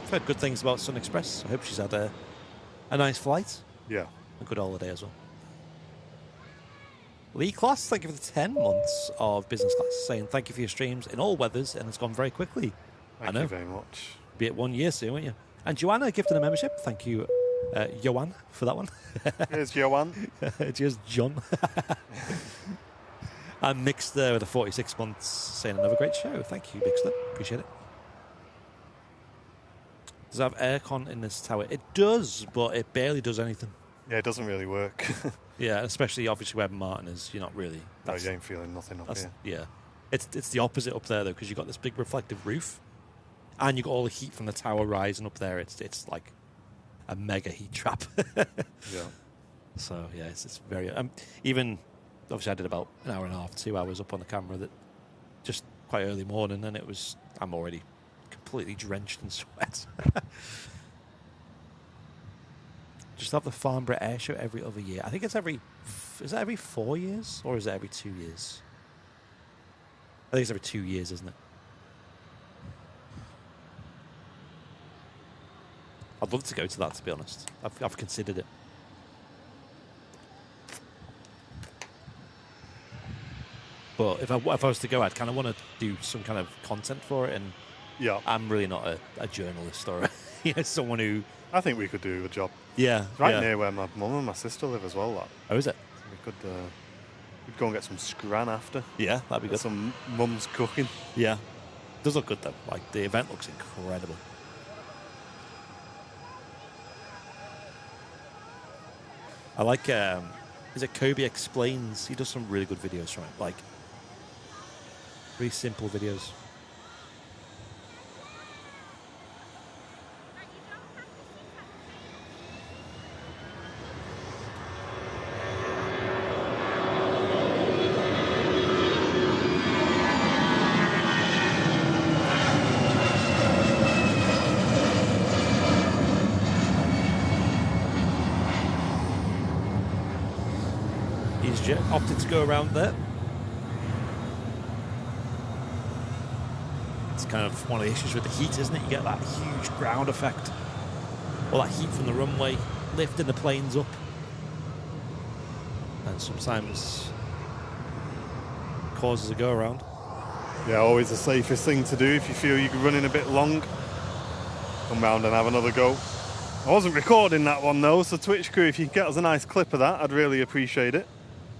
I've heard good things about Sun Express. I hope she's had a nice flight. Yeah. A good holiday as well. Lee Class, thank you for the 10 months of business class, saying thank you for your streams in all weathers, and it's gone very quickly. Thank you very much. Be it 1 year soon, won't you? And Joanna gifted a membership. Thank you, Joanne, for that one. Here's Joanne. Cheers, John. And Mixter with the 46 months saying another great show. Thank you, Mixter. Appreciate it. Does it have aircon in this tower? It does, but it barely does anything. Yeah, it doesn't really work. Yeah, especially obviously where Martin is. You're not really. No, you ain't feeling nothing up here. Yeah, it's the opposite up there though, because you've got this big reflective roof, and you've got all the heat from the tower rising up there. It's like a mega heat trap. Yeah. So yeah, it's very even. Obviously, I did about an hour and a half, 2 hours up on the camera. That just quite early morning, and I'm already completely drenched in sweat. Just have the Farnborough Air Show every other year. I think it's is it every 4 years or is it every 2 years? I think it's every 2 years, isn't it? I'd love to go to that, to be honest. I've considered it. But if I was to go, I'd kind of want to do some kind of content for it, and Yeah. I'm really not a journalist or someone who. I think we could do a job. Yeah, Right near where my mum and my sister live as well. That. Oh, is it? We could we'd go and get some scran after. Yeah, that'd be Get good. some mum's cooking. Yeah, it does look good though. Like the event looks incredible. I like. Is it Kobe Explains? He does some really good videos from it. Like really simple videos. Opted to go around there. It's kind of one of the issues with the heat, isn't it? You get that huge ground effect. All that heat from the runway lifting the planes up. And sometimes causes a go around. Yeah, always the safest thing to do if you feel you're running a bit long. Come round and have another go. I wasn't recording that one though, so Twitch crew, if you can get us a nice clip of that, I'd really appreciate it.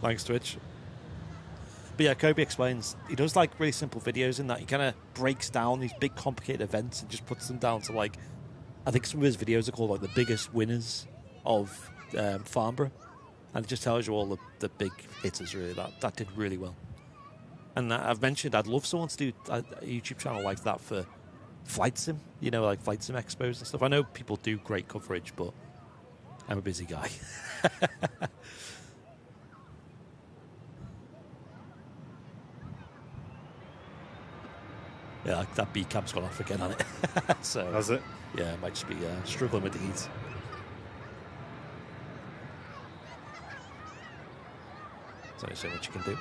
Thanks, Twitch. But yeah, Kobe Explains. He does like really simple videos in that he kind of breaks down these big complicated events and just puts them down to like, I think some of his videos are called like the biggest winners of Farnborough, and it just tells you all the big hitters really that did really well. And I've mentioned I'd love someone to do a YouTube channel like that for flight sim, like flight sim expos and stuff. I know people do great coverage, but I'm a busy guy. Yeah, that B cam's gone off again on it. So Has it? Yeah, it might just be struggling with the heat. There's only so much you can do.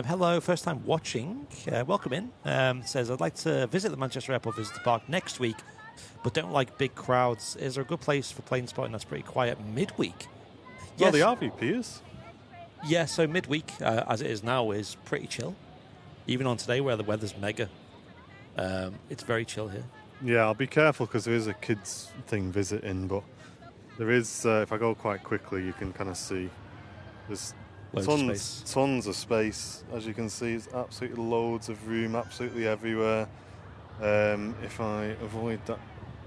Hello, first time watching. Welcome in. Says, I'd like to visit the Manchester Airport Visitor Park next week, but don't like big crowds. Is there a good place for plane spotting that's pretty quiet midweek? Well, Yes. the RVP is. Yeah, so midweek, as it is now, is pretty chill. Even on today, where the weather's mega, it's very chill here. Yeah, I'll be careful because there is a kids thing visiting, but there is, if I go quite quickly, you can kind of see there's Loads of space. tons of space. As you can see, it's absolutely loads of room, absolutely everywhere. If I avoid that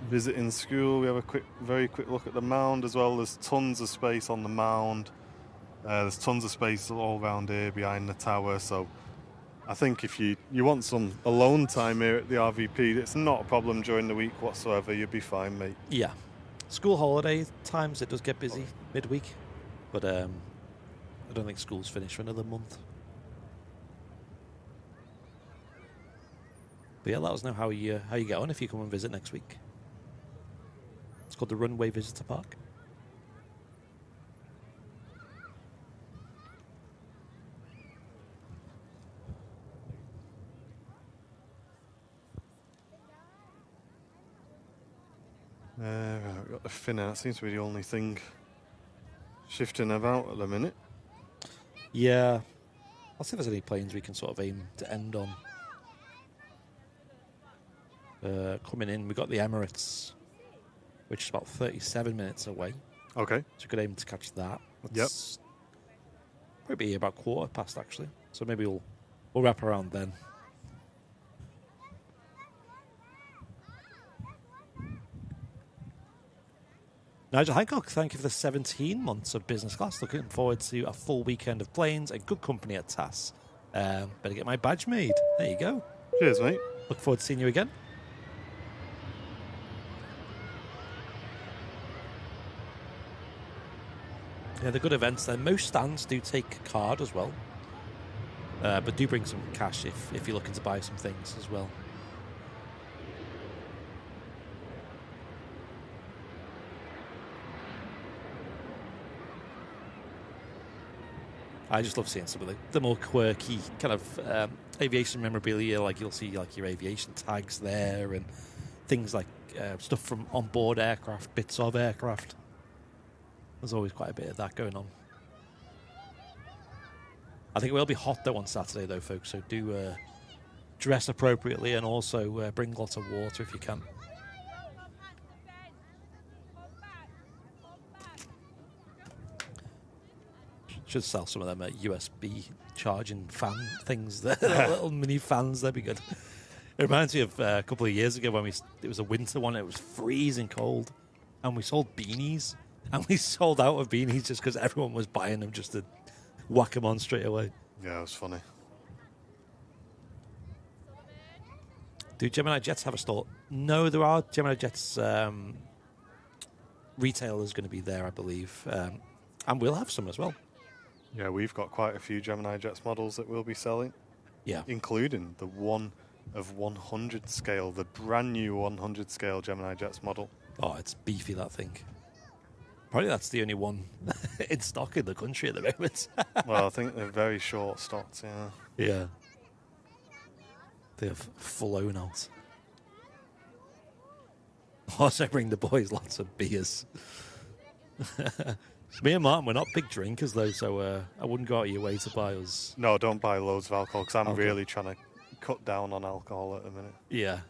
visiting school, we have a very quick look at the mound as well. There's tons of space on the mound. There's tons of space all around here behind the tower, so I think if you want some alone time here at the RVP, it's not a problem during the week whatsoever. You'll be fine, mate. Yeah. School holiday times, it does get busy midweek, but I don't think school's finished for another month. But yeah, let us know how you get on if you come and visit next week. It's called the Runway Visitor Park. Right, we've got the fin out. Seems to be the only thing shifting about at the minute. Yeah. I'll see if there's any planes we can sort of aim to end on. coming in. We've got the Emirates, which is about 37 minutes away. Okay. So we could aim to catch that. That's probably about 1:15 actually. So maybe we'll wrap around then. Nigel Hancock, thank you for the 17 months of business class. Looking forward to a full weekend of planes and good company at TAS. Better get my badge made. There you go. Cheers, mate. Look forward to seeing you again. Yeah, they're good events. Then most stands do take card as well, but do bring some cash if you're looking to buy some things as well. I just love seeing some of the more quirky kind of aviation memorabilia. Like you'll see like your aviation tags there and things like stuff from onboard aircraft, bits of aircraft. There's always quite a bit of that going on. I think it will be hot though on Saturday though, folks. So do dress appropriately and also bring lots of water if you can. Should sell some of them USB charging fan things. The little mini fans, that'd be good. It reminds me of a couple of years ago when it was a winter one. It was freezing cold, and we sold beanies, and we sold out of beanies just because everyone was buying them just to whack them on straight away. Yeah, it was funny. Do Gemini Jets have a store? No, there are Gemini Jets retailers going to be there, I believe, and we'll have some as well. Yeah, we've got quite a few Gemini Jets models that we'll be selling. Yeah. Including the 1 of 100 scale, the brand new 100 scale Gemini Jets model. Oh, it's beefy, that thing. Probably that's the only one in stock in the country at the moment. Well, I think they're very short stocked, yeah. Yeah. They have flown out. Also bring the boys lots of beers. Me and Martin, we're not big drinkers, though, so I wouldn't go out of your way to buy us. No, don't buy loads of alcohol, because I'm really trying to cut down on alcohol at the minute. Yeah.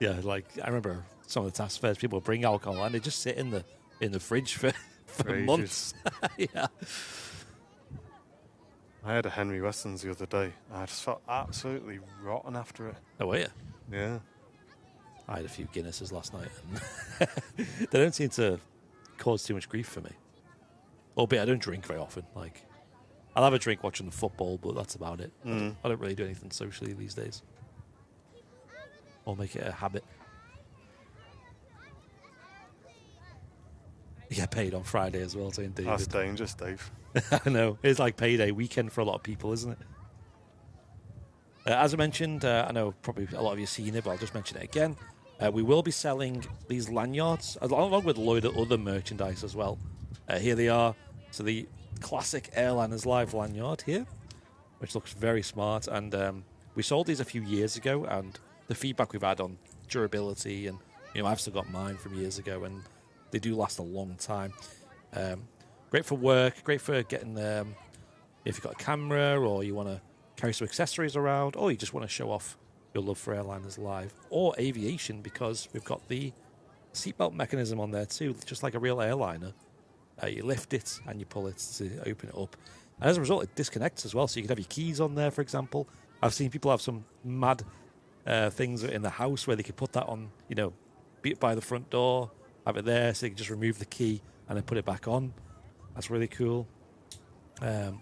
Yeah, like, I remember some of the task fairs, people bring alcohol, and they just sit in the fridge for months. Yeah. I had a Henry Weston's the other day. I just felt absolutely rotten after it. Oh, were you? Yeah. I had a few Guinnesses last night. And they don't seem to cause too much grief for me. Albeit I don't drink very often. Like, I'll have a drink watching the football, but that's about it. I don't really do anything socially these days. Or make it a habit. You get paid on Friday as well, saying David. That's dangerous, Dave. I know. It's like payday weekend for a lot of people, isn't it? As I mentioned, I know probably a lot of you have seen it, but I'll just mention it again. We will be selling these lanyards, along with a load of other merchandise as well. Here they are. So the classic Airliners Live lanyard here, which looks very smart. And we sold these a few years ago, and the feedback we've had on durability, and I've still got mine from years ago, and they do last a long time. Great for work, great for getting if you've got a camera or you want to carry some accessories around, or you just want to show off your love for Airliners Live or aviation, because we've got the seatbelt mechanism on there too, just like a real airliner. You lift it and you pull it to open it up. And as a result, it disconnects as well, so you can have your keys on there, for example. I've seen people have some mad things in the house where they could put that on, be it by the front door, have it there, so you can just remove the key and then put it back on. That's really cool. You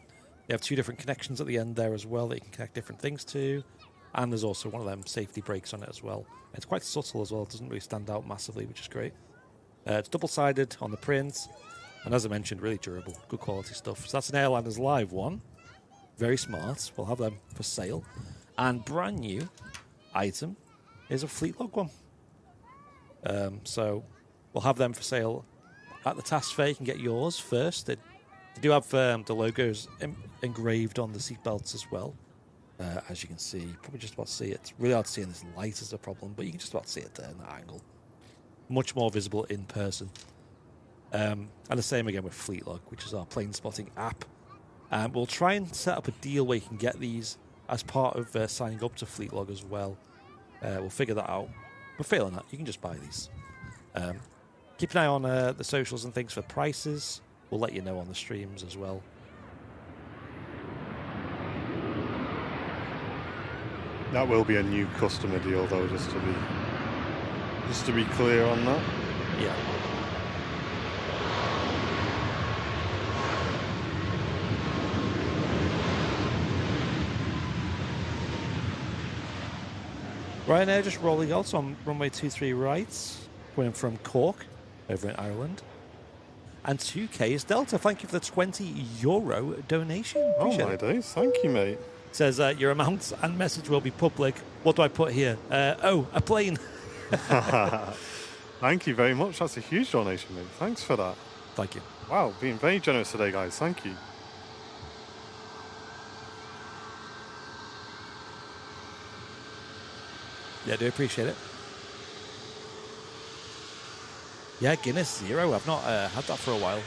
have two different connections at the end there as well that you can connect different things to. And there's also one of them safety brakes on it as well. It's quite subtle as well. It doesn't really stand out massively, which is great. It's double-sided on the print. And as I mentioned, really durable, good quality stuff. So that's an Airliners Live one. Very smart. We'll have them for sale. And brand new item is a Fleetlog one. So we'll have them for sale at the task fair. You can get yours first. They do have the logos engraved on the seatbelts as well. As you can see, probably just about to see it. It's really hard to see in this light is the problem, but you can just about see it there in that angle. Much more visible in person. And the same again with Fleetlog, which is our plane spotting app. We'll try and set up a deal where you can get these as part of signing up to Fleetlog as well. We'll figure that out. But failing that, you can just buy these. Keep an eye on the socials and things for prices. We'll let you know on the streams as well. That will be a new customer deal, though, just to be clear on that. Yeah. Ryanair just rolling out on runway 23 right, going from Cork over in Ireland. And 2K is Delta. Thank you for the €20 donation. Oh Appreciate my it. days, thank you, mate. Says your amount and message will be public. What do I put here? A plane. Thank you very much. That's a huge donation, mate. Thanks for that. Thank you. Wow, being very generous today, guys. Thank you. Yeah, I do appreciate it. Yeah, Guinness Zero. I've not had that for a while.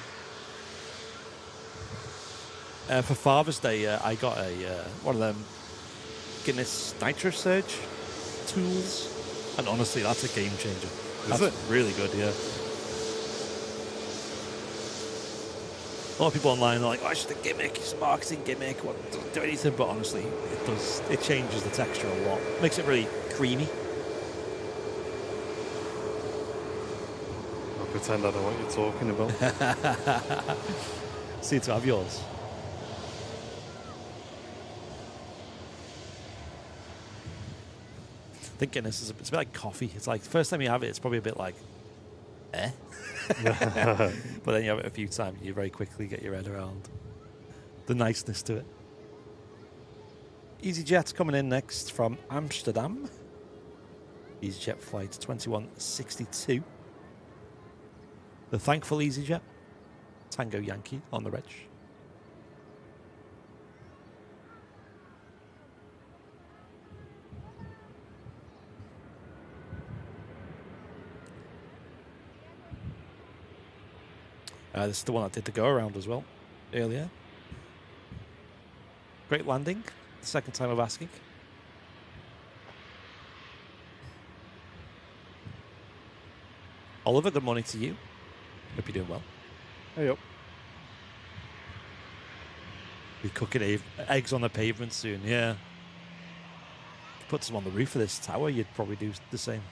For Father's Day, I got one of them Guinness Nitro Surge tools, and honestly, that's a game changer. That's it? Really good, yeah. A lot of people online are like, "Oh, it's just a gimmick. It's a marketing gimmick. What doesn't do anything?" But honestly, it does. It changes the texture a lot. Makes it really creamy. I'll pretend I know what you're talking about. See to have yours. I think Guinness is it's a bit like coffee. It's like the first time you have it, it's probably a bit like, eh? But then you have it a few times, you very quickly get your head around the niceness to it. EasyJet's coming in next from Amsterdam. EasyJet flight 2162. The thankful EasyJet. Tango Yankee on the reg. This is the one that did the go-around as well, earlier. Great landing, the second time of asking. Oliver, good morning to you. Hope you're doing well. Hey up. Be cooking eggs on the pavement soon, yeah. If you put some on the roof of this tower, you'd probably do the same.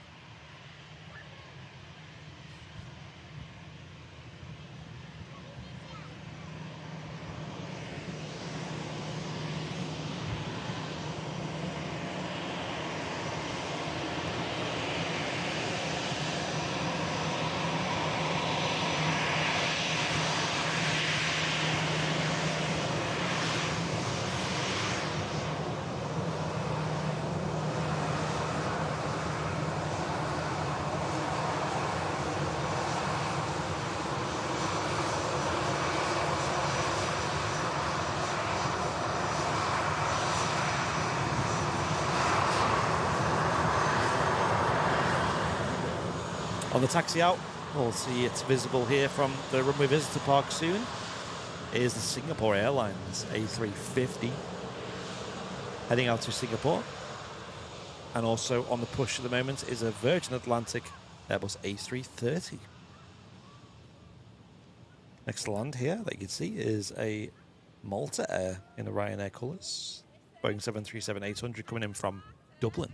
On the taxi out, we'll see it's visible here from the runway visitor park soon, is the Singapore Airlines A350 heading out to Singapore. And also on the push at the moment is a Virgin Atlantic Airbus A330. Next to land here that you can see is a Malta Air in the Ryanair colours. Boeing 737-800 coming in from Dublin.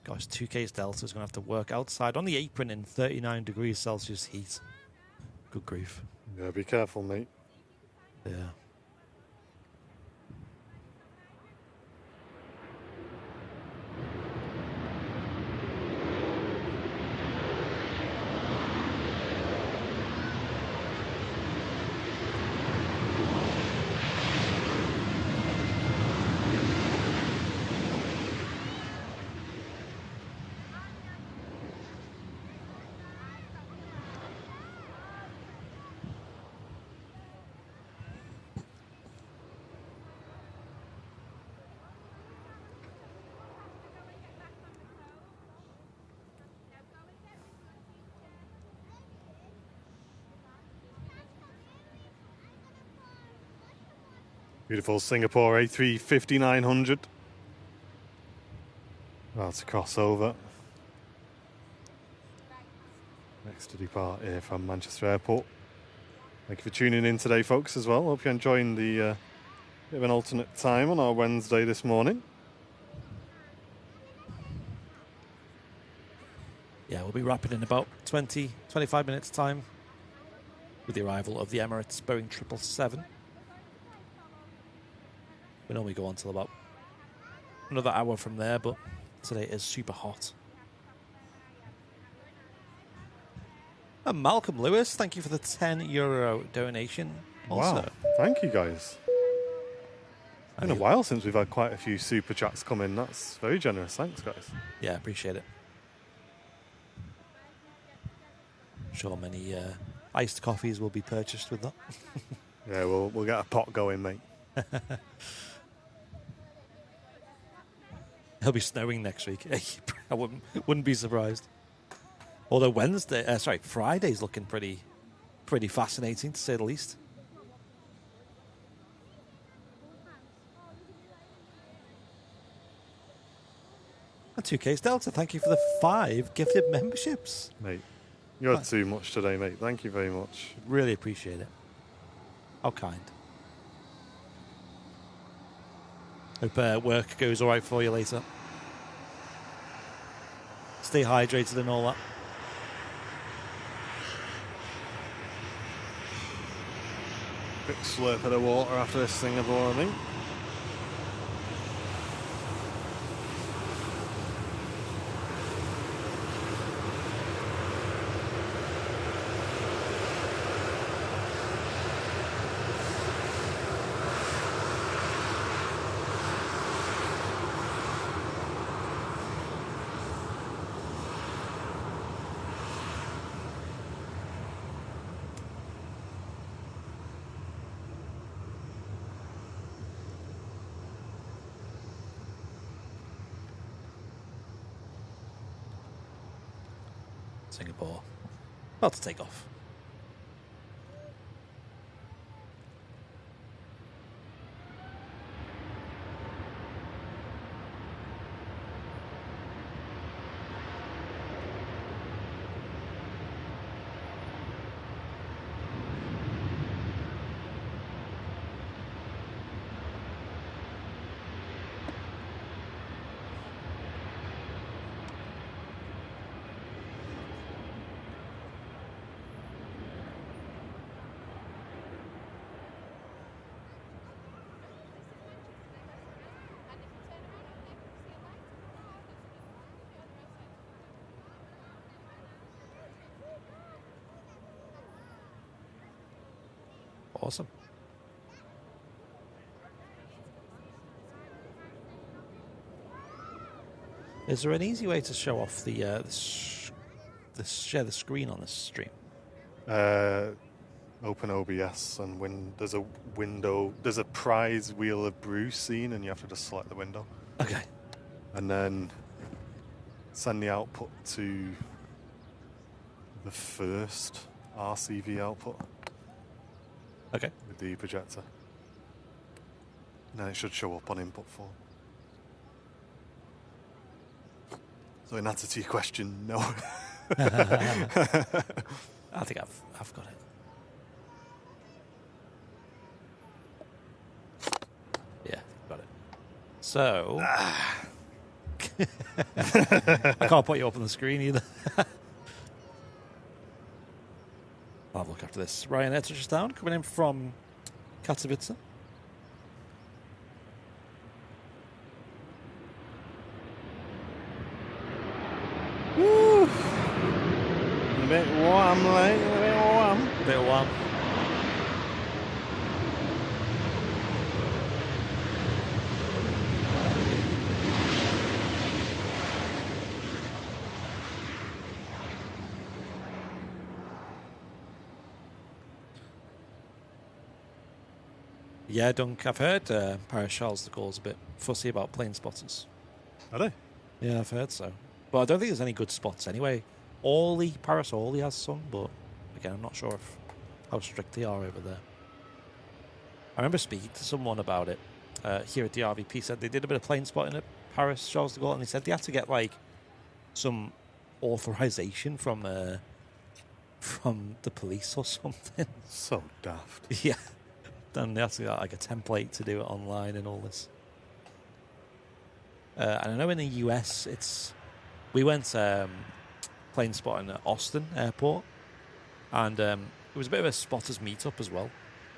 Gosh, 2K's Delta is going to have to work outside on the apron in 39 degrees Celsius heat. Good grief. Yeah, be careful, mate. Yeah. Beautiful Singapore A350-900. About to cross over. Next to depart here from Manchester Airport. Thank you for tuning in today, folks, as well. Hope you're enjoying the bit of an alternate time on our Wednesday this morning. Yeah, we'll be wrapping in about 20, 25 minutes time with the arrival of the Emirates Boeing 777. We normally go on till about another hour from there, but today is super hot. And Malcolm Lewis, thank you for the €10 donation. Also. Wow, thank you guys. It's been a while since we've had quite a few super chats come in. That's very generous. Thanks, guys. Yeah, appreciate it. I'm sure many iced coffees will be purchased with that. Yeah, we'll get a pot going, mate. It'll be snowing next week. I wouldn't be surprised. Although Friday's looking pretty fascinating, to say the least. And 2K's Delta, thank you for the 5 gifted memberships. Mate, you had too much today, mate. Thank you very much. Really appreciate it. How kind. Hope work goes all right for you later. Stay hydrated and all that. Quick slurp of the water after this Singapore, I think. Singapore. About to take off. Awesome. Is there an easy way to show off the share the screen on this stream? Open OBS and there's a window. There's a prize wheel of brew scene, and you have to just select the window. Okay. And then send the output to the first RCV output. Okay. With the projector. And then it should show up on input form. So in answer to your question, no. I think I've got it. Yeah, got it. So I can't put you up on the screen either. I'll have a look after this. Ryanair touches down, coming in from Katowice. Woo! A bit warm, like, a bit warm. A bit warm. Yeah, Dunk, I've heard Paris Charles de Gaulle's a bit fussy about plane spotters. Are they? Yeah, I've heard so. But I don't think there's any good spots anyway. Paris Orly has some, but again, I'm not sure how strict they are over there. I remember speaking to someone about it here at the RVP, said they did a bit of plane spotting at Paris Charles de Gaulle, and they said they had to get like some authorization from the police or something. So daft. Yeah. Then they have to get like a template to do it online and all this. And I know in the US, we went plane spotting at Austin Airport, and it was a bit of a spotters meetup as well.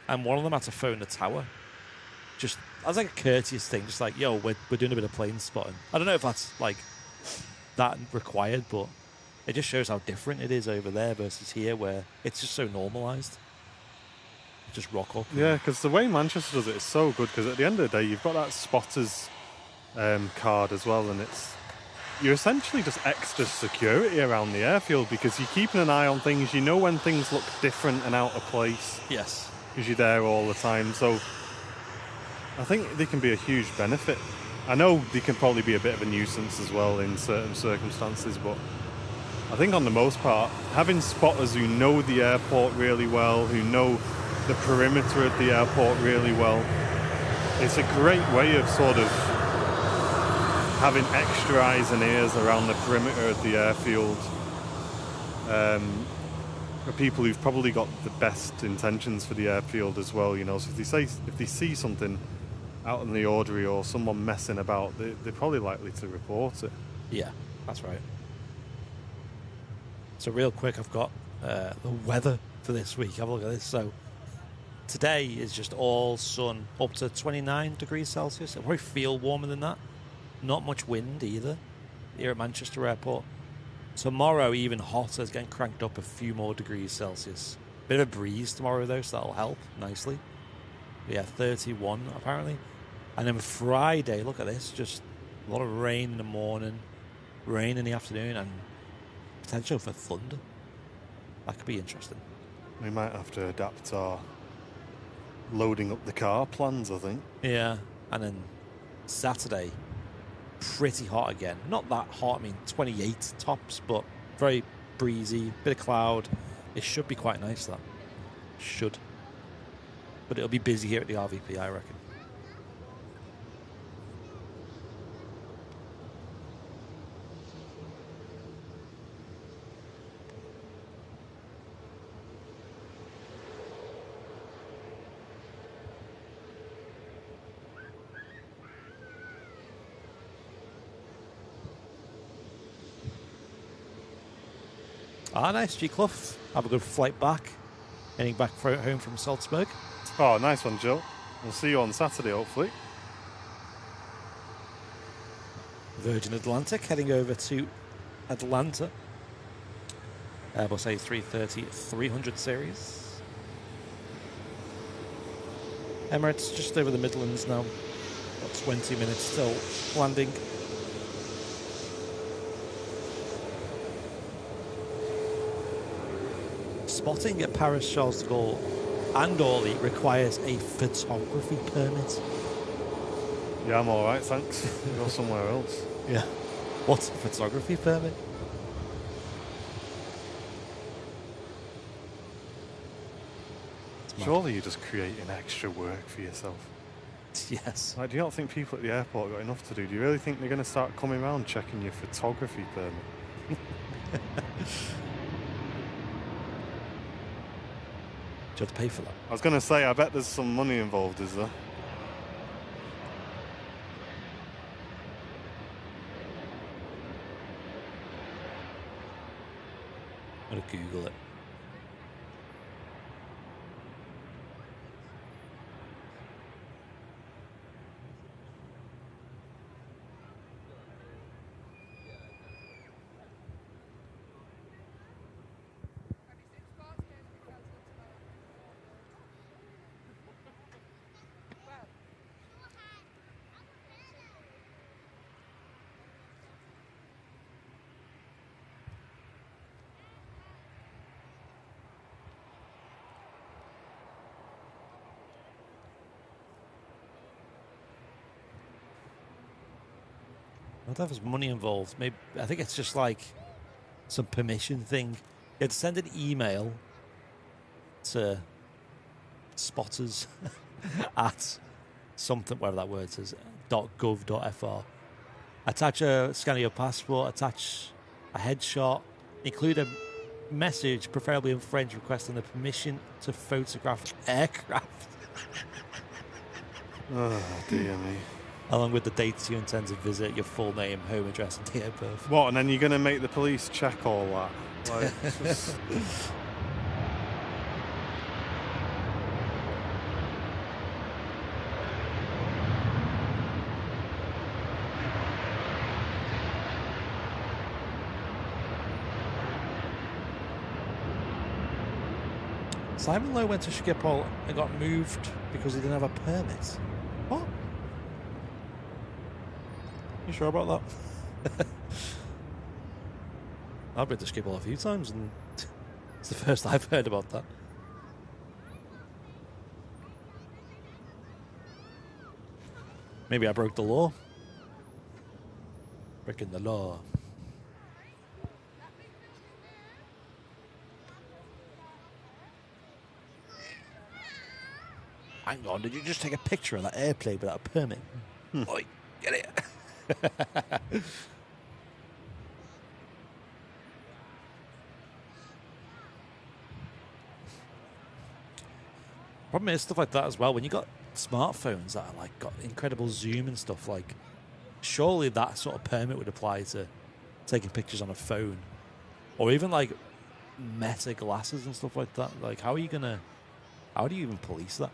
And one of them had to phone the tower, just as like a courteous thing, just like, yo, we're doing a bit of plane spotting. I don't know if that's like that required, but it just shows how different it is over there versus here, where it's just so normalised. Just rock up. Yeah, because the way Manchester does it is so good, because at the end of the day, you've got that spotters card as well, and you're essentially just extra security around the airfield, because you're keeping an eye on things. You know when things look different and out of place. Yes. Because you're there all the time. So I think they can be a huge benefit. I know they can probably be a bit of a nuisance as well in certain circumstances, but I think on the most part, having spotters who know the airport really well, who know the perimeter of the airport really well, it's a great way of sort of having extra eyes and ears around the perimeter of the airfield, for people who've probably got the best intentions for the airfield as well. You know, so if they see something out in the ordinary or someone messing about, they're probably likely to report it. Yeah, that's right. So real quick, I've got the weather for this week. Have a look at this. So today is just all sun, up to 29 degrees Celsius. It'll probably feel warmer than that. Not much wind either here at Manchester Airport. Tomorrow, even hotter, is getting cranked up a few more degrees Celsius. Bit of a breeze tomorrow, though, so that'll help nicely. But yeah, 31 apparently. And then Friday, look at this, just a lot of rain in the morning, rain in the afternoon, and potential for thunder. That could be interesting. We might have to adapt our loading up the car plans, I think. Yeah, and then Saturday, pretty hot again. Not that hot, I mean 28 tops, but very breezy, bit of cloud. It should be quite nice, that. Should. But it'll be busy here at the RVP, I reckon. Ah, nice, G. Clough. Have a good flight back. Heading back home from Salzburg. Oh, nice one, Jill. We'll see you on Saturday, hopefully. Virgin Atlantic heading over to Atlanta. Airbus A330-300 series. Emirates just over the Midlands now. Got 20 minutes till landing. Spotting at Paris Charles de Gaulle and Orly requires a photography permit. Yeah, I'm all right, thanks. Go somewhere else. Yeah. What's a photography permit? Surely you're just creating extra work for yourself. Yes. Like, do you not think people at the airport got enough to do? Do you really think they're going to start coming around checking your photography permit? Do you have to pay for that? I was going to say, I bet there's some money involved, is there? I'm going to Google it. I don't know if there's money involved. Maybe I think it's just like some permission thing. You had to send an email to spotters at something, whatever that word says, .gov.fr, Attach a scan of your passport, attach a headshot, include a message, preferably in French, requesting the permission to photograph aircraft. Oh, dear me. Along with the dates you intend to visit, your full name, home address, and date of birth. What, and then you're going to make the police check all that? Like, it's just... Simon Lowe went to Schiphol and got moved because he didn't have a permit. What? You sure about that? I've been to Schiphol a few times and it's the first I've heard about that. Maybe I broke the law. Breaking the law. Hang on, did you just take a picture of that airplane without a permit? Oi, get it. Problem is, stuff like that as well, when you got smartphones that are like got incredible zoom and stuff, like surely that sort of permit would apply to taking pictures on a phone. Or even like meta glasses and stuff like that. Like how do you even police that?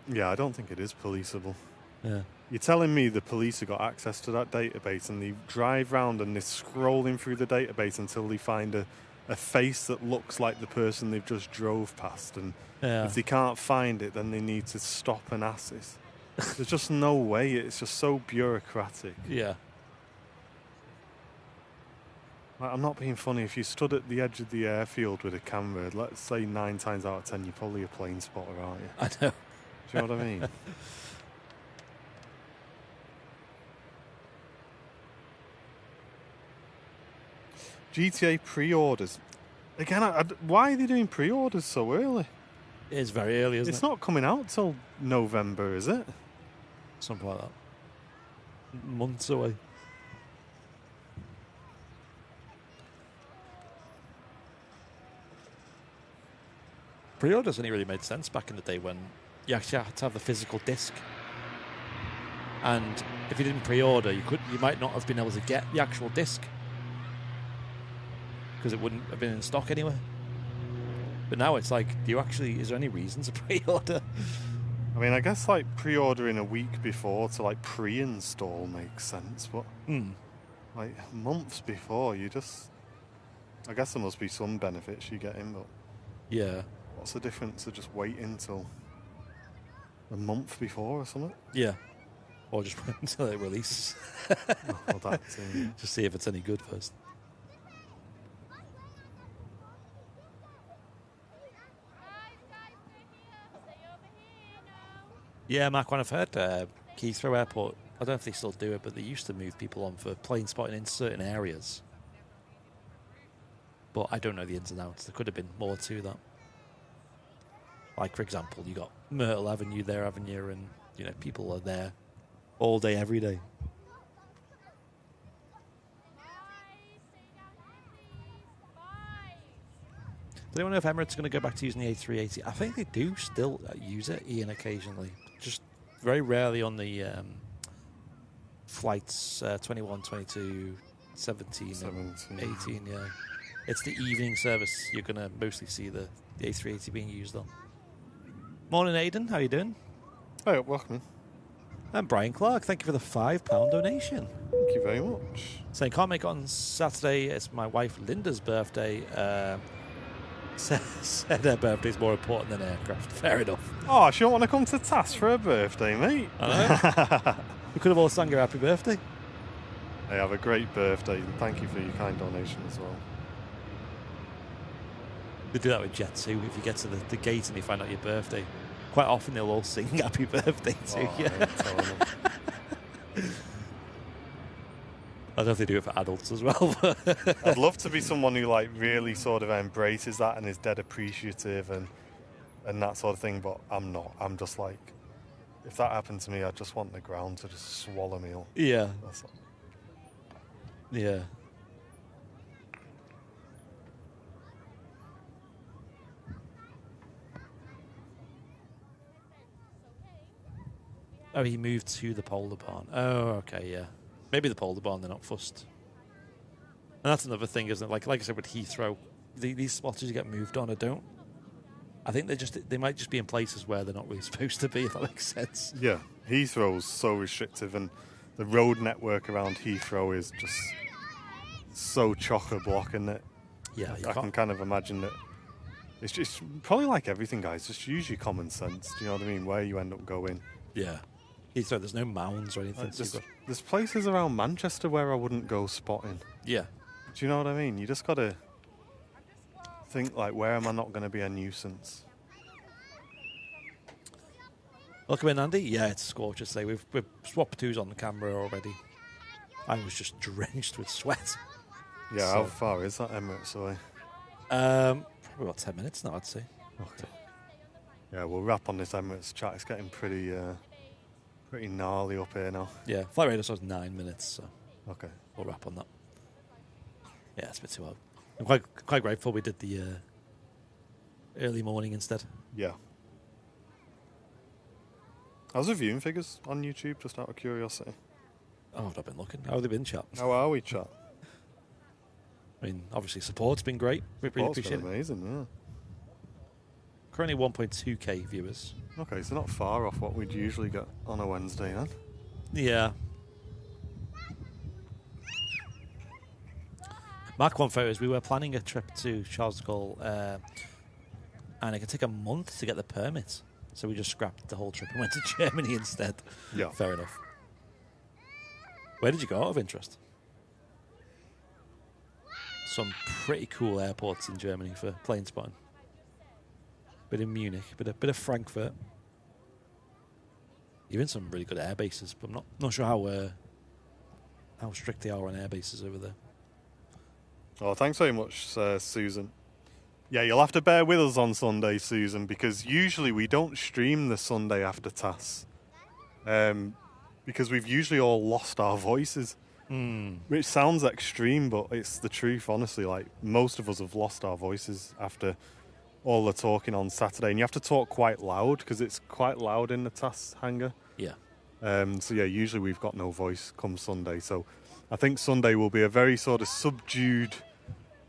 Yeah, I don't think it is policeable. Yeah. You're telling me the police have got access to that database and they drive round and they're scrolling through the database until they find a face that looks like the person they've just drove past, and if they can't find it, then they need to stop and assist. There's just no way. It's just so bureaucratic. Yeah. Like, I'm not being funny. If you stood at the edge of the airfield with a camera, let's say 9 times out of 10, you're probably a plane spotter, aren't you? I know. Do you know what I mean? GTA pre-orders. Again, why are they doing pre-orders so early? It is very early, isn't it? It's not coming out till November, is it? Something like that. Months away. Pre-orders only really made sense back in the day when you actually had to have the physical disc. And if you didn't pre-order, you might not have been able to get the actual disc because it wouldn't have been in stock anywhere. But now it's like, is there any reason to pre-order? I mean, I guess like pre-ordering a week before to like pre-install makes sense, but like months before, I guess there must be some benefits you get in, but yeah. What's the difference to just waiting till a month before or something? Yeah. Or just wait until it releases. Well, that too. Just see if it's any good first. Yeah, Mark, when I've heard Heathrow Airport, I don't know if they still do it, but they used to move people on for plane spotting in certain areas. But I don't know the ins and outs. There could have been more to that. Like, for example, you got Myrtle Avenue there, haven't you? And, people are there all day, every day. Do anyone know if Emirates are going to go back to using the A380? I think they do still use it, Ian, occasionally. Just very rarely on the flights 21, 22, 17, and 18, yeah. It's the evening service you're going to mostly see the A380 being used on. Morning, Aidan. How you doing? Hey, welcome. And Brian Clark, thank you for the £5 donation. Thank you very much. Saying, can't make it on Saturday. It's my wife Linda's birthday. Said her birthday's more important than aircraft. Fair enough. Oh, she don't want to come to TAS for her birthday, mate. I know. We could have all sang her happy birthday. Hey, have a great birthday, and thank you for your kind donation as well. They do that with Jet too. If you get to the gate and you find out your birthday, quite often they'll all sing happy birthday to you. I don't know if they do it for adults as well. I'd love to be someone who like really sort of embraces that and is dead appreciative and that sort of thing, but I'm not. I'm just like, if that happened to me, I just want the ground to just swallow me up. Yeah. That's all. Yeah. Oh, he moved to the Polar Barn. Oh, okay, yeah. Maybe the Polar Barn, they're not fussed. And that's another thing, isn't it? Like I said with Heathrow, these spots as you get moved on, I think they might just be in places where they're not really supposed to be, if that makes sense. Yeah, Heathrow's so restrictive, and the road network around Heathrow is just so chock-a-block, isn't it? Yeah, I can kind of imagine that. It's just probably like everything, guys. Just use your common sense. Do you know what I mean? Where you end up going. Yeah. Heathrow, there's no mounds or anything. There's places around Manchester where I wouldn't go spotting. Yeah. Do you know what I mean? You just got to think, like, where am I not going to be a nuisance? Welcome in, Andy. Yeah, it's scorchers today. We've swapped twos on the camera already. I was just drenched with sweat. Yeah, how far is that Emirates away? Probably about 10 minutes now, I'd say. Okay. Yeah, we'll wrap on this Emirates chat. It's getting pretty gnarly up here now. Yeah, flight radar says 9 minutes, so Okay. we'll wrap on that. Yeah, it's a bit too hard. I'm quite grateful we did the early morning instead. Yeah. How's the viewing figures on YouTube, just out of curiosity? Oh, I've not been looking. How have they been, chat? How are we, chat? I mean, obviously support's been great. We really Support's appreciate been it. amazing, Currently 1.2k viewers. yeah. Okay, so not far off what we'd usually get on a Wednesday, then. Yeah. Mark one photos. We were planning a trip to Charles de Gaulle, and it could take a month to get the permit. So we just scrapped the whole trip and went to Germany instead. Yeah. Fair enough. Where did you go out of interest? Some pretty cool airports in Germany for plane spotting. Bit in Munich, bit of Frankfurt. Even some really good air bases, but I'm not sure how strict they are on air bases over there. Oh, thanks very much, Susan. Yeah, you'll have to bear with us on Sunday, Susan, because usually we don't stream the Sunday after TAS. Because we've usually all lost our voices. Which sounds extreme, but it's the truth, honestly. Like, most of us have lost our voices after all the talking on Saturday. And you have to talk quite loud, because it's quite loud in the TAS hangar. Yeah. So, yeah, usually we've got no voice come Sunday. So I think Sunday will be a very sort of subdued,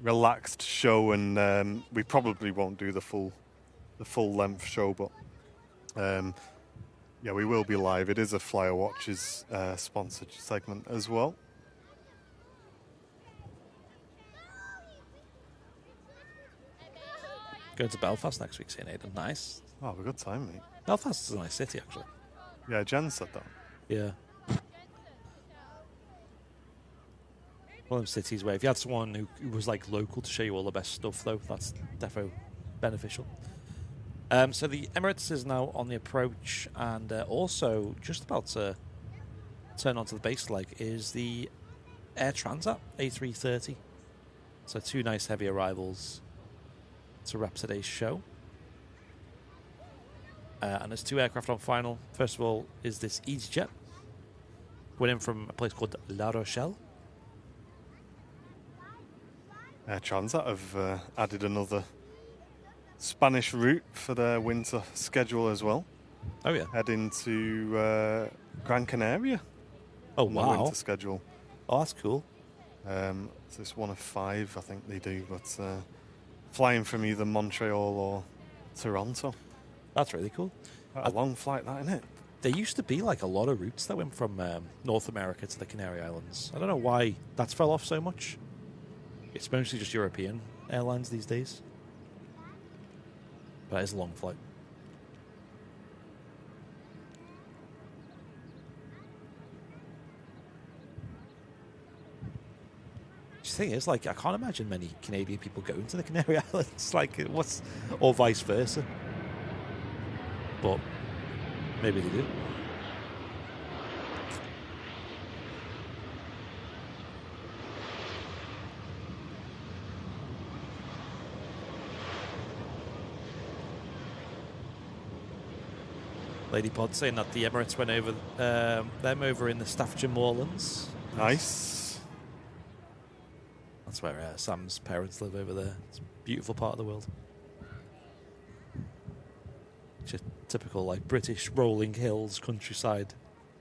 relaxed show, and we probably won't do the full length show, but yeah, we will be live. It is a Flyer Watches sponsored segment as well. Going to Belfast next week, seeing Aidan. Nice. Oh, have a good time, mate. Belfast is a nice city, actually. Yeah, Jen said that. Yeah. One of them cities where if you had someone who was like local to show you all the best stuff, though, that's defo beneficial. So the Emirates is now on the approach, and also just about to turn onto the base leg is the Air Transat A330. So two nice heavy arrivals to wrap today's show. And there's two aircraft on final. First of all is this EasyJet, winning from a place called La Rochelle. Air Transat have added another Spanish route for their winter schedule as well. Oh, yeah. Heading to Gran Canaria. Oh, on the wow. winter schedule. Oh, that's cool. So it's one of 5, I think they do, but flying from either Montreal or Toronto. That's really cool. Quite a long flight, that, isn't it? There used to be like a lot of routes that went from North America to the Canary Islands. I don't know why that's fell off so much. It's mostly just European airlines these days. But it's a long flight. The thing is, like, I can't imagine many Canadian people going to the Canary Islands. Like, or vice versa. But maybe they do. Lady Pod saying that the Emirates went over them over in the Staffordshire Moorlands. Nice. That's where Sam's parents live over there. It's a beautiful part of the world. Just typical like British rolling hills countryside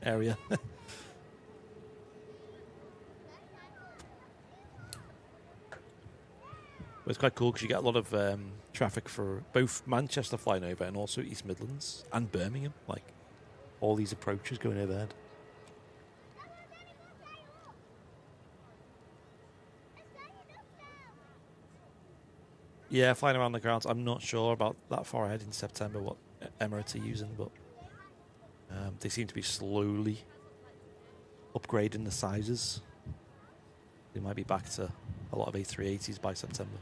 area. But it's quite cool because you get a lot of traffic for both Manchester flying over and also East Midlands and Birmingham. Like all these approaches going overhead. Yeah, flying around the grounds. I'm not sure about that far ahead in September what Emirates are using, but they seem to be slowly upgrading the sizes. They might be back to a lot of A380s by September.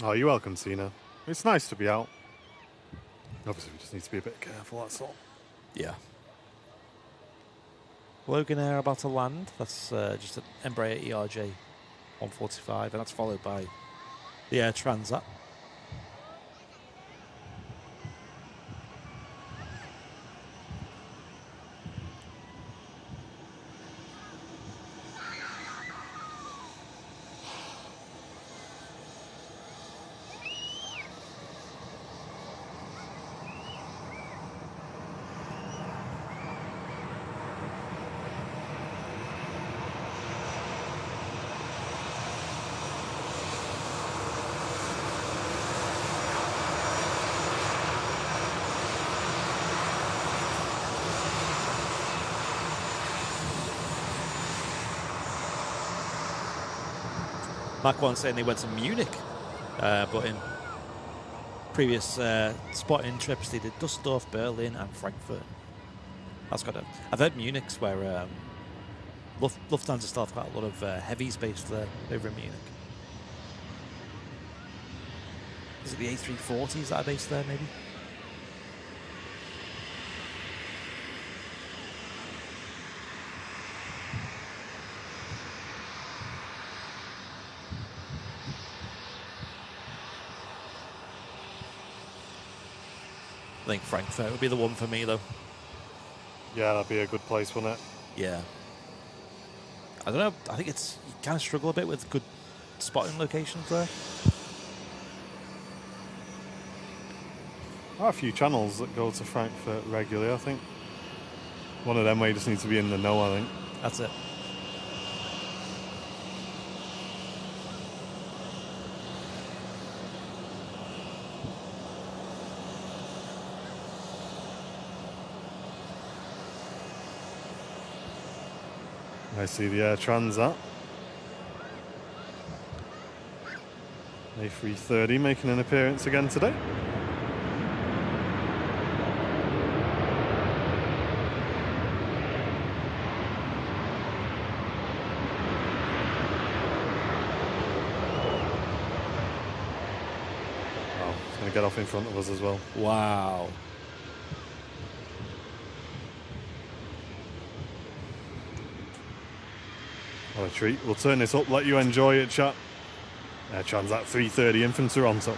Oh, you're welcome, Tina. It's nice to be out. Obviously, we just need to be a bit careful, that's all. Yeah. Logan Air about to land. That's just an Embraer ERJ 145, and that's followed by the Air Transat. Mark one saying they went to Munich, but in previous spotting trips they did Dusseldorf, Berlin, and Frankfurt. That's got a. I've heard Munich's where Lufthansa still have got a lot of heavies based there over in Munich. Is it the A340s that are based there, maybe? I think Frankfurt would be the one for me, though. Yeah, that'd be a good place, wouldn't it? Yeah. I don't know. I think it's you kind of struggle a bit with good spotting locations there. There are a few channels that go to Frankfurt regularly, I think. One of them where you just need to be in the know, I think. That's it. I see the Air Transat. A330 making an appearance again today. Oh, it's going to get off in front of us as well. Wow. What a treat. We'll turn this up, let you enjoy it, chat. Air Transat 330 in from Toronto.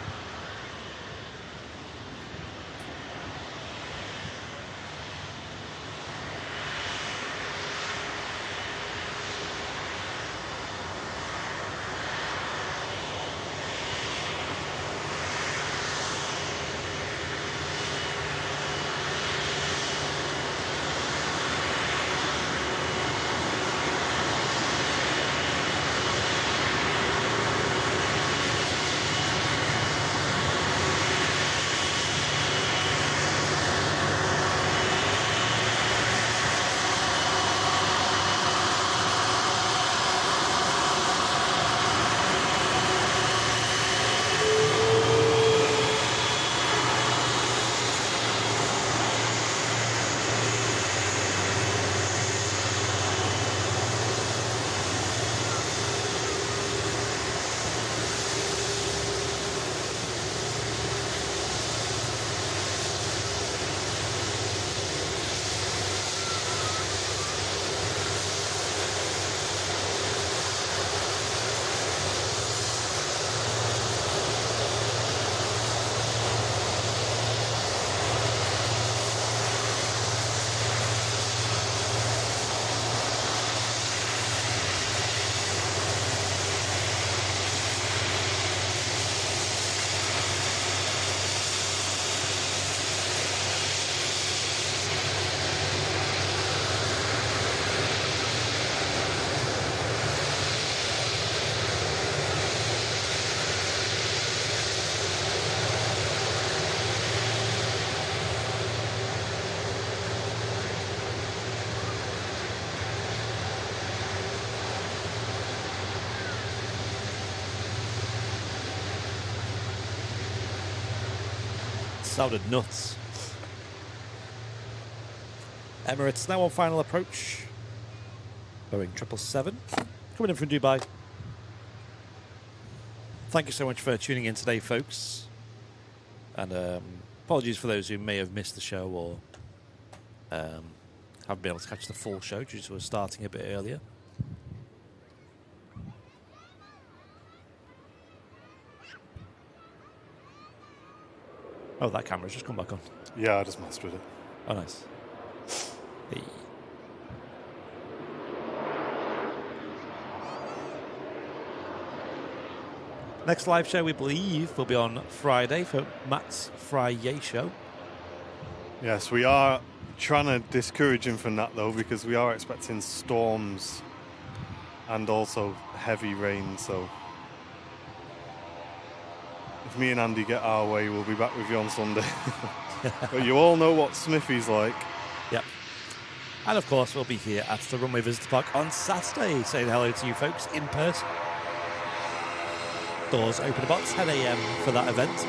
sounded nuts. Emirates now on final approach. Boeing 777 coming in from Dubai. Thank you so much for tuning in today, folks. And apologies for those who may have missed the show or haven't been able to catch the full show due to us starting a bit earlier. Oh, that camera's just come back on. Yeah, I just messed with it. Oh, nice. Hey. Next live show, we believe, will be on Friday for Matt's Friday show. Yes, we are trying to discourage him from that, though, because we are expecting storms and also heavy rain, so if me and Andy get our way, we'll be back with you on Sunday. But you all know what Smithy's like. Yep. And of course, we'll be here at the Runway Visitor Park on Saturday, saying hello to you folks in person. Doors open about 10 a.m. for that event.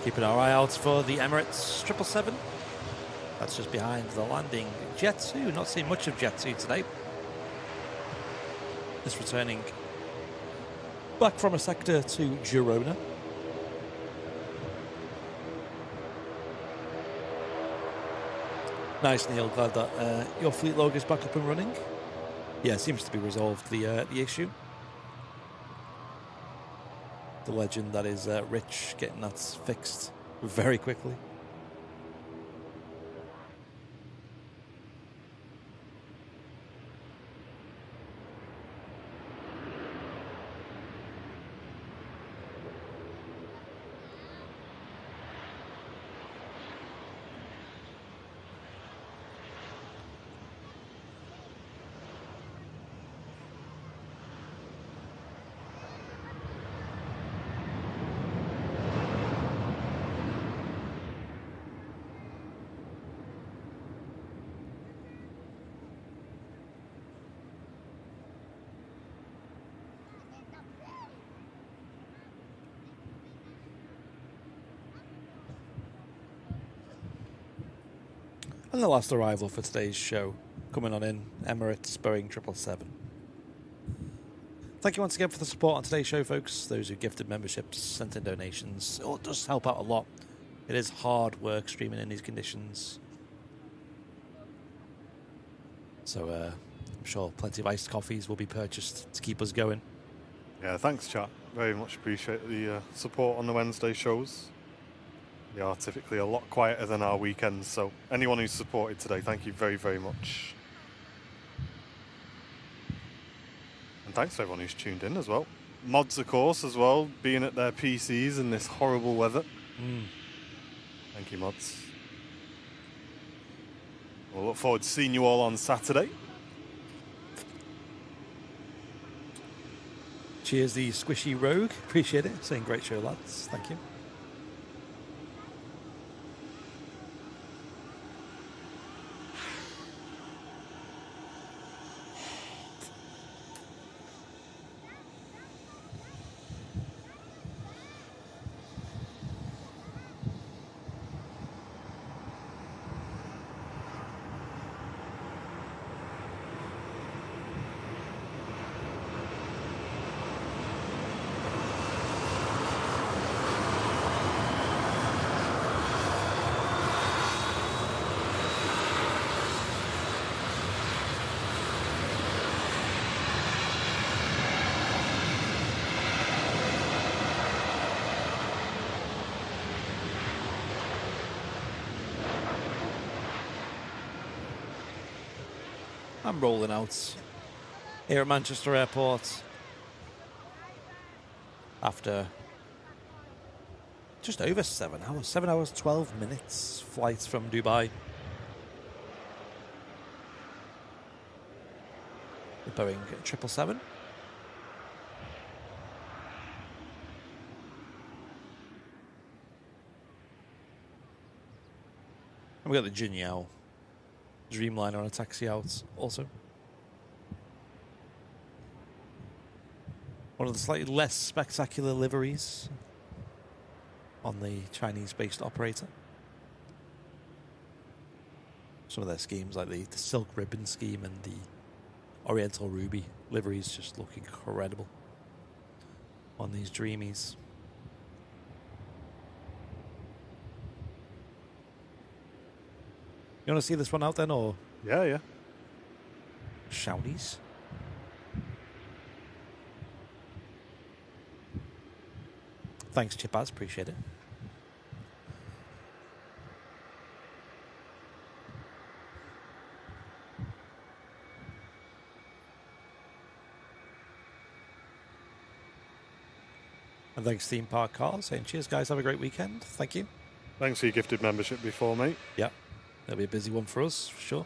Keeping our eye out for the Emirates 777. That's just behind the landing. Jet 2, not seeing much of Jet 2 today. Just returning back from a sector to Girona. Nice, Neil. Glad that your fleet log is back up and running. Yeah, it seems to be resolved, the issue. The legend that is Rich getting that fixed very quickly. And the last arrival for today's show, coming on in, Emirates Boeing 777. Thank you once again for the support on today's show, folks. Those who gifted memberships, sent in donations. It does help out a lot. It is hard work streaming in these conditions. So I'm sure plenty of iced coffees will be purchased to keep us going. Yeah, thanks, chat. Very much appreciate the support on the Wednesday shows. They are typically a lot quieter than our weekends, so anyone who's supported today, thank you very, very much. And thanks to everyone who's tuned in as well. Mods, of course, as well, being at their PCs in this horrible weather. Thank you, mods. We'll look forward to seeing you all on Saturday. Cheers, the Squishy Rogue. Appreciate it. Saying great show, lads. Thank you. I'm rolling out. here at Manchester Airport after just over 7 hours. 7 hours, 12 minutes flight from Dubai. The Boeing 777. And we got the Jinyao Dreamliner on a taxi out also. One of the slightly less spectacular liveries on the Chinese-based operator. Some of their schemes, like the Silk Ribbon scheme and the Oriental Ruby liveries, just look incredible on these Dreamies. You want to see this one out then, or? Yeah. Shouties? Thanks, Chipaz. Appreciate it. And thanks, Theme Park Carl, saying cheers, guys. Have a great weekend. Thank you. Thanks for your gifted membership before, mate. Yeah, that'll be a busy one for us, for sure.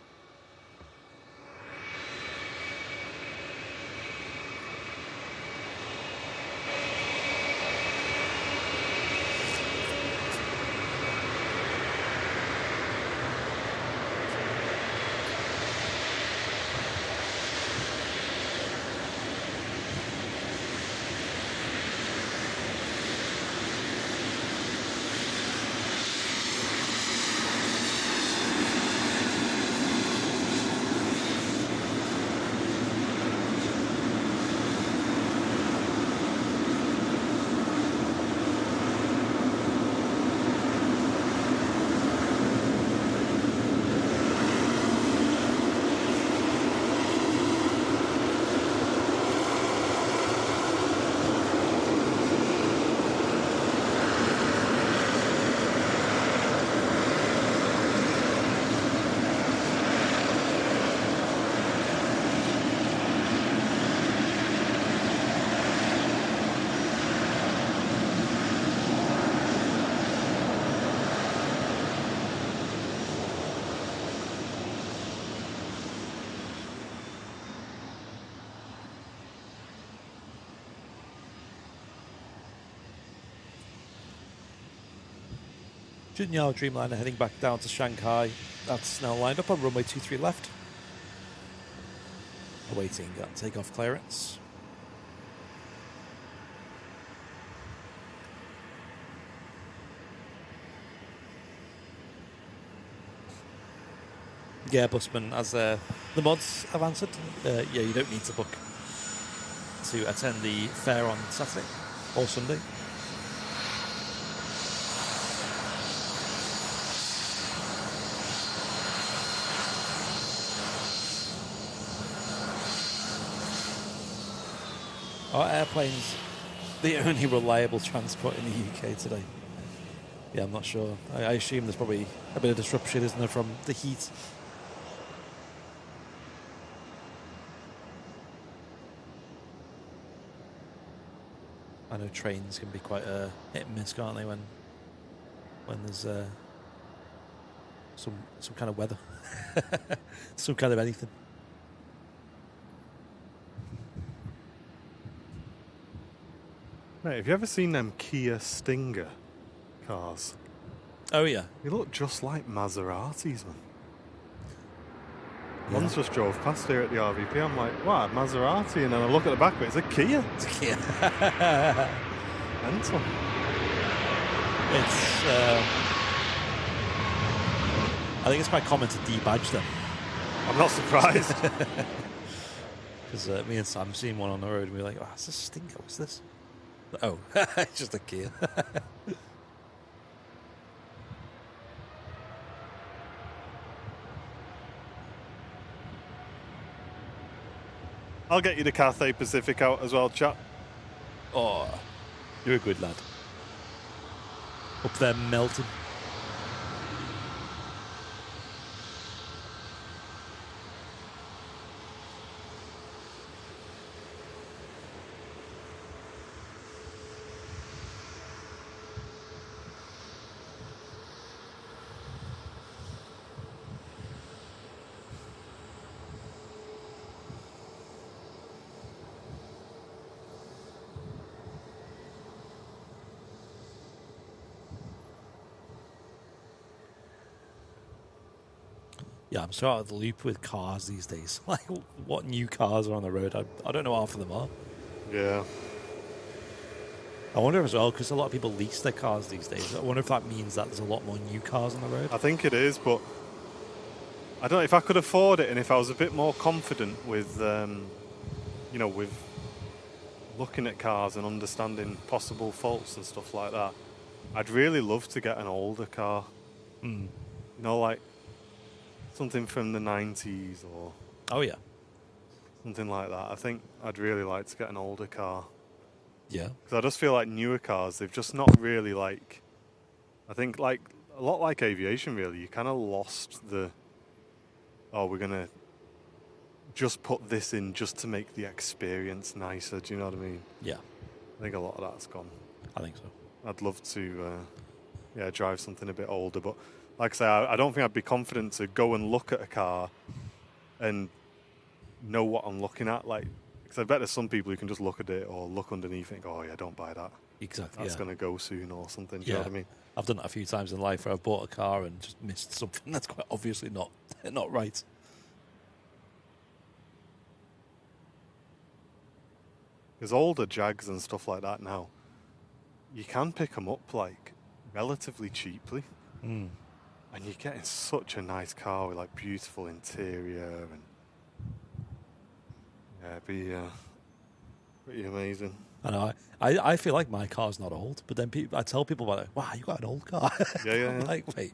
Jinyao Dreamliner heading back down to Shanghai. That's now lined up on runway 23 left. Awaiting takeoff clearance. Yeah, Busman, as the mods have answered, yeah, you don't need to book to attend the fair on Saturday or Sunday. Are airplanes the only reliable transport in the UK today? Yeah, I'm not sure. I assume there's probably a bit of disruption, isn't there, from the heat? I know trains can be quite hit and miss, can't they, when there's some kind of weather, some kind of anything. Mate, have you ever seen them Kia Stinger cars? Oh, yeah. They look just like Maseratis, man. Yeah. One's just drove past here at the RVP. I'm like, what, Maserati? And then I look at the back of it, it's a Kia. It's a Kia. Mental. It's, I think it's quite common to debadge them. I'm not surprised. Because me and Sam seen one on the road and we were like, oh, it's a Stinger, what's this? Oh, it's just a Kia. I'll get you the Cathay Pacific out as well, chat. Oh, you're a good lad. Up there melting. Yeah, I'm so out of the loop with cars these days. Like, what new cars are on the road? I don't know half of them are. Yeah. I wonder as well, because a lot of people lease their cars these days. I wonder if that means that there's a lot more new cars on the road. I think it is, but I don't know if I could afford it and if I was a bit more confident with, with looking at cars and understanding possible faults and stuff like that. I'd really love to get an older car. Mm. Like something from the 90s or Oh, yeah. something like that. I think I'd really like to get an older car. Yeah. Because I just feel like newer cars, they've just not really I think like a lot like aviation really, you kind of lost we're going to just put this in just to make the experience nicer. Do you know what I mean? Yeah. I think a lot of that's gone. I think so. I'd love to, drive something a bit older. But like I say, I don't think I'd be confident to go and look at a car and know what I'm looking at. Because I bet there's some people who can just look at it or look underneath and go, oh, yeah, don't buy that. Exactly. That's going to go soon or something. Do you know what I mean? I've done that a few times in life where I've bought a car and just missed something that's quite obviously not right. There's older Jags and stuff like that now. You can pick them up relatively cheaply. Mm. And you're getting such a nice car with beautiful interior and it'd be pretty amazing. I know. I feel like my car's not old, but then I tell people about it. Wow, you got an old car. Yeah. I'm like, wait,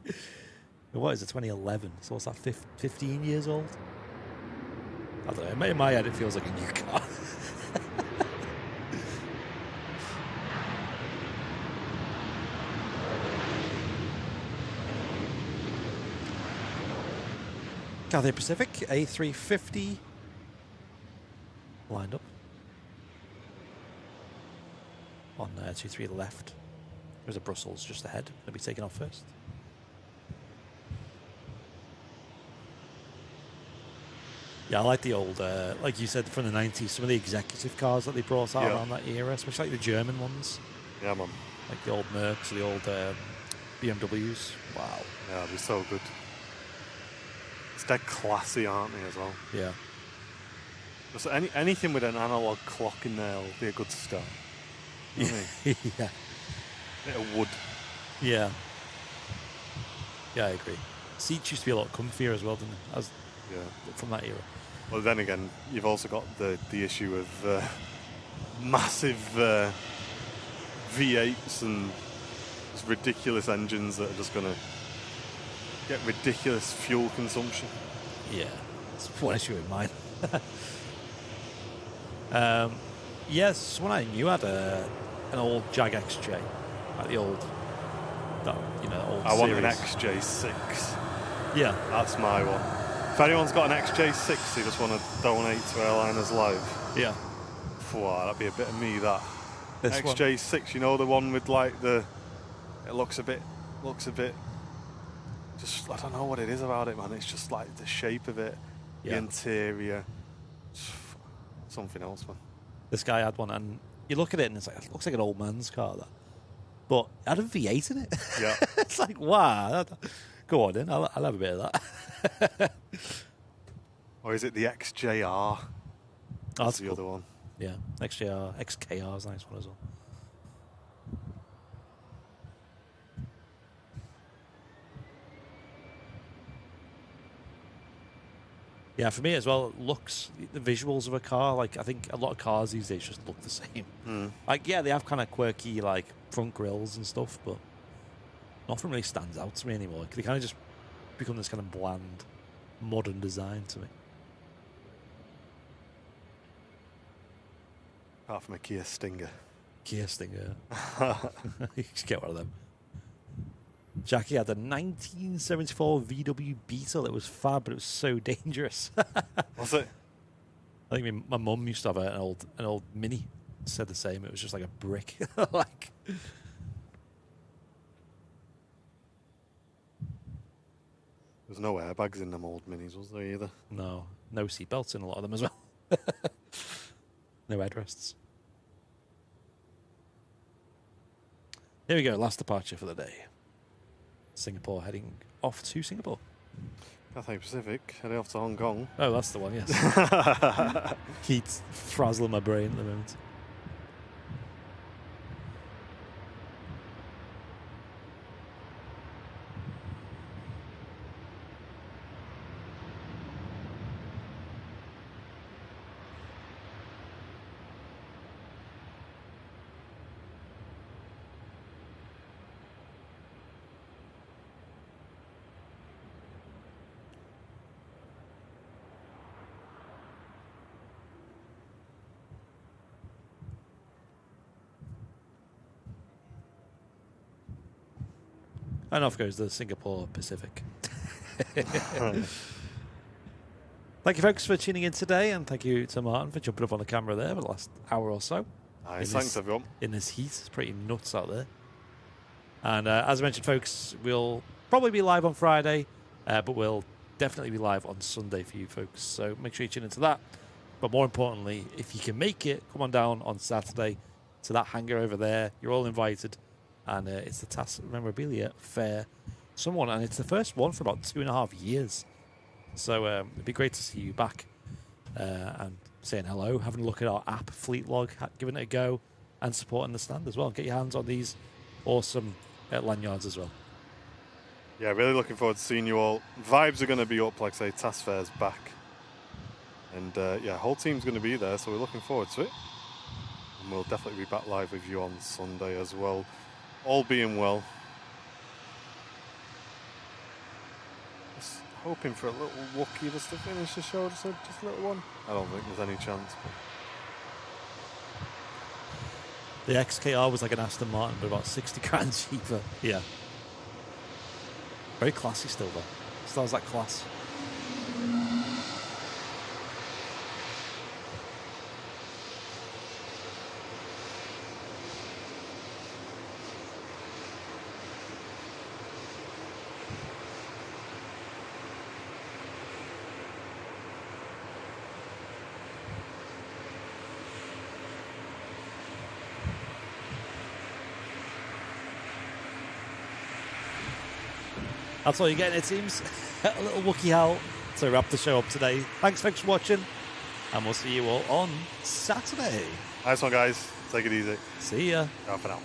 what is it? 2011. So what's that? 15 years old? I don't know. In my head, it feels like a new car. Cathay Pacific A350 lined up on 23 left. There's a Brussels just ahead. Going to be taken off first. Yeah, I like the old, like you said, from the 90s, some of the executive cars that they brought out around that era, especially like the German ones. Yeah, man. Like the old Mercs, the old BMWs. Wow. Yeah, it'd be so good. It's dead classy, aren't they, as well? Yeah. Just anything with an analog clock in there will be a good start. You know what I mean? Yeah. Bit of wood. Yeah. Yeah, I agree. Seats used to be a lot comfier as well, didn't they? From that era. Well, then again, you've also got the issue of massive V8s and just ridiculous engines that are just going to get ridiculous fuel consumption. Yeah, that's one issue in mine. Yes, one I knew had an old Jag XJ, like the old, old I want an series. XJ6. Yeah, That's my one. If anyone's got an XJ6 they just want to donate to Airliners Live, yeah. wow, that'd be a bit of me, that. This one. XJ6, the one with it looks a bit, just, I don't know what it is about it, man. It's just the shape of it, the interior, something else, man. This guy had one, and you look at it, and it's it looks like an old man's car, that. But it had a V8 in it. Yeah. It's like, wow. Go on, then. I'll have a bit of that. Or is it the XJR? That's the cool. other one. Yeah, XKR is a nice one as well. Yeah, for me as well, it looks, the visuals of a car, I think a lot of cars these days just look the same. Mm. They have kind of quirky, front grills and stuff, but nothing really stands out to me anymore. They kind of just become this kind of bland, modern design to me. Apart from a Kia Stinger. Kia Stinger. You just get one of them. Jackie had a 1974 VW Beetle. It was fab, but it was so dangerous. Was it? I think my mum used to have an old Mini. Said the same. It was just like a brick. There's no airbags in them old Minis, was there either? No seatbelts in a lot of them as well. No headrests. Here we go. Last departure for the day. Singapore, heading off to Singapore. Cathay Pacific, heading off to Hong Kong. Oh, that's the one, yes. Heat's frazzling my brain at the moment. And off goes the Singapore Pacific. Thank you, folks, for tuning in today, and thank you to Martin for jumping up on the camera there for the last hour or so. Nice, thanks everyone. In this heat, it's pretty nuts out there. And as I mentioned, folks, we'll probably be live on Friday, but we'll definitely be live on Sunday for you folks. So make sure you tune into that. But more importantly, if you can make it, come on down on Saturday to that hangar over there. You're all invited. And it's the TAS Memorabilia Fair Someone, and it's the first one for about 2.5 years. So it'd be great to see you back and saying hello, having a look at our app, Fleet Log, giving it a go, and supporting the stand as well. Get your hands on these awesome lanyards as well. Yeah, really looking forward to seeing you all. Vibes are going to be up, like I say, TAS Fair's back. And yeah, whole team's going to be there, so we're looking forward to it. And we'll definitely be back live with you on Sunday as well. All being well. Just hoping for a little Wookiee just to finish the show, just a little one. I don't think there's any chance. But the XKR was like an Aston Martin, but about 60 grand cheaper. Yeah. Very classy still, though. Still has that class. That's all you're getting, it seems. A little Wookiee howl to wrap the show up today. Thanks for watching, and we'll see you all on Saturday. Nice one, guys. Take it easy. See ya. Ciao for now.